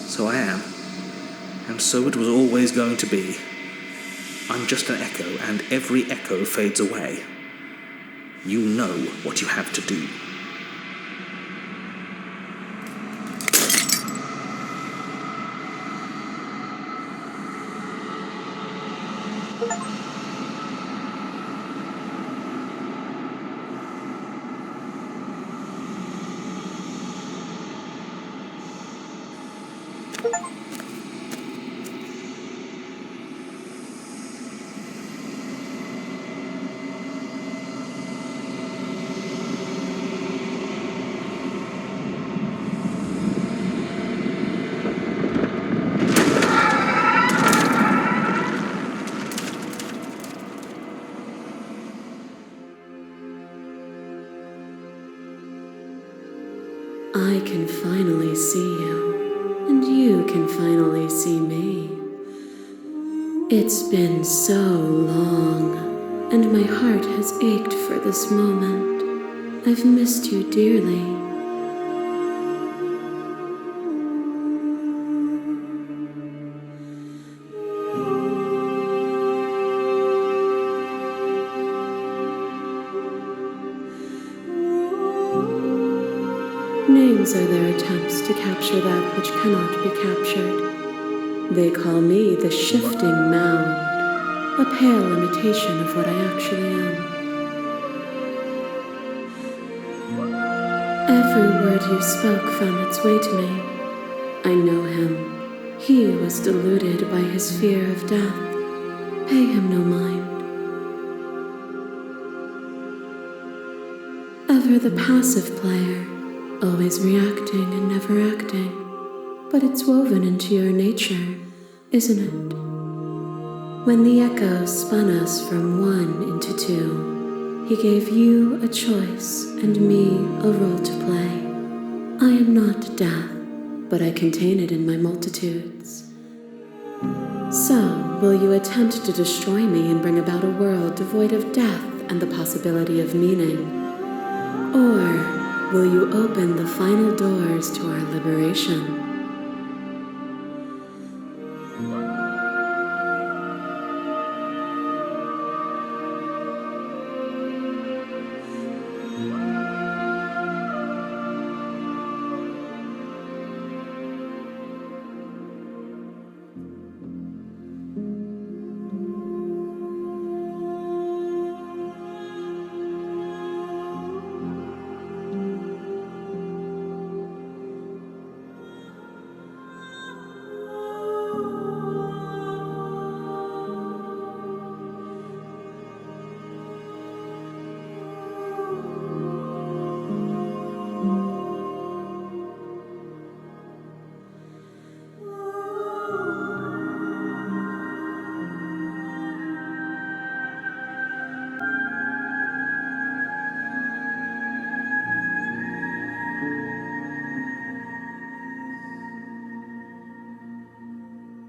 So I am. And so it was always going to be. I'm just an echo, and every echo fades away. You know what you have to do. I can finally see you, and you can finally see me. It's been so long, and my heart has ached for this moment. I've missed you dearly. Names are their attempts to capture that which cannot be captured. They call me the shifting mound, a pale imitation of what I actually am. Every word you spoke found its way to me. I know him. He was deluded by his fear of death. Pay him no mind. Ever the passive player, always reacting and never acting. But it's woven into your nature, isn't it? When the echo spun us from one into two, he gave you a choice and me a role to play. I am not death, but I contain it in my multitudes. So, will you attempt to destroy me and bring about a world devoid of death and the possibility of meaning? Or will you open the final doors to our liberation?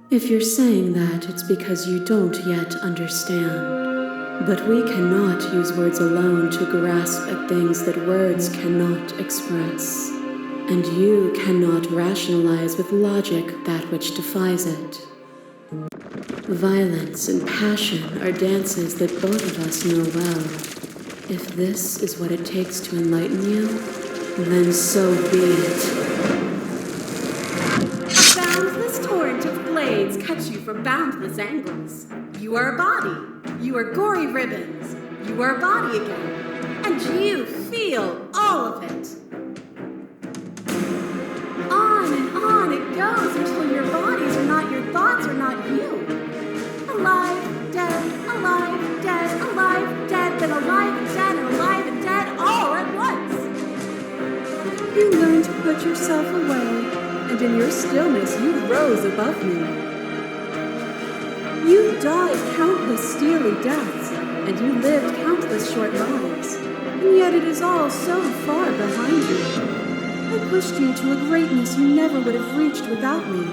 If you're saying that, it's because you don't yet understand. But we cannot use words alone to grasp at things that words cannot express. And you cannot rationalize with logic that which defies it. Violence and passion are dances that both of us know well. If this is what it takes to enlighten you, then so be it. A boundless torrent of blades cuts you from boundless angles. You are a body. You are gory ribbons. You are a body again. And you feel all of it. On and on it goes until your bodies are not your thoughts, are not you. Alive, dead, then alive and dead, and alive and dead, all at once. You learned to put yourself away, and in your stillness you rose above me. You died countless steely deaths, and you lived countless short lives, and yet it is all so far behind you. I pushed you to a greatness you never would have reached without me.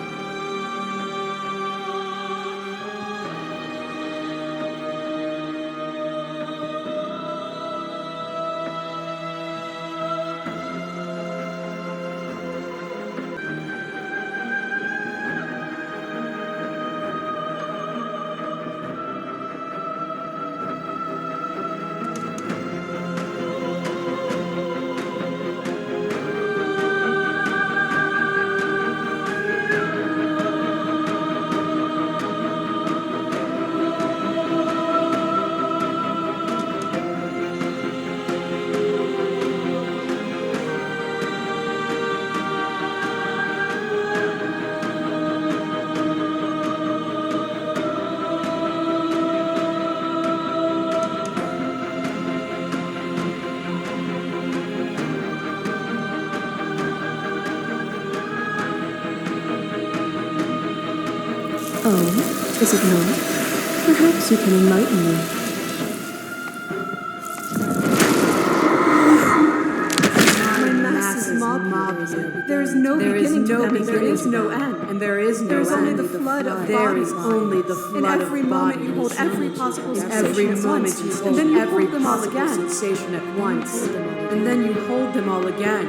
Oh, is it not? Perhaps you can enlighten me. My masses mob you. There is no beginning to them, and there is no end. And there is no There is end. only the flood of There bodies. is only the flood In of every moment you hold bodies. every possible In sensation every at moment once, you and hold then you every hold them all possible again. sensation at once, and then you hold them all again.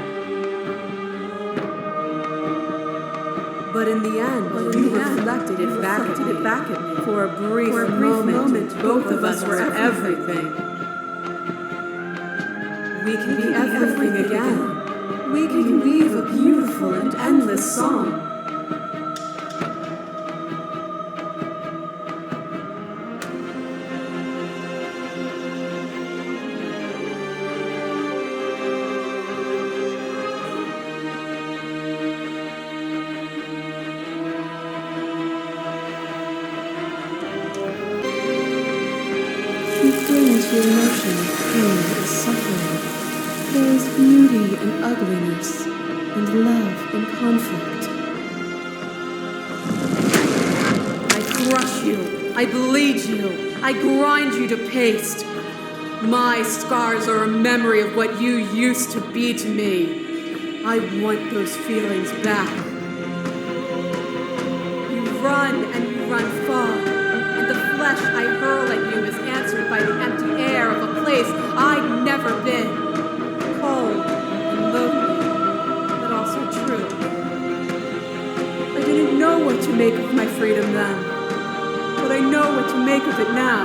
But in the end, you reflected it back at me. For a brief moment, both of us were everything. We can be everything again. We can weave a beautiful and endless song. You cling to your notion of pain and suffering. There is beauty in ugliness, and love in conflict. I crush you, I bleed you, I grind you to paste. My scars are a memory of what you used to be to me. I want those feelings back. You run and you run far, and the flesh I hurl at you is answered by the empty air of a place I'd never been. Cold and lonely, but also true. I didn't know what to make of my freedom then, but I know what to make of it now.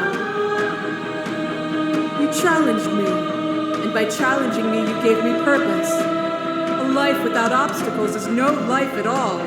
You challenged me, and by challenging me, you gave me purpose. A life without obstacles is no life at all.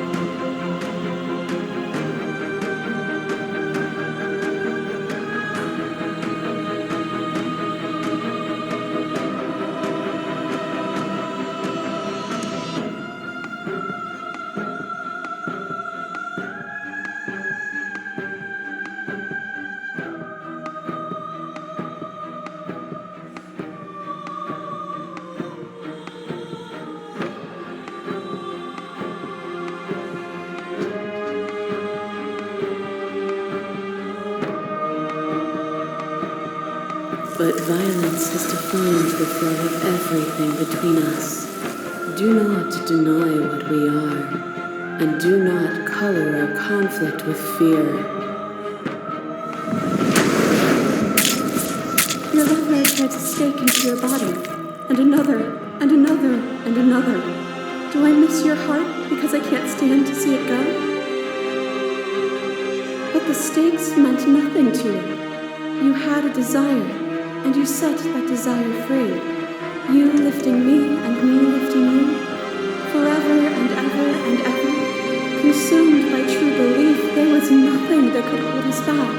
But violence has defined the flow of everything between us. Do not deny what we are, and do not color our conflict with fear. Your love ray drives a stake into your body, and another, and another, and another. Do I miss your heart because I can't stand to see it go? But the stakes meant nothing to you. You had a desire, and you set that desire free. You lifting me and me lifting you, forever and ever and ever, consumed by true belief there was nothing that could hold us back.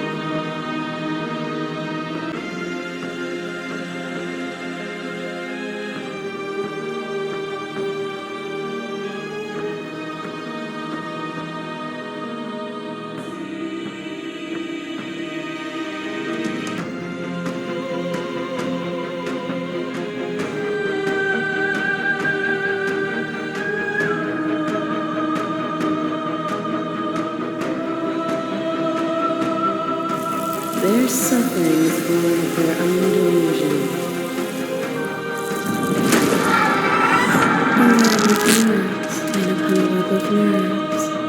Their suffering is born of their own delusion.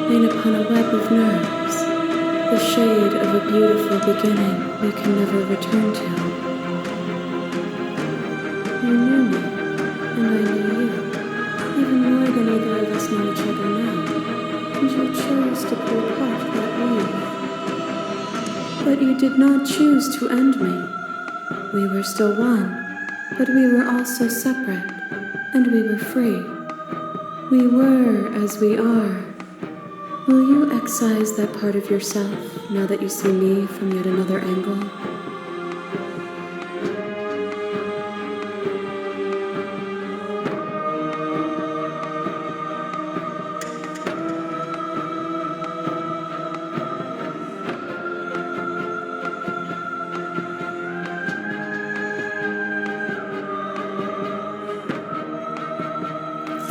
Vein upon a web of nerves, the shade of a beautiful beginning we can never return to. You knew me, and I knew you, even more than either of us know each other now, and you chose to pull apart that weave. But you did not choose to end me. We were still one, but we were also separate, and we were free. We were as we are. Will you excise that part of yourself now that you see me from yet another angle?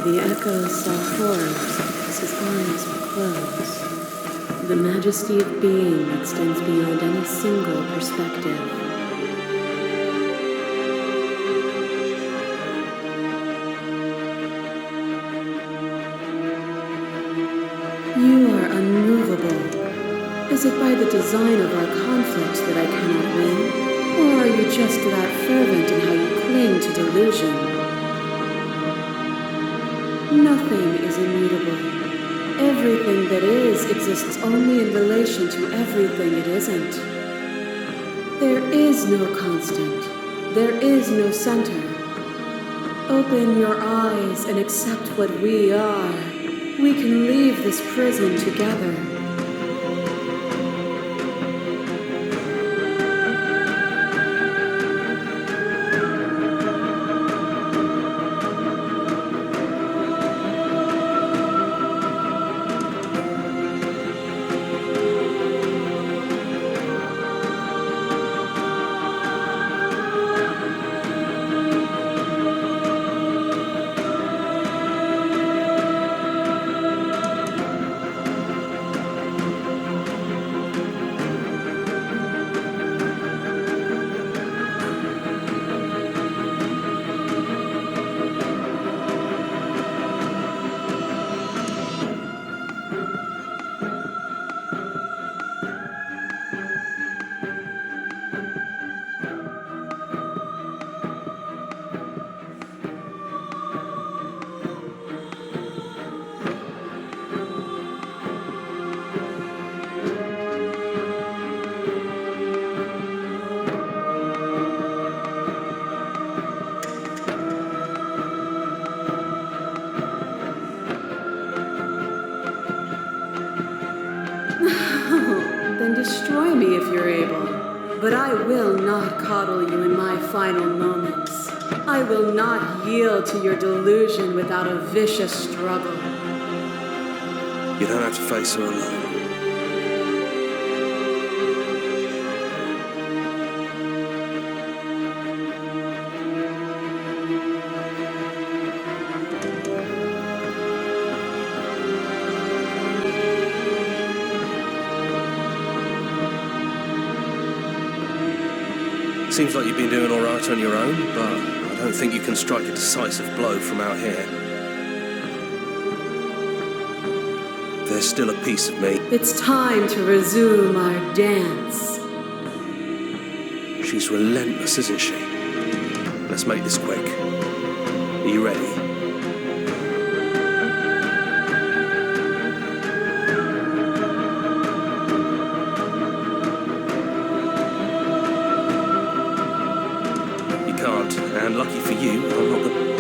The echo saw horrors because his eyes were closed. The majesty of being extends beyond any single perspective. You are unmovable. Is it by the design of our conflict that I cannot win? Or are you just that fervent in how you cling to delusion? Nothing is immutable. Everything that is exists only in relation to everything it isn't. There is no constant. There is no center. Open your eyes and accept what we are. We can leave this prison together. Then destroy me if you're able. But I will not coddle you in my final moments. I will not yield to your delusion without a vicious struggle. You don't have to face her alone. Seems like you've been doing all right on your own, but I don't think you can strike a decisive blow from out here. There's still a piece of me. It's time to resume our dance. She's relentless, isn't she? Let's make this quick. Are you ready? can't, and lucky for you, I'm not going.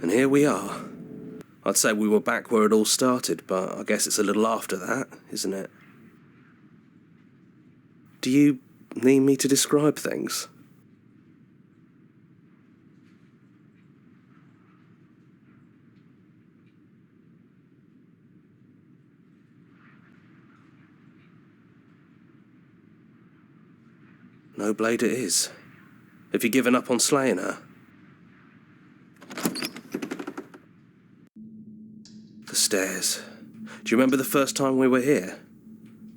And here we are. I'd say we were back where it all started, but I guess it's a little after that, isn't it? Do you need me to describe things? No blade it is. Have you given up on slaying her? The stairs. Do you remember the first time we were here?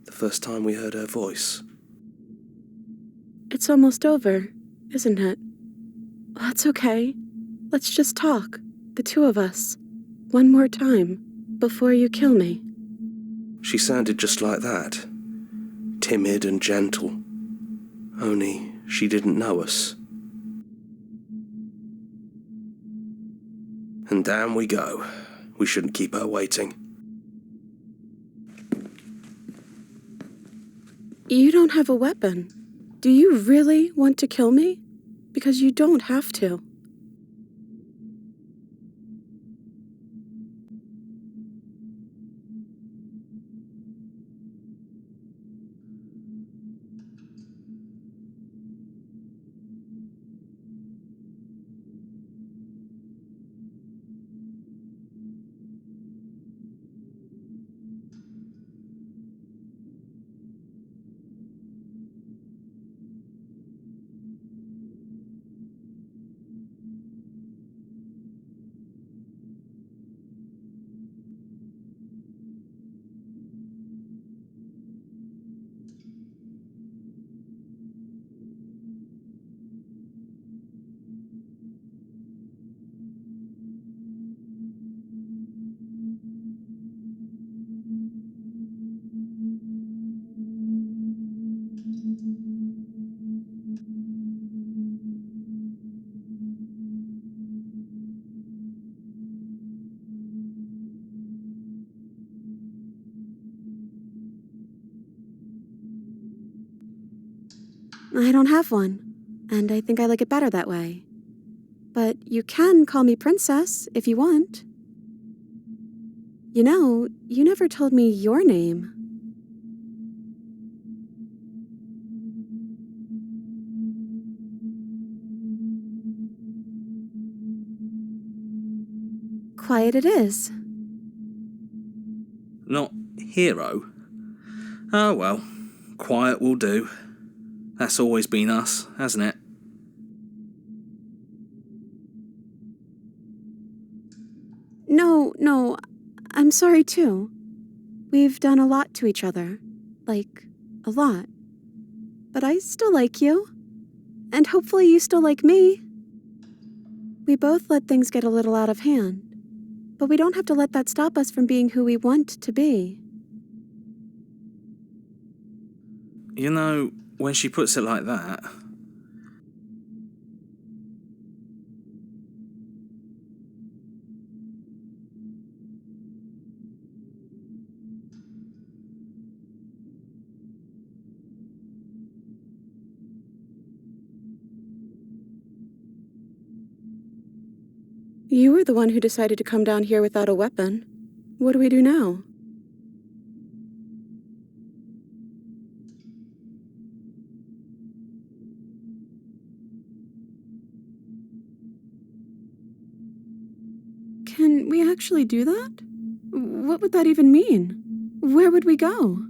The first time we heard her voice? It's almost over, isn't it? That's okay. Let's just talk, the two of us, one more time, before you kill me. She sounded just like that. Timid and gentle. Only she didn't know us. And down we go. We shouldn't keep her waiting. You don't have a weapon. Do you really want to kill me? Because you don't have to. I don't have one, and I think I like it better that way. But you can call me Princess if you want. You know, you never told me your name. Quiet it is. Not hero? Oh well, quiet will do. That's always been us, hasn't it? No, I'm sorry too. We've done a lot to each other. Like, a lot. But I still like you. And hopefully you still like me. We both let things get a little out of hand. But we don't have to let that stop us from being who we want to be. You know, when she puts it like that... You were the one who decided to come down here without a weapon. What do we do now? Can we actually do that? What would that even mean? Where would we go?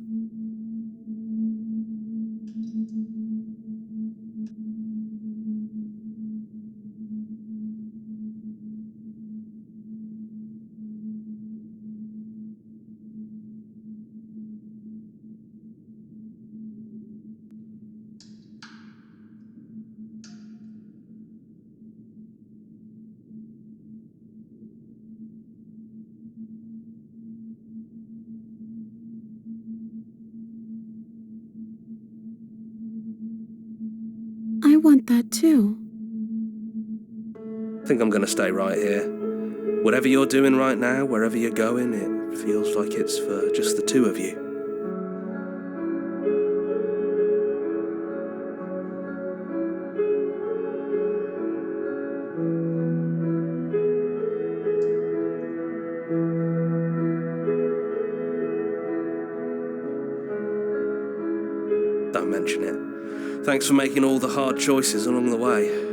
I want that too. think I'm going to stay right here. Whatever you're doing right now, wherever you're going, it feels like it's for just the two of you. Don't mention it. Thanks for making all the hard choices along the way.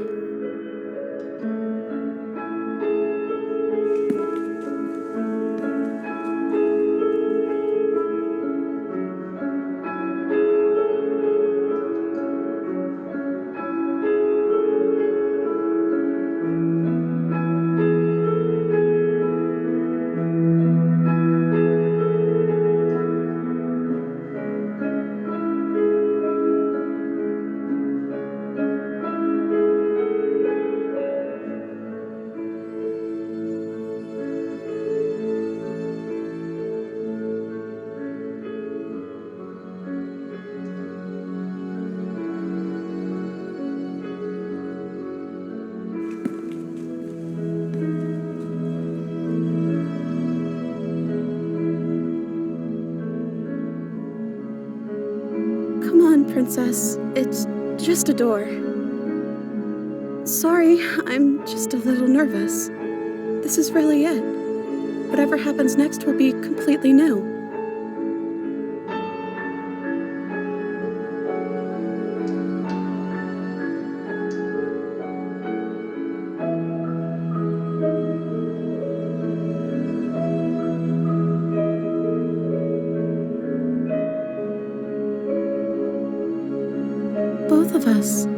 Come on, Princess. It's just a door. Sorry, I'm just a little nervous. This is really it. Whatever happens next will be completely new. Both of us.